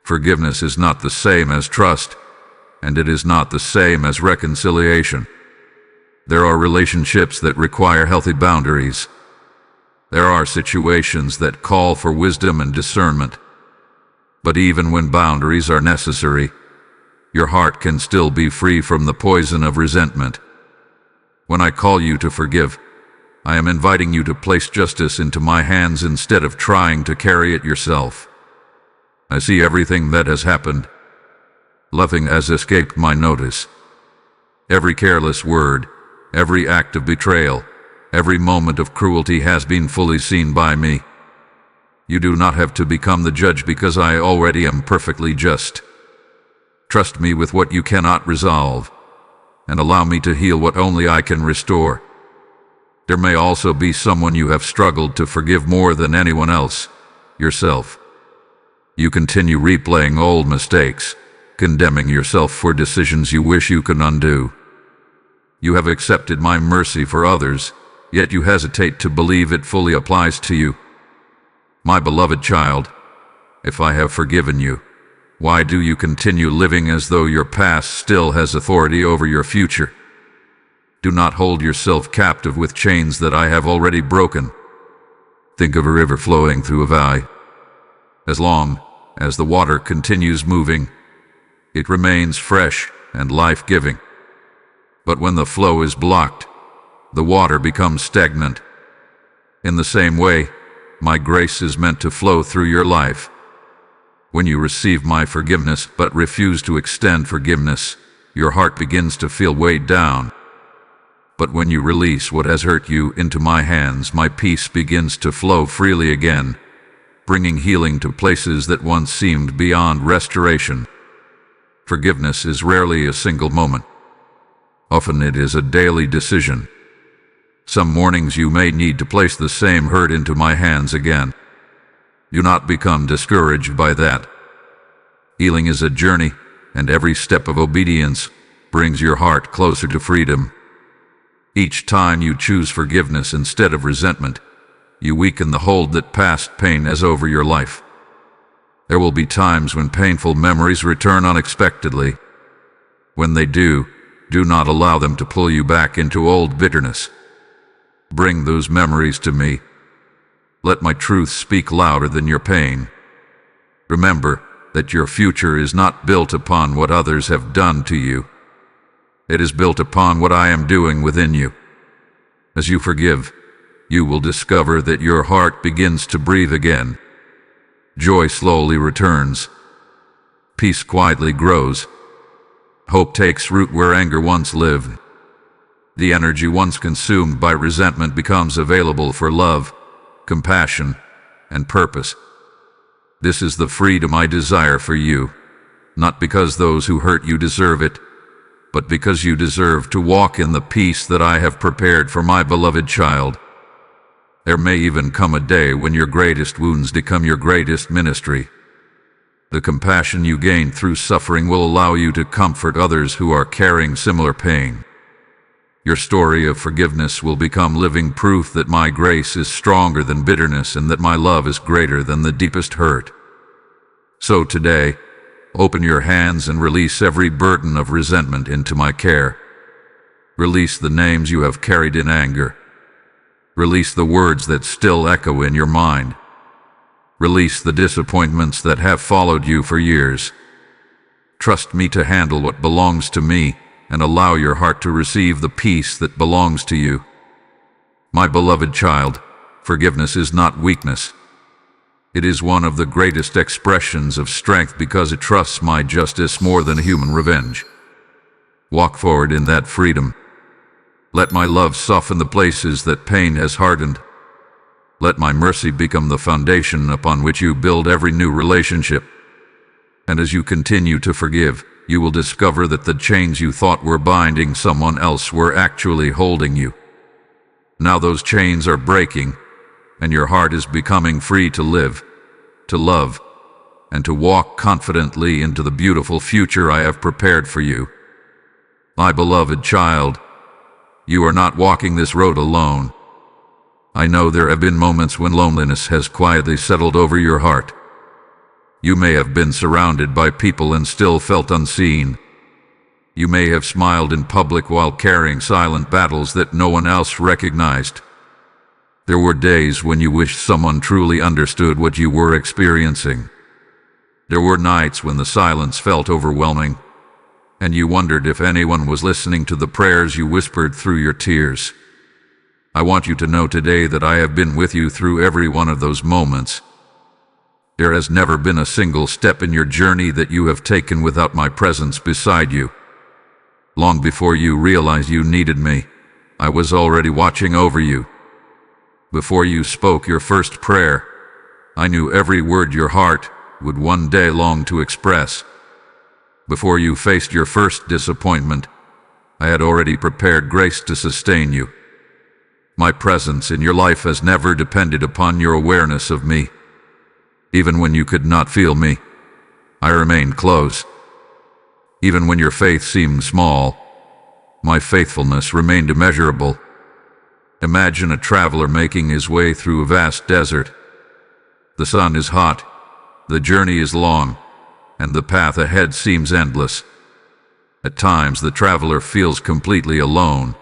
Forgiveness is not the same as trust, and it is not the same as reconciliation. There are relationships that require healthy boundaries. There are situations that call for wisdom and discernment. But even when boundaries are necessary, your heart can still be free from the poison of resentment. When I call you to forgive, I am inviting you to place justice into my hands instead of trying to carry it yourself. I see everything that has happened. Nothing has escaped my notice. Every careless word, every act of betrayal, every moment of cruelty has been fully seen by me. You do not have to become the judge because I already am perfectly just. Trust me with what you cannot resolve, and allow me to heal what only I can restore. There may also be someone you have struggled to forgive more than anyone else, yourself. You continue replaying old mistakes, condemning yourself for decisions you wish you could undo. You have accepted my mercy for others, yet you hesitate to believe it fully applies to you. My beloved child, if I have forgiven you, why do you continue living as though your past still has authority over your future? Do not hold yourself captive with chains that I have already broken. Think of a river flowing through a valley. As long as the water continues moving, it remains fresh and life-giving. But when the flow is blocked, the water becomes stagnant. In the same way, my grace is meant to flow through your life. When you receive my forgiveness but refuse to extend forgiveness, your heart begins to feel weighed down. But when you release what has hurt you into my hands, my peace begins to flow freely again, bringing healing to places that once seemed beyond restoration. Forgiveness is rarely a single moment. Often it is a daily decision. Some mornings you may need to place the same hurt into my hands again. Do not become discouraged by that. Healing is a journey, and every step of obedience brings your heart closer to freedom. Each time you choose forgiveness instead of resentment, you weaken the hold that past pain has over your life. There will be times when painful memories return unexpectedly. When they do not allow them to pull you back into old bitterness. Bring those memories to me. Let my truth speak louder than your pain. Remember that your future is not built upon what others have done to you. It is built upon what I am doing within you. As you forgive, you will discover that your heart begins to breathe again. Joy slowly returns. Peace quietly grows. Hope takes root where anger once lived. The energy once consumed by resentment becomes available for love, compassion, and purpose. This is the freedom I desire for you, not because those who hurt you deserve it, but because you deserve to walk in the peace that I have prepared for my beloved child. There may even come a day when your greatest wounds become your greatest ministry. The compassion you gain through suffering will allow you to comfort others who are carrying similar pain. Your story of forgiveness will become living proof that my grace is stronger than bitterness and that my love is greater than the deepest hurt. So today, Open your hands and release every burden of resentment into my care. Release the names you have carried in anger. Release the words that still echo in your mind. Release the disappointments that have followed you for years. Trust me to handle what belongs to me and allow your heart to receive the peace that belongs to you. My beloved child, forgiveness is not weakness. It is one of the greatest expressions of strength because it trusts my justice more than human revenge. Walk forward in that freedom. Let my love soften the places that pain has hardened. Let my mercy become the foundation upon which you build every new relationship. And as you continue to forgive, you will discover that the chains you thought were binding someone else were actually holding you. Now those chains are breaking, and your heart is becoming free to live, to love, and to walk confidently into the beautiful future I have prepared for you. My beloved child, you are not walking this road alone. I know there have been moments when loneliness has quietly settled over your heart. You may have been surrounded by people and still felt unseen. You may have smiled in public while carrying silent battles that no one else recognized. There were days when you wished someone truly understood what you were experiencing. There were nights when the silence felt overwhelming, and you wondered if anyone was listening to the prayers you whispered through your tears. I want you to know today that I have been with you through every one of those moments. There has never been a single step in your journey that you have taken without my presence beside you. Long before you realized you needed me, I was already watching over you. Before you spoke your first prayer, I knew every word your heart would one day long to express. Before you faced your first disappointment, I had already prepared grace to sustain you. My presence in your life has never depended upon your awareness of me. Even when you could not feel me, I remained close. Even when your faith seemed small, my faithfulness remained immeasurable. Imagine a traveler making his way through a vast desert. The sun is hot, the journey is long, and the path ahead seems endless. At times the traveler feels completely alone,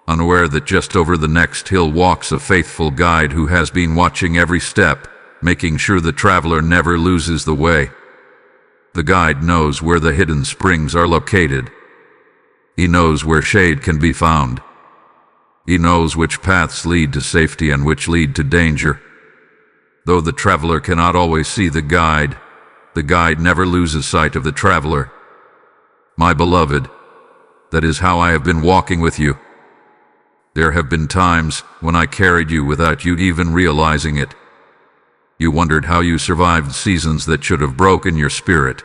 unaware that just over the next hill walks a faithful guide who has been watching every step, making sure the traveler never loses the way. The guide knows where the hidden springs are located. He knows where shade can be found. He knows which paths lead to safety and which lead to danger. Though the traveler cannot always see the guide never loses sight of the traveler. My beloved, that is how I have been walking with you. There have been times when I carried you without you even realizing it. You wondered how you survived seasons that should have broken your spirit.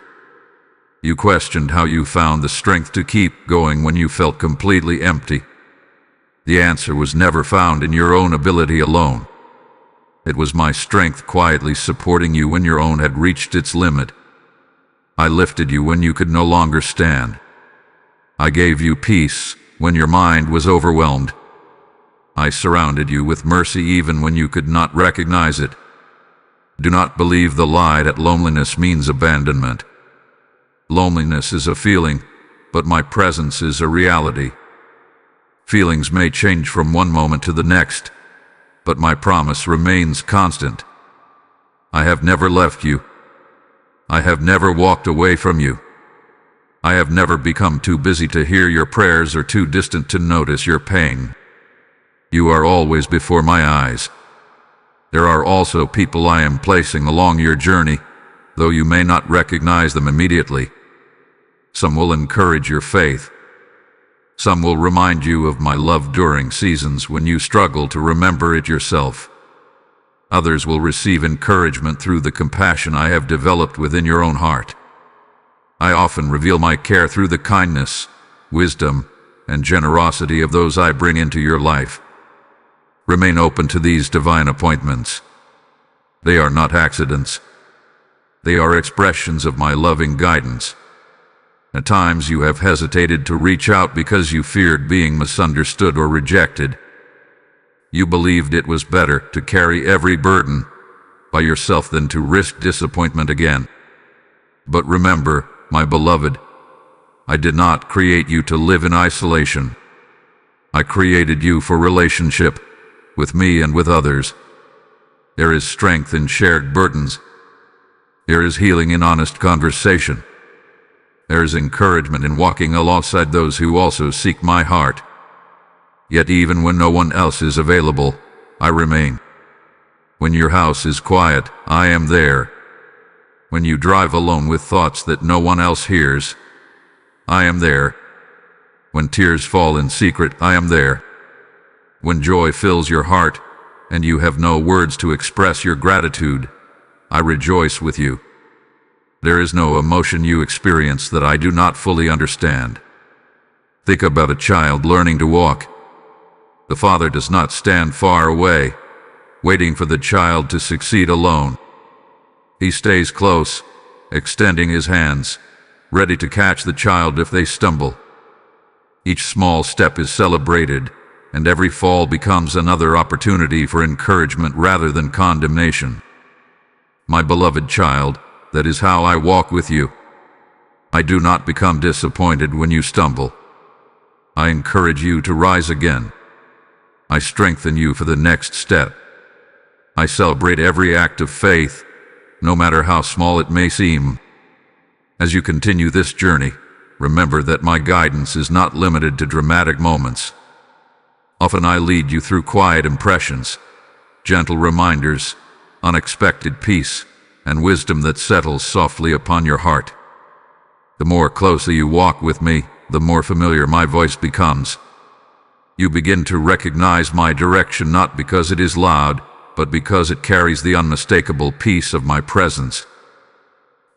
You questioned how you found the strength to keep going when you felt completely empty. The answer was never found in your own ability alone. It was my strength quietly supporting you when your own had reached its limit. I lifted you when you could no longer stand. I gave you peace when your mind was overwhelmed. I surrounded you with mercy even when you could not recognize it. Do not believe the lie that loneliness means abandonment. Loneliness is a feeling, but my presence is a reality. Feelings may change from one moment to the next, but my promise remains constant. I have never left you. I have never walked away from you. I have never become too busy to hear your prayers or too distant to notice your pain. You are always before my eyes. There are also people I am placing along your journey, though you may not recognize them immediately. Some will encourage your faith. Some will remind you of my love during seasons when you struggle to remember it yourself. Others will receive encouragement through the compassion I have developed within your own heart. I often reveal my care through the kindness, wisdom, and generosity of those I bring into your life. Remain open to these divine appointments. They are not accidents. They are expressions of my loving guidance. At times you have hesitated to reach out because you feared being misunderstood or rejected. You believed it was better to carry every burden by yourself than to risk disappointment again. But remember, my beloved, I did not create you to live in isolation. I created you for relationship, with me and with others. There is strength in shared burdens. There is healing in honest conversation. There is encouragement in walking alongside those who also seek my heart. Yet even when no one else is available, I remain. When your house is quiet, I am there. When you drive alone with thoughts that no one else hears, I am there. When tears fall in secret, I am there. When joy fills your heart, and you have no words to express your gratitude, I rejoice with you. There is no emotion you experience that I do not fully understand. Think about a child learning to walk. The father does not stand far away, waiting for the child to succeed alone. He stays close, extending his hands, ready to catch the child if they stumble. Each small step is celebrated, and every fall becomes another opportunity for encouragement rather than condemnation. My beloved child, that is how I walk with you. I do not become disappointed when you stumble. I encourage you to rise again. I strengthen you for the next step. I celebrate every act of faith, no matter how small it may seem. As you continue this journey, remember that my guidance is not limited to dramatic moments. Often I lead you through quiet impressions, gentle reminders, unexpected peace, and wisdom that settles softly upon your heart. The more closely you walk with me, the more familiar my voice becomes. You begin to recognize my direction not because it is loud, but because it carries the unmistakable peace of my presence.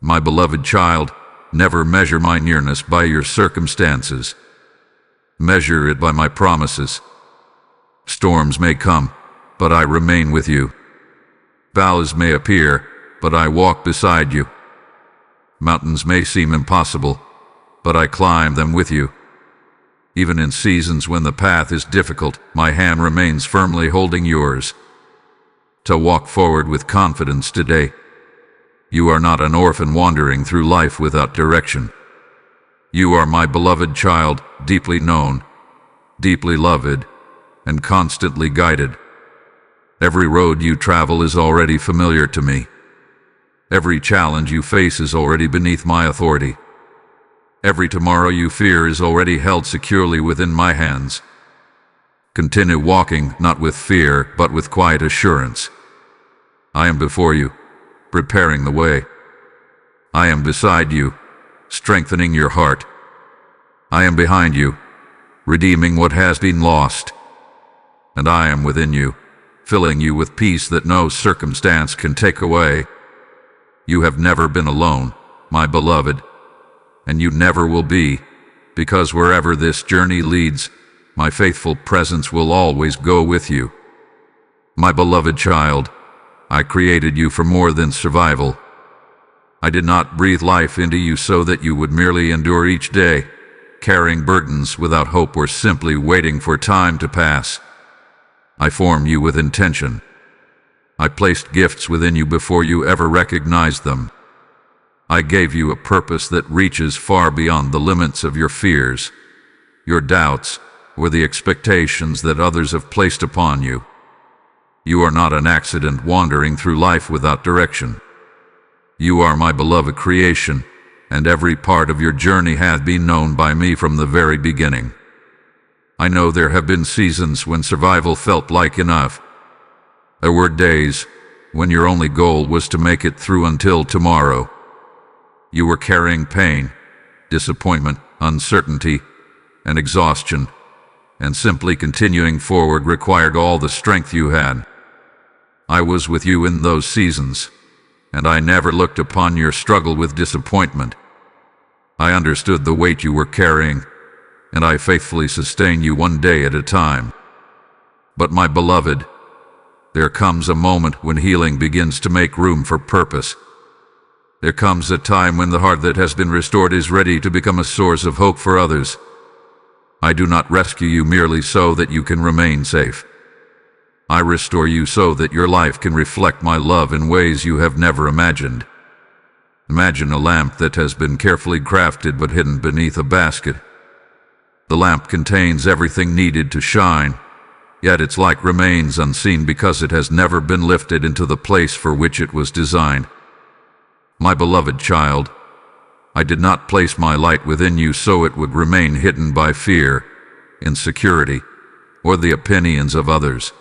My beloved child, never measure my nearness by your circumstances. Measure it by my promises. Storms may come, but I remain with you. Valleys may appear, but I walk beside you. Mountains may seem impossible, but I climb them with you. Even in seasons when the path is difficult, my hand remains firmly holding yours. To walk forward with confidence today. You are not an orphan wandering through life without direction. You are my beloved child, deeply known, deeply loved, and constantly guided. Every road you travel is already familiar to me. Every challenge you face is already beneath my authority. Every tomorrow you fear is already held securely within my hands. Continue walking, not with fear, but with quiet assurance. I am before you, preparing the way. I am beside you, strengthening your heart. I am behind you, redeeming what has been lost. And I am within you, filling you with peace that no circumstance can take away. You have never been alone, my beloved, and you never will be, because wherever this journey leads, my faithful presence will always go with you. My beloved child, I created you for more than survival. I did not breathe life into you so that you would merely endure each day, carrying burdens without hope or simply waiting for time to pass. I formed you with intention. I placed gifts within you before you ever recognized them. I gave you a purpose that reaches far beyond the limits of your fears, your doubts, or the expectations that others have placed upon you. You are not an accident wandering through life without direction. You are my beloved creation, and every part of your journey has been known by me from the very beginning. I know there have been seasons when survival felt like enough. There were days when your only goal was to make it through until tomorrow. You were carrying pain, disappointment, uncertainty, and exhaustion, and simply continuing forward required all the strength you had. I was with you in those seasons, and I never looked upon your struggle with disappointment. I understood the weight you were carrying, and I faithfully sustained you one day at a time. But my beloved, there comes a moment when healing begins to make room for purpose. There comes a time when the heart that has been restored is ready to become a source of hope for others. I do not rescue you merely so that you can remain safe. I restore you so that your life can reflect my love in ways you have never imagined. Imagine a lamp that has been carefully crafted but hidden beneath a basket. The lamp contains everything needed to shine, yet its light remains unseen because it has never been lifted into the place for which it was designed. My beloved child, I did not place my light within you so it would remain hidden by fear, insecurity, or the opinions of others.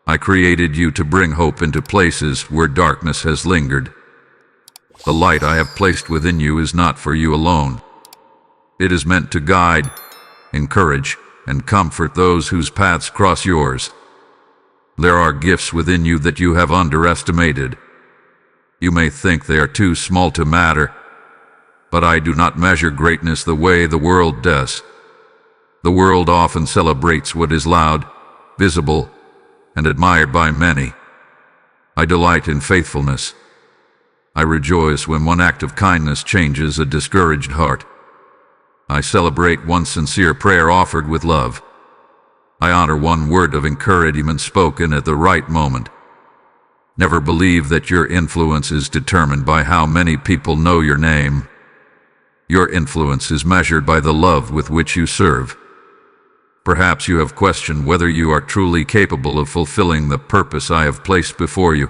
I created you to bring hope into places where darkness has lingered. The light I have placed within you is not for you alone. It is meant to guide, encourage, and comfort those whose paths cross yours. There are gifts within you that you have underestimated. You may think they are too small to matter, but I do not measure greatness the way the world does. The world often celebrates what is loud, visible, and admired by many. I delight in faithfulness. I rejoice when one act of kindness changes a discouraged heart. I celebrate one sincere prayer offered with love. I honor one word of encouragement spoken at the right moment. Never believe that your influence is determined by how many people know your name. Your influence is measured by the love with which you serve. Perhaps you have questioned whether you are truly capable of fulfilling the purpose I have placed before you.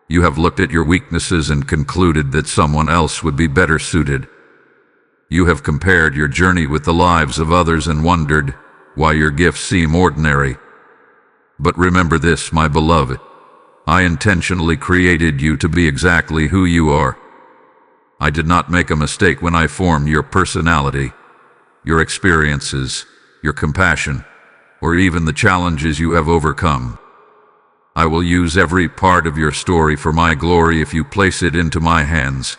You have looked at your weaknesses and concluded that someone else would be better suited. You have compared your journey with the lives of others and wondered why your gifts seem ordinary. But remember this, my beloved. I intentionally created you to be exactly who you are. I did not make a mistake when I formed your personality, your experiences, your compassion, or even the challenges you have overcome. I will use every part of your story for my glory if you place it into my hands.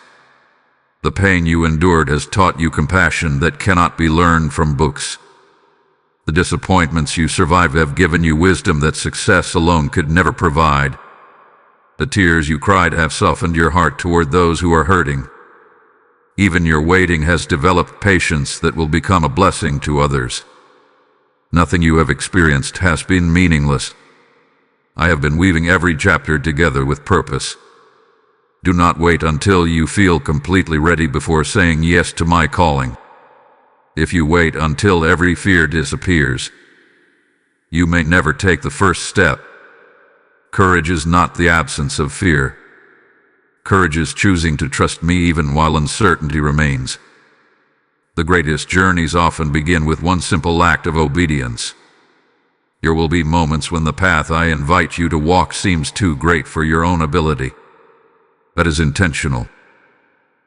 The pain you endured has taught you compassion that cannot be learned from books. The disappointments you survived have given you wisdom that success alone could never provide. The tears you cried have softened your heart toward those who are hurting. Even your waiting has developed patience that will become a blessing to others. Nothing you have experienced has been meaningless. I have been weaving every chapter together with purpose. Do not wait until you feel completely ready before saying yes to my calling. If you wait until every fear disappears, you may never take the first step. Courage is not the absence of fear. Courage is choosing to trust me even while uncertainty remains. The greatest journeys often begin with one simple act of obedience. There will be moments when the path I invite you to walk seems too great for your own ability. That is intentional.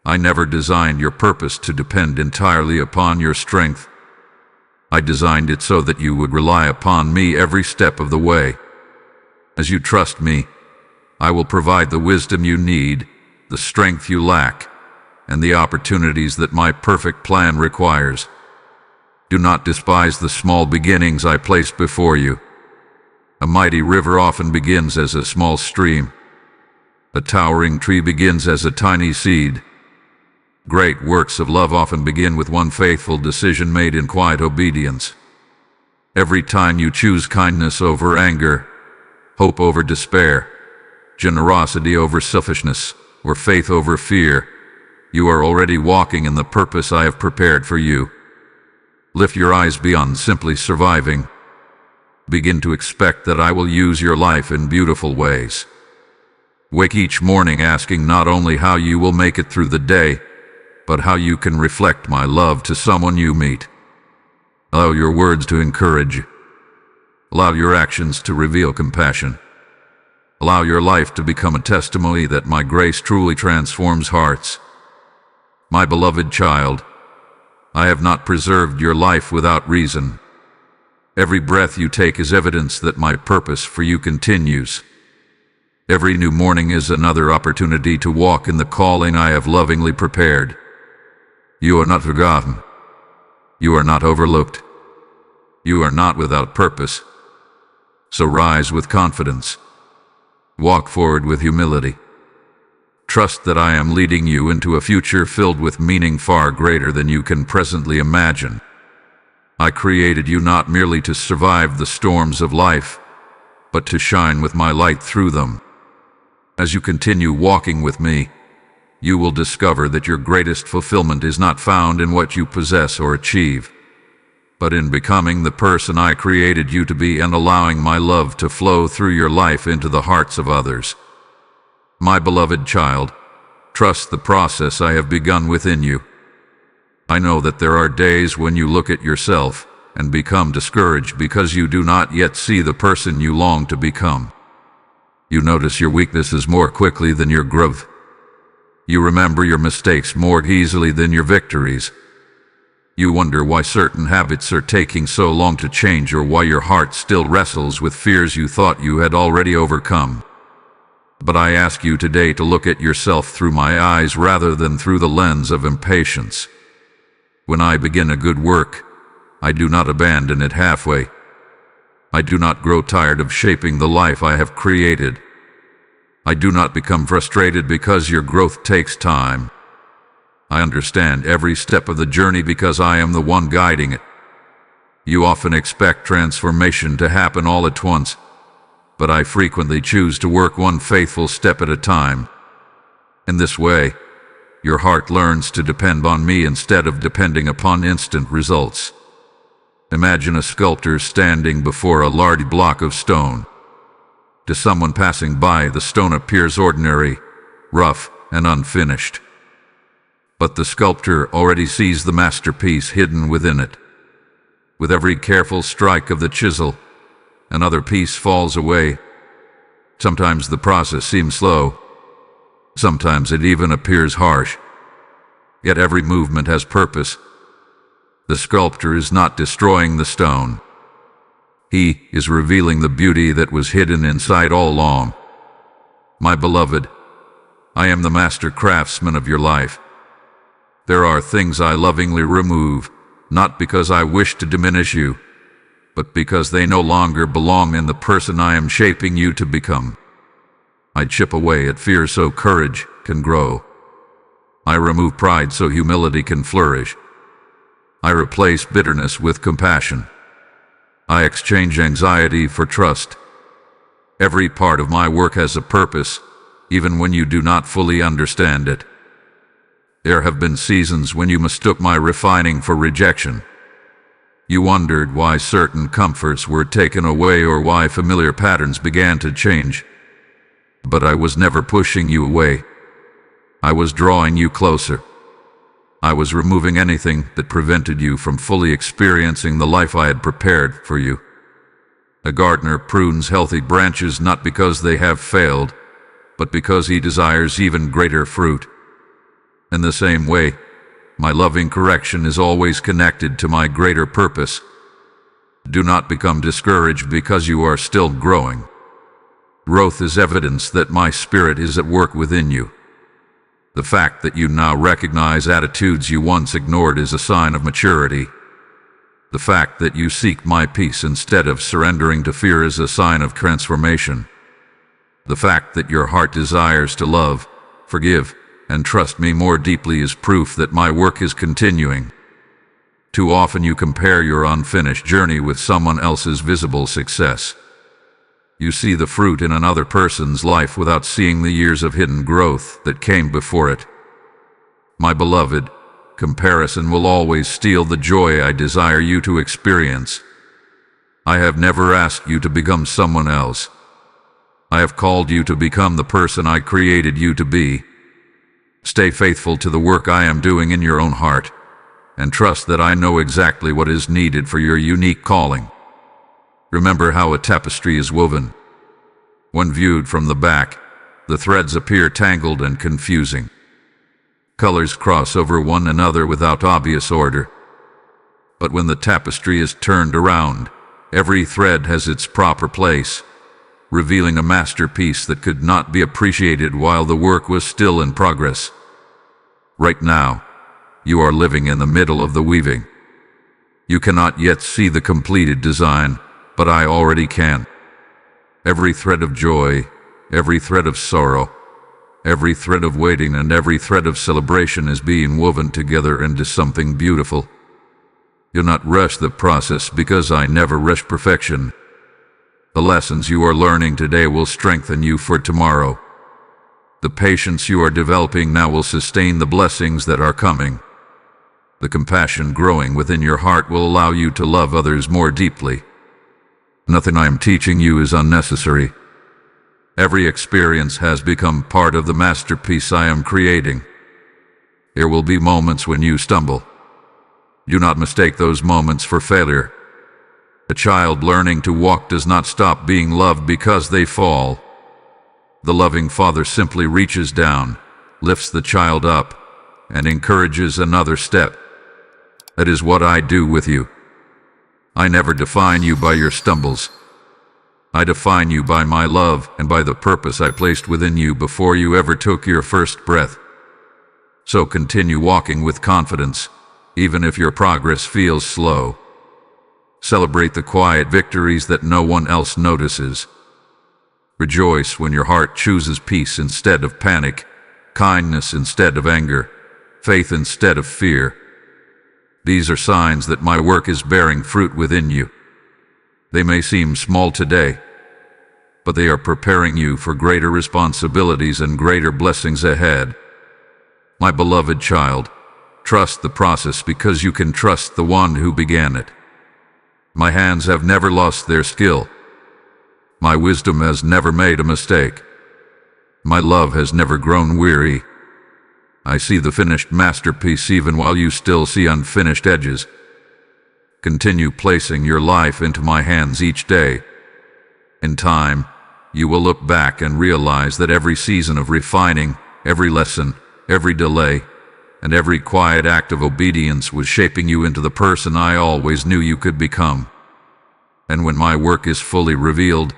I never designed your purpose to depend entirely upon your strength. I designed it so that you would rely upon me every step of the way. As you trust me, I will provide the wisdom you need, the strength you lack, and the opportunities that my perfect plan requires. Do not despise the small beginnings I place before you. A mighty river often begins as a small stream. A towering tree begins as a tiny seed. Great works of love often begin with one faithful decision made in quiet obedience. Every time you choose kindness over anger, hope over despair, generosity over selfishness, or faith over fear, you are already walking in the purpose I have prepared for you. Lift your eyes beyond simply surviving. Begin to expect that I will use your life in beautiful ways. Wake each morning asking not only how you will make it through the day, but how you can reflect my love to someone you meet. Allow your words to encourage. Allow your actions to reveal compassion. Allow your life to become a testimony that my grace truly transforms hearts. My beloved child, I have not preserved your life without reason. Every breath you take is evidence that my purpose for you continues. Every new morning is another opportunity to walk in the calling I have lovingly prepared. You are not forgotten. You are not overlooked. You are not without purpose. So rise with confidence. Walk forward with humility. Trust that I am leading you into a future filled with meaning far greater than you can presently imagine. I created you not merely to survive the storms of life, but to shine with my light through them. As you continue walking with me, you will discover that your greatest fulfillment is not found in what you possess or achieve, but in becoming the person I created you to be and allowing my love to flow through your life into the hearts of others. My beloved child, trust the process I have begun within you. I know that there are days when you look at yourself and become discouraged because you do not yet see the person you long to become. You notice your weaknesses more quickly than your growth. You remember your mistakes more easily than your victories. You wonder why certain habits are taking so long to change, or why your heart still wrestles with fears you thought you had already overcome. But I ask you today to look at yourself through my eyes rather than through the lens of impatience. When I begin a good work, I do not abandon it halfway. I do not grow tired of shaping the life I have created. I do not become frustrated because your growth takes time. I understand every step of the journey because I am the one guiding it. You often expect transformation to happen all at once, but I frequently choose to work one faithful step at a time. In this way, your heart learns to depend on me instead of depending upon instant results. Imagine a sculptor standing before a large block of stone. To someone passing by, the stone appears ordinary, rough, and unfinished. But the sculptor already sees the masterpiece hidden within it. With every careful strike of the chisel, another piece falls away. Sometimes the process seems slow. Sometimes it even appears harsh. Yet every movement has purpose. The sculptor is not destroying the stone. He is revealing the beauty that was hidden inside all along. My beloved, I am the master craftsman of your life. There are things I lovingly remove, not because I wish to diminish you, but because they no longer belong in the person I am shaping you to become. I chip away at fear so courage can grow. I remove pride so humility can flourish. I replace bitterness with compassion. I exchange anxiety for trust. Every part of my work has a purpose, even when you do not fully understand it. There have been seasons when you mistook my refining for rejection. You wondered why certain comforts were taken away or why familiar patterns began to change. But I was never pushing you away. I was drawing you closer. I was removing anything that prevented you from fully experiencing the life I had prepared for you. A gardener prunes healthy branches not because they have failed, but because he desires even greater fruit. In the same way, my loving correction is always connected to my greater purpose. Do not become discouraged because you are still growing. Growth is evidence that my spirit is at work within you. The fact that you now recognize attitudes you once ignored is a sign of maturity. The fact that you seek my peace instead of surrendering to fear is a sign of transformation. The fact that your heart desires to love, forgive, and trust me more deeply is proof that my work is continuing. Too often you compare your unfinished journey with someone else's visible success. You see the fruit in another person's life without seeing the years of hidden growth that came before it. My beloved, comparison will always steal the joy I desire you to experience. I have never asked you to become someone else. I have called you to become the person I created you to be. Stay faithful to the work I am doing in your own heart, and trust that I know exactly what is needed for your unique calling. Remember how a tapestry is woven. When viewed from the back, the threads appear tangled and confusing. Colors cross over one another without obvious order. But when the tapestry is turned around, every thread has its proper place, revealing a masterpiece that could not be appreciated while the work was still in progress. Right now, you are living in the middle of the weaving. You cannot yet see the completed design, but I already can. Every thread of joy, every thread of sorrow, every thread of waiting, and every thread of celebration is being woven together into something beautiful. Do not rush the process because I never rush perfection. The lessons you are learning today will strengthen you for tomorrow. The patience you are developing now will sustain the blessings that are coming. The compassion growing within your heart will allow you to love others more deeply. Nothing I am teaching you is unnecessary. Every experience has become part of the masterpiece I am creating. There will be moments when you stumble. Do not mistake those moments for failure. A child learning to walk does not stop being loved because they fall. The loving father simply reaches down, lifts the child up, and encourages another step. That is what I do with you. I never define you by your stumbles. I define you by my love and by the purpose I placed within you before you ever took your first breath. So continue walking with confidence, even if your progress feels slow. Celebrate the quiet victories that no one else notices. Rejoice when your heart chooses peace instead of panic, kindness instead of anger, faith instead of fear. These are signs that my work is bearing fruit within you. They may seem small today, but they are preparing you for greater responsibilities and greater blessings ahead. My beloved child, trust the process because you can trust the one who began it. My hands have never lost their skill. My wisdom has never made a mistake. My love has never grown weary. I see the finished masterpiece even while you still see unfinished edges. Continue placing your life into my hands each day. In time, you will look back and realize that every season of refining, every lesson, every delay, and every quiet act of obedience was shaping you into the person I always knew you could become. And when my work is fully revealed,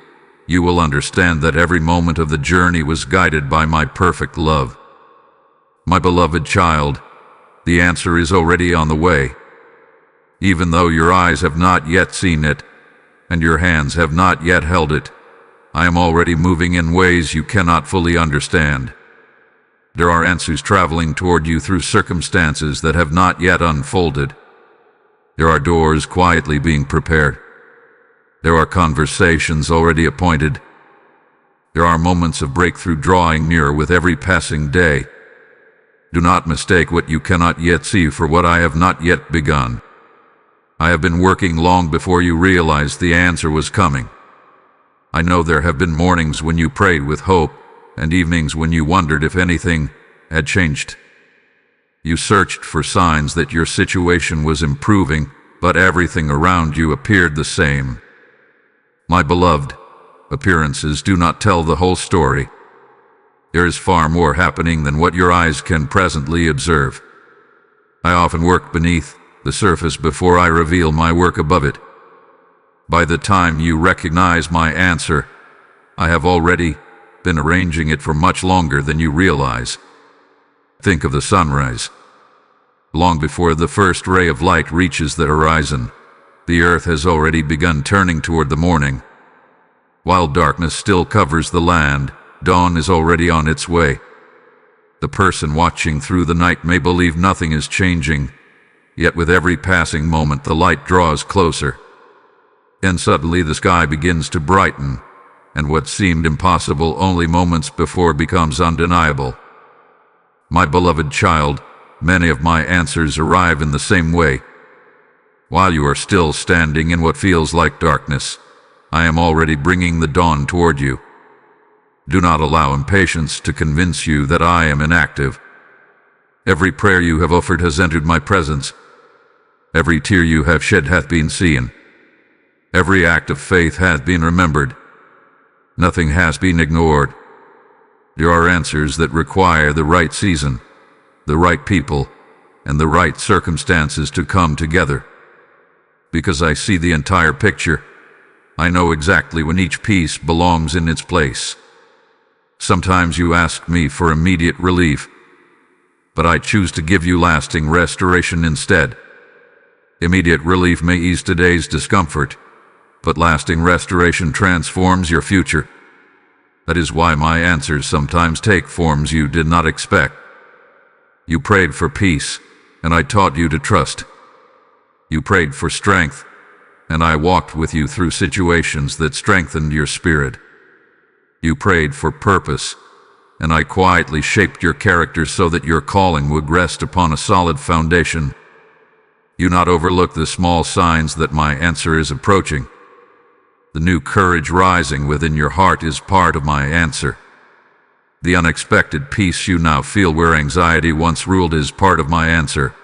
you will understand that every moment of the journey was guided by my perfect love. My beloved child, the answer is already on the way. Even though your eyes have not yet seen it, and your hands have not yet held it, I am already moving in ways you cannot fully understand. There are answers traveling toward you through circumstances that have not yet unfolded. There are doors quietly being prepared. There are conversations already appointed. There are moments of breakthrough drawing nearer with every passing day. Do not mistake what you cannot yet see for what I have not yet begun. I have been working long before you realized the answer was coming. I know there have been mornings when you prayed with hope, and evenings when you wondered if anything had changed. You searched for signs that your situation was improving, but everything around you appeared the same. My beloved, appearances do not tell the whole story. There is far more happening than what your eyes can presently observe. I often work beneath the surface before I reveal my work above it. By the time you recognize my answer, I have already been arranging it for much longer than you realize. Think of the sunrise. Long before the first ray of light reaches the horizon, the earth has already begun turning toward the morning. While darkness still covers the land, dawn is already on its way. The person watching through the night may believe nothing is changing, yet with every passing moment the light draws closer. And suddenly the sky begins to brighten, and what seemed impossible only moments before becomes undeniable. My beloved child, many of my answers arrive in the same way. While you are still standing in what feels like darkness, I am already bringing the dawn toward you. Do not allow impatience to convince you that I am inactive. Every prayer you have offered has entered my presence. Every tear you have shed hath been seen. Every act of faith hath been remembered. Nothing has been ignored. There are answers that require the right season, the right people, and the right circumstances to come together. Because I see the entire picture, I know exactly when each piece belongs in its place. Sometimes you ask me for immediate relief, but I choose to give you lasting restoration instead. Immediate relief may ease today's discomfort, but lasting restoration transforms your future. That is why my answers sometimes take forms you did not expect. You prayed for peace, and I taught you to trust. You prayed for strength, and I walked with you through situations that strengthened your spirit. You prayed for purpose, and I quietly shaped your character so that your calling would rest upon a solid foundation. You not overlook the small signs that my answer is approaching. The new courage rising within your heart is part of my answer. The unexpected peace you now feel where anxiety once ruled is part of my answer.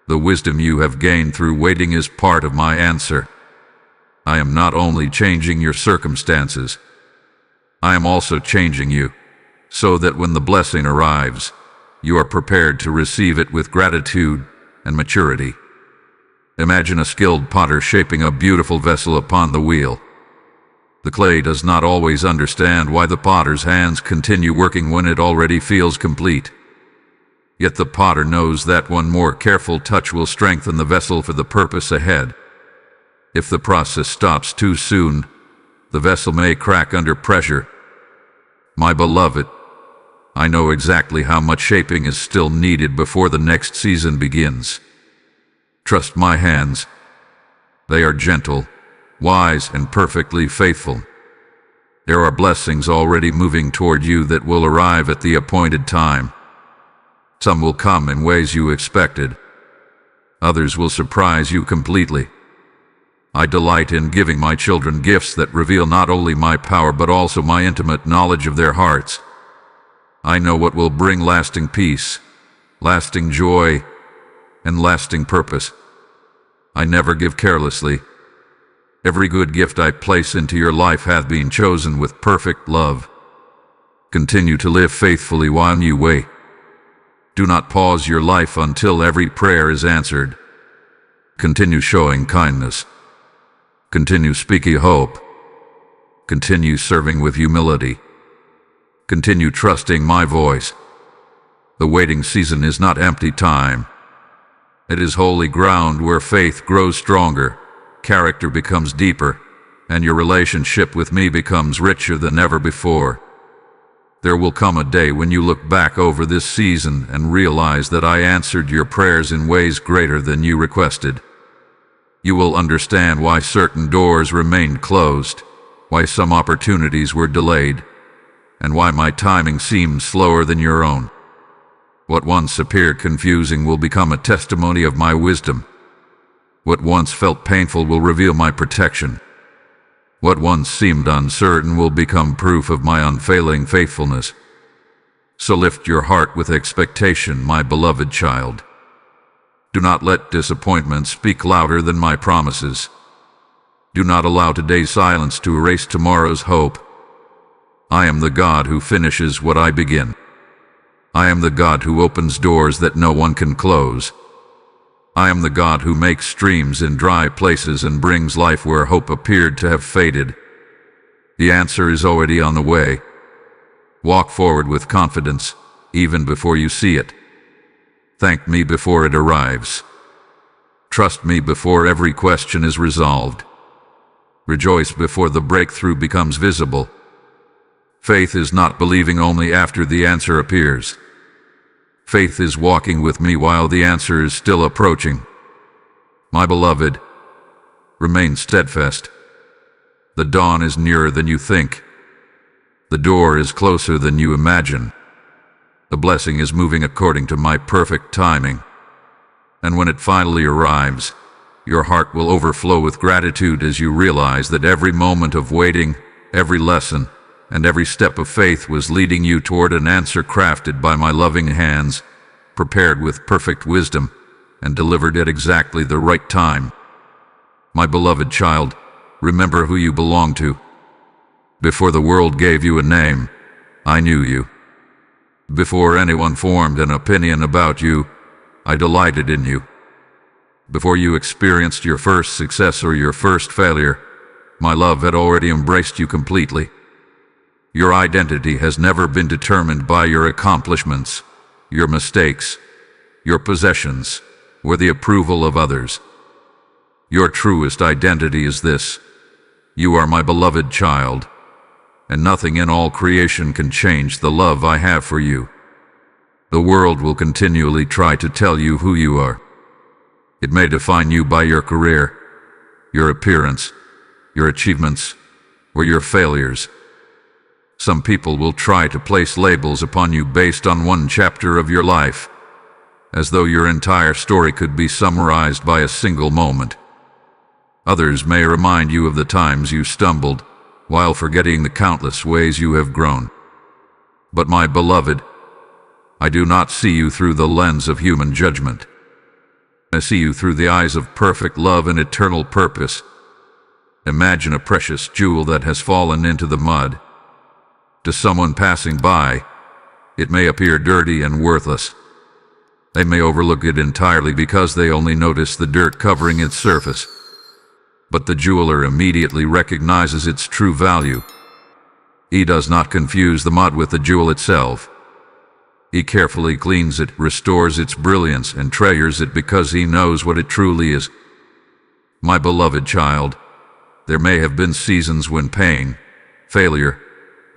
The wisdom you have gained through waiting is part of my answer. I am not only changing your circumstances, I am also changing you, so that when the blessing arrives, you are prepared to receive it with gratitude and maturity. Imagine a skilled potter shaping a beautiful vessel upon the wheel. The clay does not always understand why the potter's hands continue working when it already feels complete. Yet the potter knows that one more careful touch will strengthen the vessel for the purpose ahead. If the process stops too soon, the vessel may crack under pressure. My beloved, I know exactly how much shaping is still needed before the next season begins. Trust my hands. They are gentle, wise, and perfectly faithful. There are blessings already moving toward you that will arrive at the appointed time. Some will come in ways you expected. Others will surprise you completely. I delight in giving my children gifts that reveal not only my power but also my intimate knowledge of their hearts. I know what will bring lasting peace, lasting joy, and lasting purpose. I never give carelessly. Every good gift I place into your life hath been chosen with perfect love. Continue to live faithfully while you wait. Do not pause your life until every prayer is answered. Continue showing kindness. Continue speaking hope. Continue serving with humility. Continue trusting my voice. The waiting season is not empty time. It is holy ground where faith grows stronger, character becomes deeper, and your relationship with me becomes richer than ever before. There will come a day when you look back over this season and realize that I answered your prayers in ways greater than you requested. You will understand why certain doors remained closed, why some opportunities were delayed, and why my timing seemed slower than your own. What once appeared confusing will become a testimony of my wisdom. What once felt painful will reveal my protection. What once seemed uncertain will become proof of my unfailing faithfulness. So lift your heart with expectation, my beloved child. Do not let disappointment speak louder than my promises. Do not allow today's silence to erase tomorrow's hope. I am the God who finishes what I begin. I am the God who opens doors that no one can close. I am the God who makes streams in dry places and brings life where hope appeared to have faded. The answer is already on the way. Walk forward with confidence, even before you see it. Thank me before it arrives. Trust me before every question is resolved. Rejoice before the breakthrough becomes visible. Faith is not believing only after the answer appears. Faith is walking with me while the answer is still approaching. My beloved, remain steadfast. The dawn is nearer than you think. The door is closer than you imagine. The blessing is moving according to my perfect timing. And when it finally arrives, your heart will overflow with gratitude as you realize that every moment of waiting, every lesson, and every step of faith was leading you toward an answer crafted by my loving hands, prepared with perfect wisdom, and delivered at exactly the right time. My beloved child, remember who you belong to. Before the world gave you a name, I knew you. Before anyone formed an opinion about you, I delighted in you. Before you experienced your first success or your first failure, my love had already embraced you completely. Your identity has never been determined by your accomplishments, your mistakes, your possessions, or the approval of others. Your truest identity is this: you are my beloved child, and nothing in all creation can change the love I have for you. The world will continually try to tell you who you are. It may define you by your career, your appearance, your achievements, or your failures. Some people will try to place labels upon you based on one chapter of your life, as though your entire story could be summarized by a single moment. Others may remind you of the times you stumbled, while forgetting the countless ways you have grown. But my beloved, I do not see you through the lens of human judgment. I see you through the eyes of perfect love and eternal purpose. Imagine a precious jewel that has fallen into the mud. To someone passing by, it may appear dirty and worthless. They may overlook it entirely because they only notice the dirt covering its surface. But the jeweler immediately recognizes its true value. He does not confuse the mud with the jewel itself. He carefully cleans it, restores its brilliance, and treasures it because he knows what it truly is. My beloved child, there may have been seasons when pain, failure,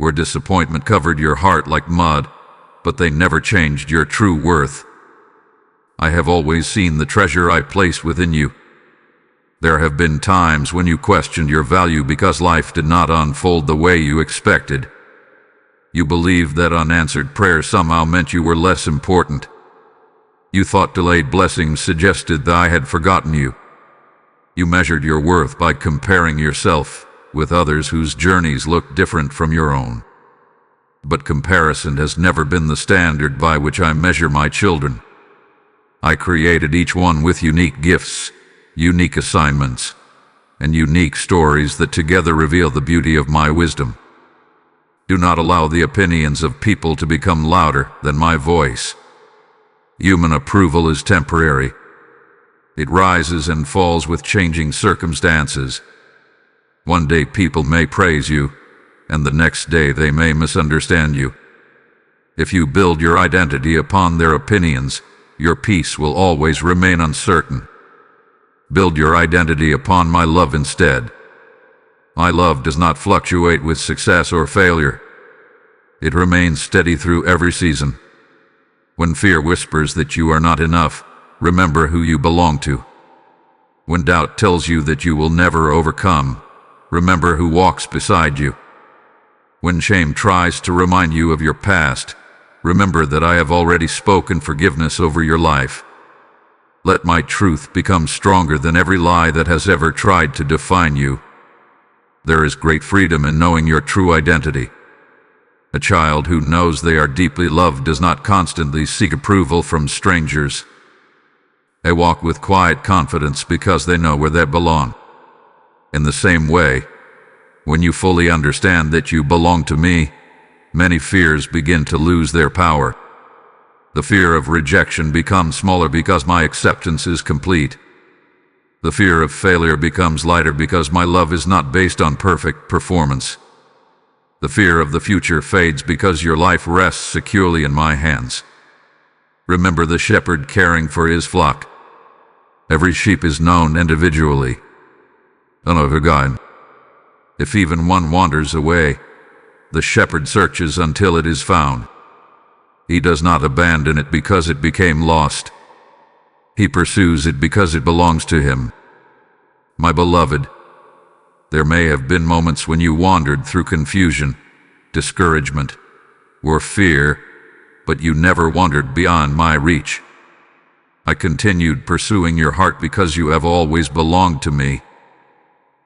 or disappointment covered your heart like mud, but they never changed your true worth. I have always seen the treasure I place within you. There have been times when you questioned your value because life did not unfold the way you expected. You believed that unanswered prayer somehow meant you were less important. You thought delayed blessings suggested that I had forgotten you. You measured your worth by comparing yourself with others whose journeys looked different from your own. But comparison has never been the standard by which I measure my children. I created each one with unique gifts, unique assignments, and unique stories that together reveal the beauty of my wisdom. Do not allow the opinions of people to become louder than my voice. Human approval is temporary. It rises and falls with changing circumstances. One day people may praise you, and the next day they may misunderstand you. If you build your identity upon their opinions, your peace will always remain uncertain. Build your identity upon my love instead. My love does not fluctuate with success or failure. It remains steady through every season. When fear whispers that you are not enough, remember who you belong to. When doubt tells you that you will never overcome, remember who walks beside you. When shame tries to remind you of your past, remember that I have already spoken forgiveness over your life. Let my truth become stronger than every lie that has ever tried to define you. There is great freedom in knowing your true identity. A child who knows they are deeply loved does not constantly seek approval from strangers. They walk with quiet confidence because they know where they belong. In the same way, when you fully understand that you belong to me, many fears begin to lose their power. The fear of rejection becomes smaller because my acceptance is complete. The fear of failure becomes lighter because my love is not based on perfect performance. The fear of the future fades because your life rests securely in my hands. Remember the shepherd caring for his flock. Every sheep is known individually. Another guide. If even one wanders away, the shepherd searches until it is found. He does not abandon it because it became lost. He pursues it because it belongs to him. My beloved, there may have been moments when you wandered through confusion, discouragement, or fear, but you never wandered beyond my reach. I continued pursuing your heart because you have always belonged to me.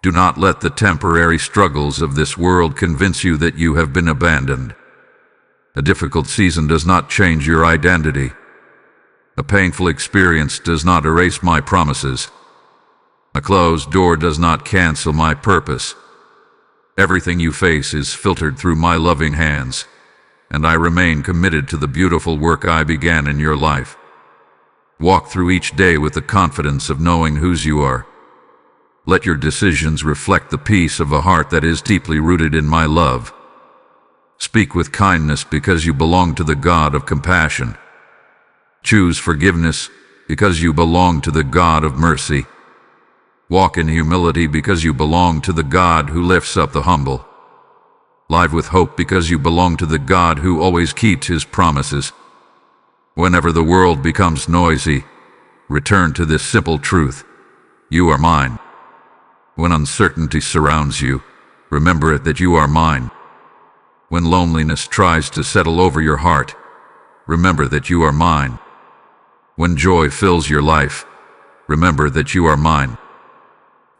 Do not let the temporary struggles of this world convince you that you have been abandoned. A difficult season does not change your identity. A painful experience does not erase my promises. A closed door does not cancel my purpose. Everything you face is filtered through my loving hands, and I remain committed to the beautiful work I began in your life. Walk through each day with the confidence of knowing whose you are. Let your decisions reflect the peace of a heart that is deeply rooted in my love. Speak with kindness because you belong to the God of compassion. Choose forgiveness because you belong to the God of mercy. Walk in humility because you belong to the God who lifts up the humble. Live with hope because you belong to the God who always keeps his promises. Whenever the world becomes noisy, return to this simple truth: you are mine. When uncertainty surrounds you, remember that you are mine. When loneliness tries to settle over your heart, remember that you are mine. When joy fills your life, remember that you are mine.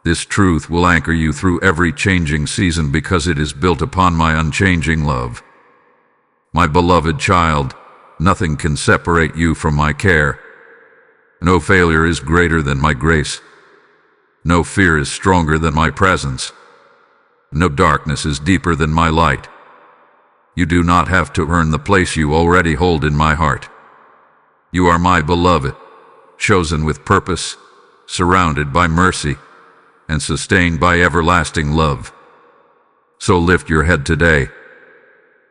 This truth will anchor you through every changing season because it is built upon my unchanging love. My beloved child, nothing can separate you from my care. No failure is greater than my grace. No fear is stronger than my presence. No darkness is deeper than my light. You do not have to earn the place you already hold in my heart. You are my beloved, chosen with purpose, surrounded by mercy, and sustained by everlasting love. So lift your head today.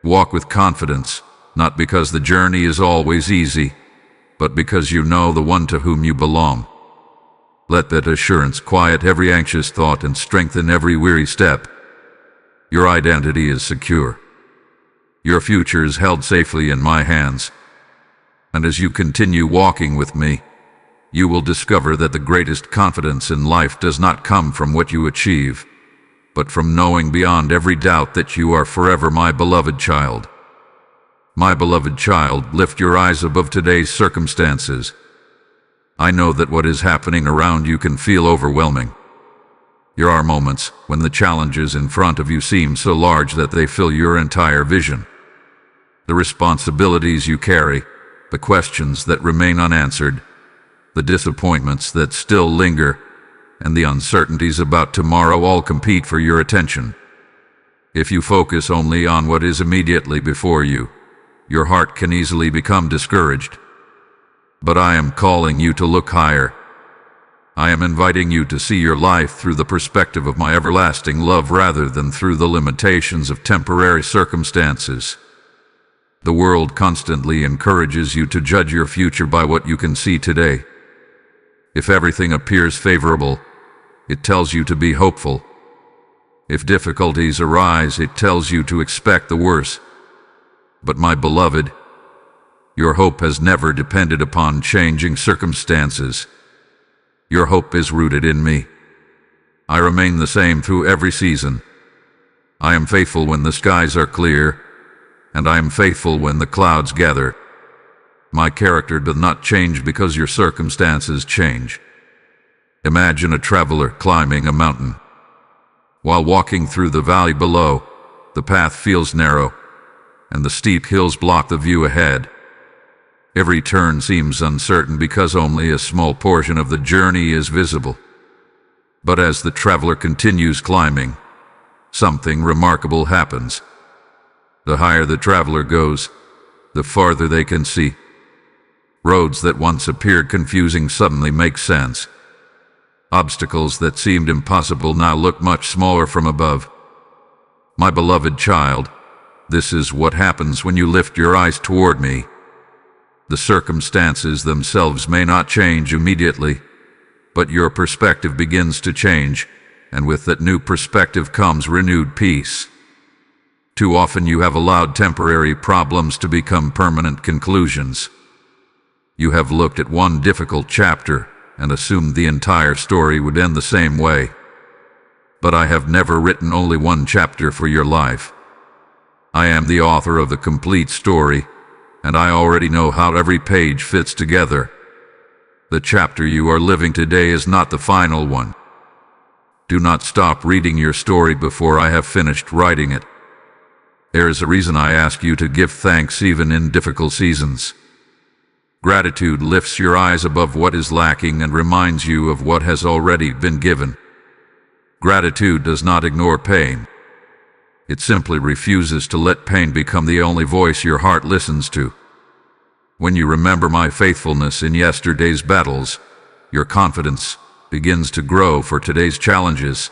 Walk with confidence, not because the journey is always easy, but because you know the one to whom you belong. Let that assurance quiet every anxious thought and strengthen every weary step. Your identity is secure. Your future is held safely in my hands. And as you continue walking with me, you will discover that the greatest confidence in life does not come from what you achieve, but from knowing beyond every doubt that you are forever my beloved child. My beloved child, lift your eyes above today's circumstances. I know that what is happening around you can feel overwhelming. There are moments when the challenges in front of you seem so large that they fill your entire vision. The responsibilities you carry, the questions that remain unanswered, the disappointments that still linger, and the uncertainties about tomorrow all compete for your attention. If you focus only on what is immediately before you, your heart can easily become discouraged. But I am calling you to look higher. I am inviting you to see your life through the perspective of my everlasting love rather than through the limitations of temporary circumstances. The world constantly encourages you to judge your future by what you can see today. If everything appears favorable, it tells you to be hopeful. If difficulties arise, it tells you to expect the worst. But my beloved, your hope has never depended upon changing circumstances. Your hope is rooted in me. I remain the same through every season. I am faithful when the skies are clear, and I am faithful when the clouds gather. My character does not change because your circumstances change. Imagine a traveler climbing a mountain. While walking through the valley below, the path feels narrow, and the steep hills block the view ahead. Every turn seems uncertain because only a small portion of the journey is visible. But as the traveler continues climbing, something remarkable happens. The higher the traveler goes, the farther they can see. Roads that once appeared confusing suddenly make sense. Obstacles that seemed impossible now look much smaller from above. My beloved child, this is what happens when you lift your eyes toward me. The circumstances themselves may not change immediately, but your perspective begins to change, and with that new perspective comes renewed peace. Too often you have allowed temporary problems to become permanent conclusions. You have looked at one difficult chapter and assumed the entire story would end the same way. But I have never written only one chapter for your life. I am the author of the complete story, and I already know how every page fits together. The chapter you are living today is not the final one. Do not stop reading your story before I have finished writing it. There is a reason I ask you to give thanks even in difficult seasons. Gratitude lifts your eyes above what is lacking and reminds you of what has already been given. Gratitude does not ignore pain. It simply refuses to let pain become the only voice your heart listens to. When you remember my faithfulness in yesterday's battles, your confidence begins to grow for today's challenges.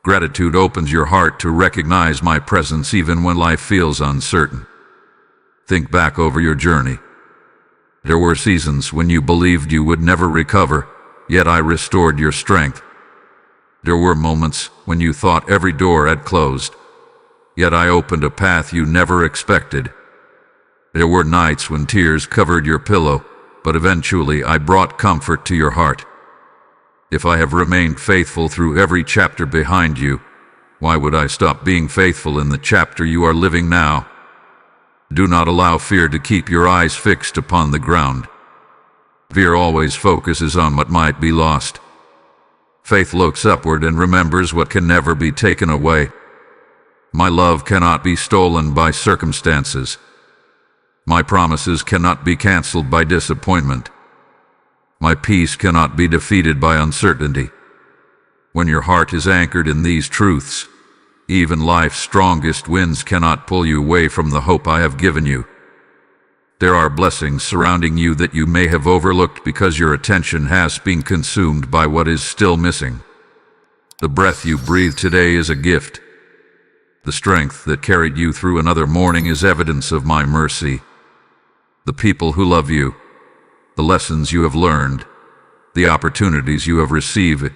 Gratitude opens your heart to recognize my presence even when life feels uncertain. Think back over your journey. There were seasons when you believed you would never recover, yet I restored your strength. There were moments when you thought every door had closed, yet I opened a path you never expected. There were nights when tears covered your pillow, but eventually I brought comfort to your heart. If I have remained faithful through every chapter behind you, Why would I stop being faithful in the chapter you are living now? Do not allow fear to keep your eyes fixed upon the ground. Fear always focuses on what might be lost. Faith looks upward and remembers what can never be taken away. My love cannot be stolen by circumstances. My promises cannot be canceled by disappointment. My peace cannot be defeated by uncertainty. When your heart is anchored in these truths, even life's strongest winds cannot pull you away from the hope I have given you. There are blessings surrounding you that you may have overlooked because your attention has been consumed by what is still missing. The breath you breathe today is a gift. The strength that carried you through another morning is evidence of my mercy. The people who love you, the lessons you have learned, the opportunities you have received,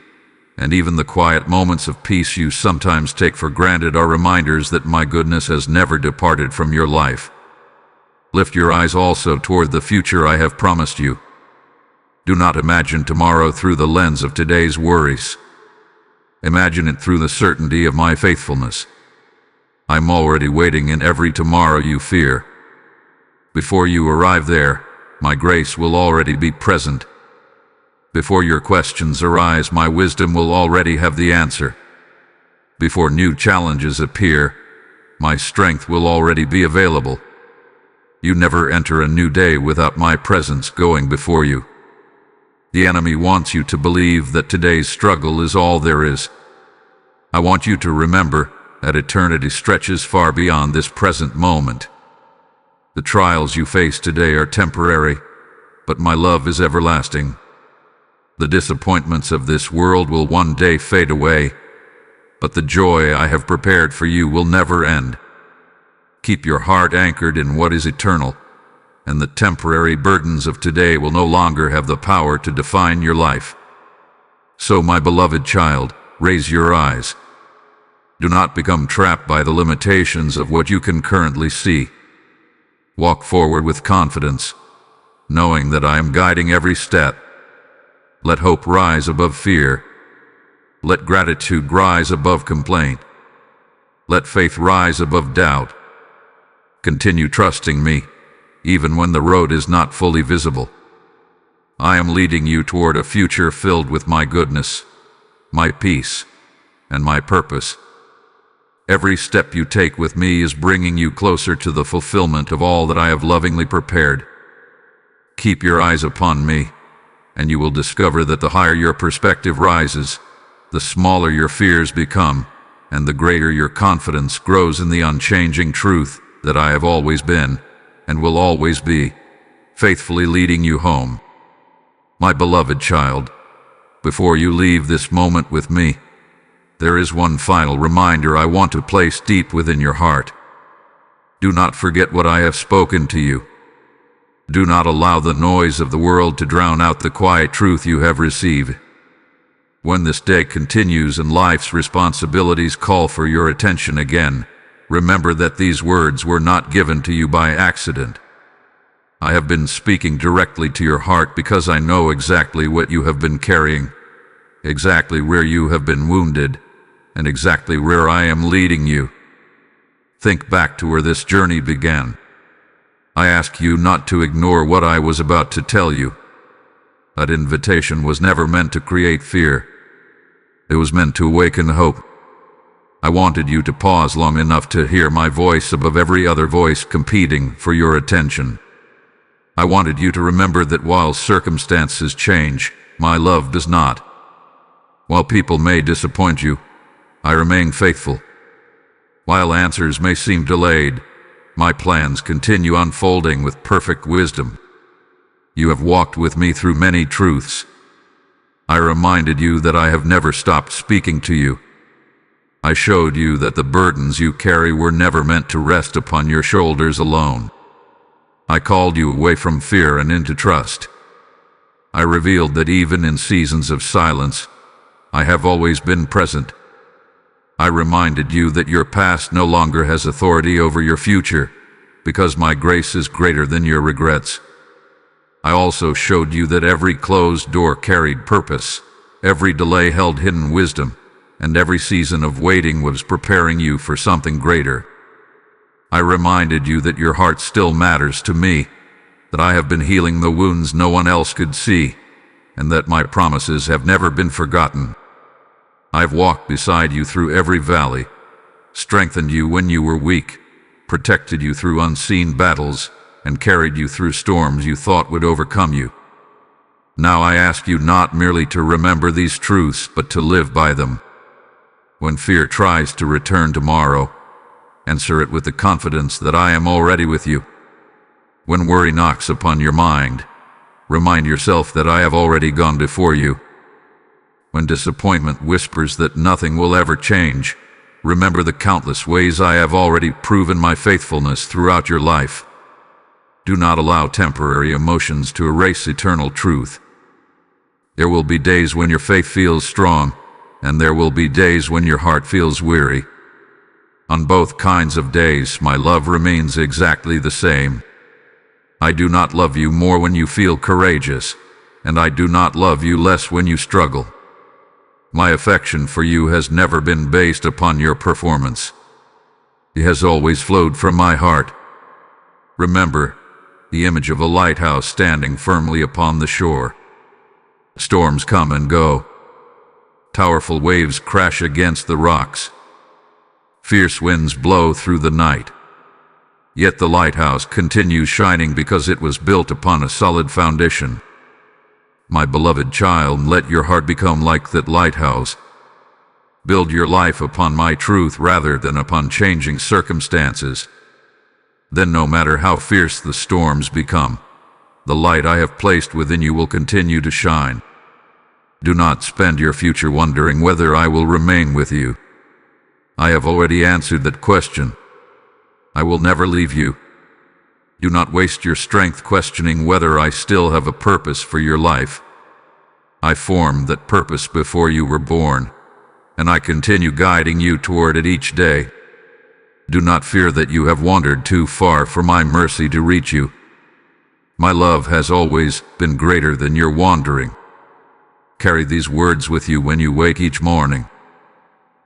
and even the quiet moments of peace you sometimes take for granted are reminders that my goodness has never departed from your life. Lift your eyes also toward the future I have promised you. Do not imagine tomorrow through the lens of today's worries. Imagine it through the certainty of my faithfulness. I'm already waiting in every tomorrow you fear. Before you arrive there, my grace will already be present. Before your questions arise, my wisdom will already have the answer. Before new challenges appear, my strength will already be available. You never enter a new day without my presence going before you. The enemy wants you to believe that today's struggle is all there is. I want you to remember that eternity stretches far beyond this present moment. The trials you face today are temporary, but my love is everlasting. The disappointments of this world will one day fade away, but the joy I have prepared for you will never end. Keep your heart anchored in what is eternal, and the temporary burdens of today will no longer have the power to define your life. So, my beloved child, raise your eyes. Do not become trapped by the limitations of what you can currently see. Walk forward with confidence, knowing that I am guiding every step. Let hope rise above fear. Let gratitude rise above complaint. Let faith rise above doubt. Continue trusting me, even when the road is not fully visible. I am leading you toward a future filled with my goodness, my peace, and my purpose. Every step you take with me is bringing you closer to the fulfillment of all that I have lovingly prepared. Keep your eyes upon me, and you will discover that the higher your perspective rises, the smaller your fears become, and the greater your confidence grows in the unchanging truth that I have always been, and will always be, faithfully leading you home. My beloved child, before you leave this moment with me, there is one final reminder I want to place deep within your heart. Do not forget what I have spoken to you. Do not allow the noise of the world to drown out the quiet truth you have received. When this day continues and life's responsibilities call for your attention again, remember that these words were not given to you by accident. I have been speaking directly to your heart because I know exactly what you have been carrying, exactly where you have been wounded, and exactly where I am leading you. Think back to where this journey began. I ask you not to ignore what I was about to tell you. That invitation was never meant to create fear. It was meant to awaken hope. I wanted you to pause long enough to hear my voice above every other voice competing for your attention. I wanted you to remember that while circumstances change, my love does not. While people may disappoint you, I remain faithful. While answers may seem delayed, my plans continue unfolding with perfect wisdom. You have walked with me through many truths. I reminded you that I have never stopped speaking to you. I showed you that the burdens you carry were never meant to rest upon your shoulders alone. I called you away from fear and into trust. I revealed that even in seasons of silence, I have always been present. I reminded you that your past no longer has authority over your future, because my grace is greater than your regrets. I also showed you that every closed door carried purpose, every delay held hidden wisdom, and every season of waiting was preparing you for something greater. I reminded you that your heart still matters to me, that I have been healing the wounds no one else could see, and that my promises have never been forgotten. I've walked beside you through every valley, strengthened you when you were weak, protected you through unseen battles, and carried you through storms you thought would overcome you. Now I ask you not merely to remember these truths, but to live by them. When fear tries to return tomorrow, answer it with the confidence that I am already with you. When worry knocks upon your mind, remind yourself that I have already gone before you. When disappointment whispers that nothing will ever change, remember the countless ways I have already proven my faithfulness throughout your life. Do not allow temporary emotions to erase eternal truth. There will be days when your faith feels strong, and there will be days when your heart feels weary. On both kinds of days, my love remains exactly the same. I do not love you more when you feel courageous, and I do not love you less when you struggle. My affection for you has never been based upon your performance. It has always flowed from my heart. Remember the image of a lighthouse standing firmly upon the shore. Storms come and go. Powerful waves crash against the rocks. Fierce winds blow through the night. Yet the lighthouse continues shining because it was built upon a solid foundation. My beloved child, let your heart become like that lighthouse. Build your life upon my truth rather than upon changing circumstances. Then no matter how fierce the storms become, the light I have placed within you will continue to shine. Do not spend your future wondering whether I will remain with you. I have already answered that question. I will never leave you. Do not waste your strength questioning whether I still have a purpose for your life. I formed that purpose before you were born, and I continue guiding you toward it each day. Do not fear that you have wandered too far for my mercy to reach you. My love has always been greater than your wandering. Carry these words with you when you wake each morning.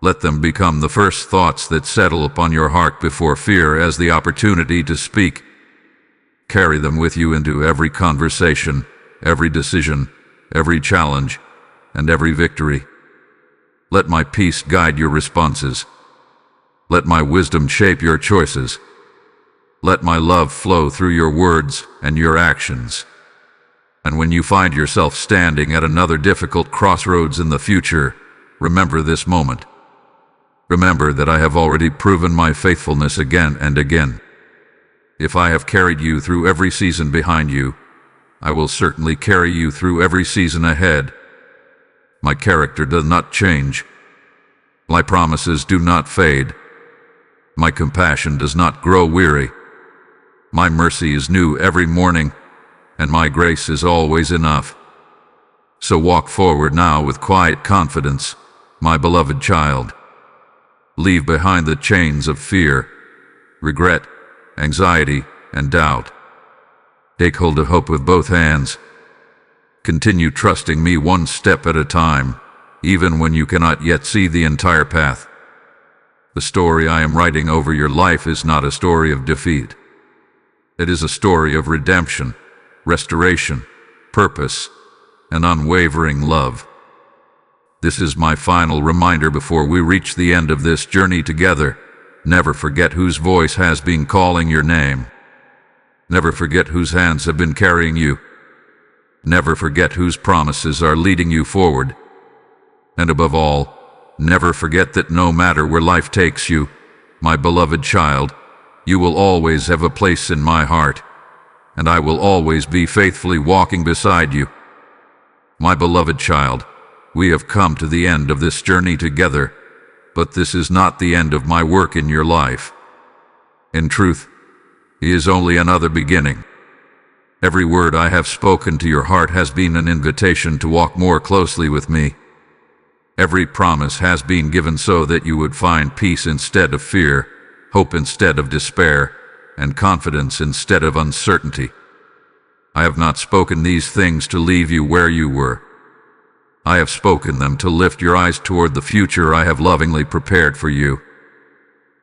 Let them become the first thoughts that settle upon your heart before fear has the opportunity to speak. Carry them with you into every conversation, every decision, every challenge, and every victory. Let my peace guide your responses. Let my wisdom shape your choices. Let my love flow through your words and your actions. And when you find yourself standing at another difficult crossroads in the future, remember this moment. Remember that I have already proven my faithfulness again and again. If I have carried you through every season behind you, I will certainly carry you through every season ahead. My character does not change. My promises do not fade. My compassion does not grow weary. My mercy is new every morning, and my grace is always enough. So walk forward now with quiet confidence, my beloved child. Leave behind the chains of fear, regret, anxiety, and doubt. Take hold of hope with both hands. Continue trusting me one step at a time, even when you cannot yet see the entire path. The story I am writing over your life is not a story of defeat. It is a story of redemption, restoration, purpose, and unwavering love. This is my final reminder before we reach the end of this journey together. Never forget whose voice has been calling your name. Never forget whose hands have been carrying you. Never forget whose promises are leading you forward. And above all, never forget that no matter where life takes you, my beloved child, you will always have a place in my heart, and I will always be faithfully walking beside you. My beloved child, we have come to the end of this journey together, but this is not the end of my work in your life. In truth, it is only another beginning. Every word I have spoken to your heart has been an invitation to walk more closely with me. Every promise has been given so that you would find peace instead of fear, hope instead of despair, and confidence instead of uncertainty. I have not spoken these things to leave you where you were. I have spoken them to lift your eyes toward the future I have lovingly prepared for you.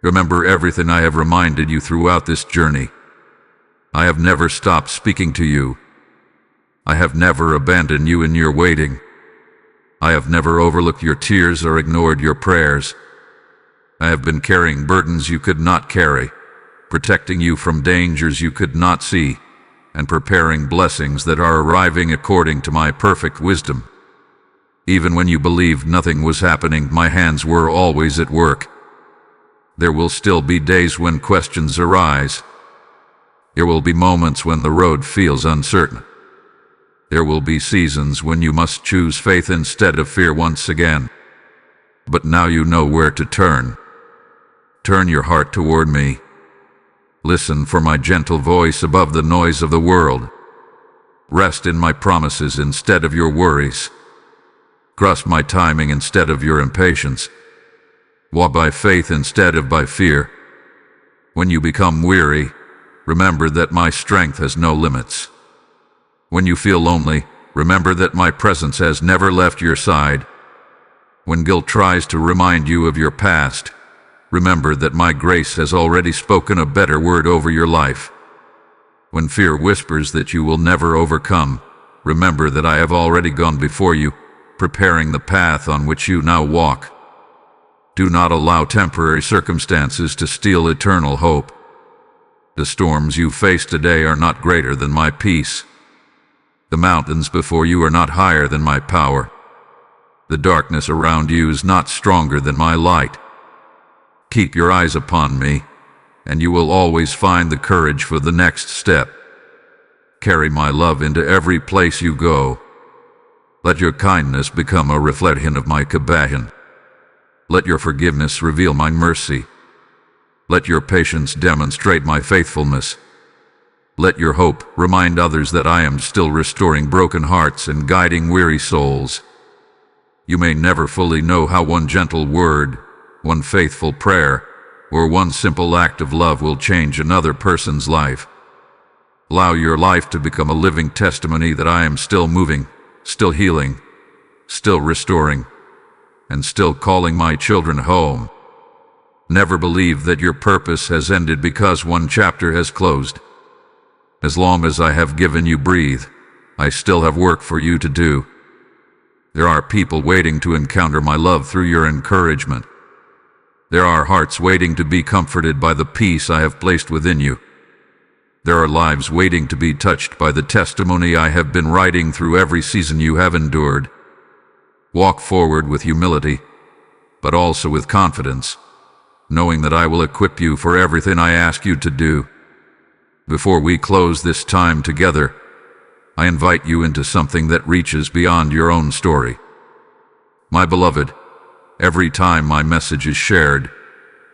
Remember everything I have reminded you throughout this journey. I have never stopped speaking to you. I have never abandoned you in your waiting. I have never overlooked your tears or ignored your prayers. I have been carrying burdens you could not carry, protecting you from dangers you could not see, and preparing blessings that are arriving according to my perfect wisdom. Even when you believed nothing was happening, my hands were always at work. There will still be days when questions arise. There will be moments when the road feels uncertain. There will be seasons when you must choose faith instead of fear once again. But now you know where to turn. Turn your heart toward me. Listen for my gentle voice above the noise of the world. Rest in my promises instead of your worries. Trust my timing instead of your impatience. Walk by faith instead of by fear. When you become weary, remember that my strength has no limits. When you feel lonely, remember that my presence has never left your side. When guilt tries to remind you of your past, remember that my grace has already spoken a better word over your life. When fear whispers that you will never overcome, remember that I have already gone before you, preparing the path on which you now walk. Do not allow temporary circumstances to steal eternal hope. The storms you face today are not greater than my peace. The mountains before you are not higher than my power. The darkness around you is not stronger than my light. Keep your eyes upon me, and you will always find the courage for the next step. Carry my love into every place you go. Let your kindness become a reflection of my compassion. Let your forgiveness reveal my mercy. Let your patience demonstrate my faithfulness. Let your hope remind others that I am still restoring broken hearts and guiding weary souls. You may never fully know how one gentle word, one faithful prayer, or one simple act of love will change another person's life. Allow your life to become a living testimony that I am still moving, still healing, still restoring, and still calling my children home. Never believe that your purpose has ended because one chapter has closed. As long as I have given you breathe, I still have work for you to do. There are people waiting to encounter my love through your encouragement. There are hearts waiting to be comforted by the peace I have placed within you. There are lives waiting to be touched by the testimony I have been writing through every season you have endured. Walk forward with humility, but also with confidence, knowing that I will equip you for everything I ask you to do. Before we close this time together, I invite you into something that reaches beyond your own story. My beloved, every time my message is shared,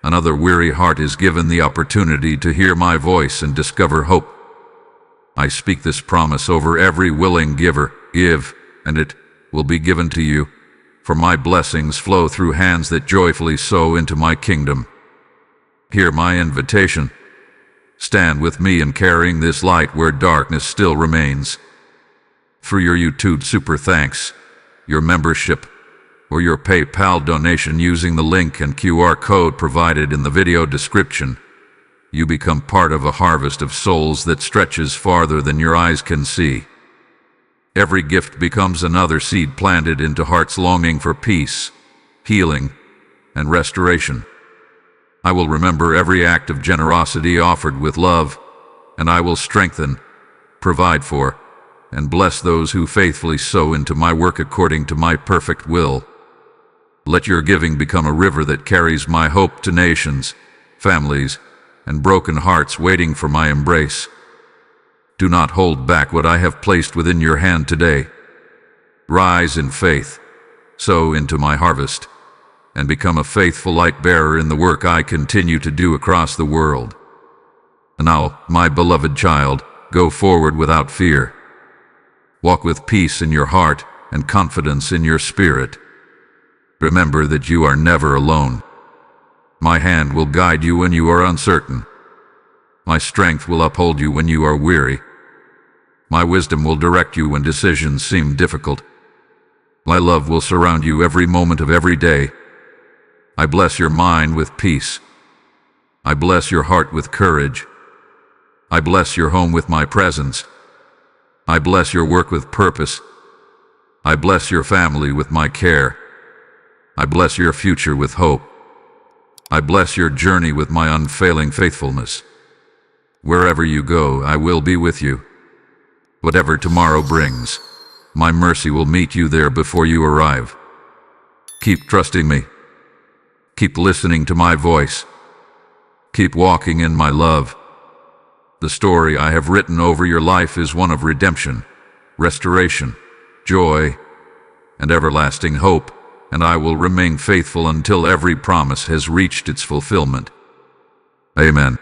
another weary heart is given the opportunity to hear my voice and discover hope. I speak this promise over every willing giver. Give, and it will be given to you, for my blessings flow through hands that joyfully sow into my kingdom. Hear my invitation. Stand with me in carrying this light where darkness still remains. Through your YouTube super thanks, your membership, or your PayPal donation using the link and QR code provided in the video description, you become part of a harvest of souls that stretches farther than your eyes can see. Every gift becomes another seed planted into hearts longing for peace, healing, and restoration. I will remember every act of generosity offered with love, and I will strengthen, provide for, and bless those who faithfully sow into my work according to my perfect will. Let your giving become a river that carries my hope to nations, families, and broken hearts waiting for my embrace. Do not hold back what I have placed within your hand today. Rise in faith, sow into my harvest, and become a faithful light bearer in the work I continue to do across the world. And now, my beloved child, go forward without fear. Walk with peace in your heart and confidence in your spirit. Remember that you are never alone. My hand will guide you when you are uncertain. My strength will uphold you when you are weary. My wisdom will direct you when decisions seem difficult. My love will surround you every moment of every day. I bless your mind with peace. I bless your heart with courage. I bless your home with my presence. I bless your work with purpose. I bless your family with my care. I bless your future with hope. I bless your journey with my unfailing faithfulness. Wherever you go, I will be with you. Whatever tomorrow brings, my mercy will meet you there before you arrive. Keep trusting me. Keep listening to my voice. Keep walking in my love. The story I have written over your life is one of redemption, restoration, joy, and everlasting hope, and I will remain faithful until every promise has reached its fulfillment. Amen.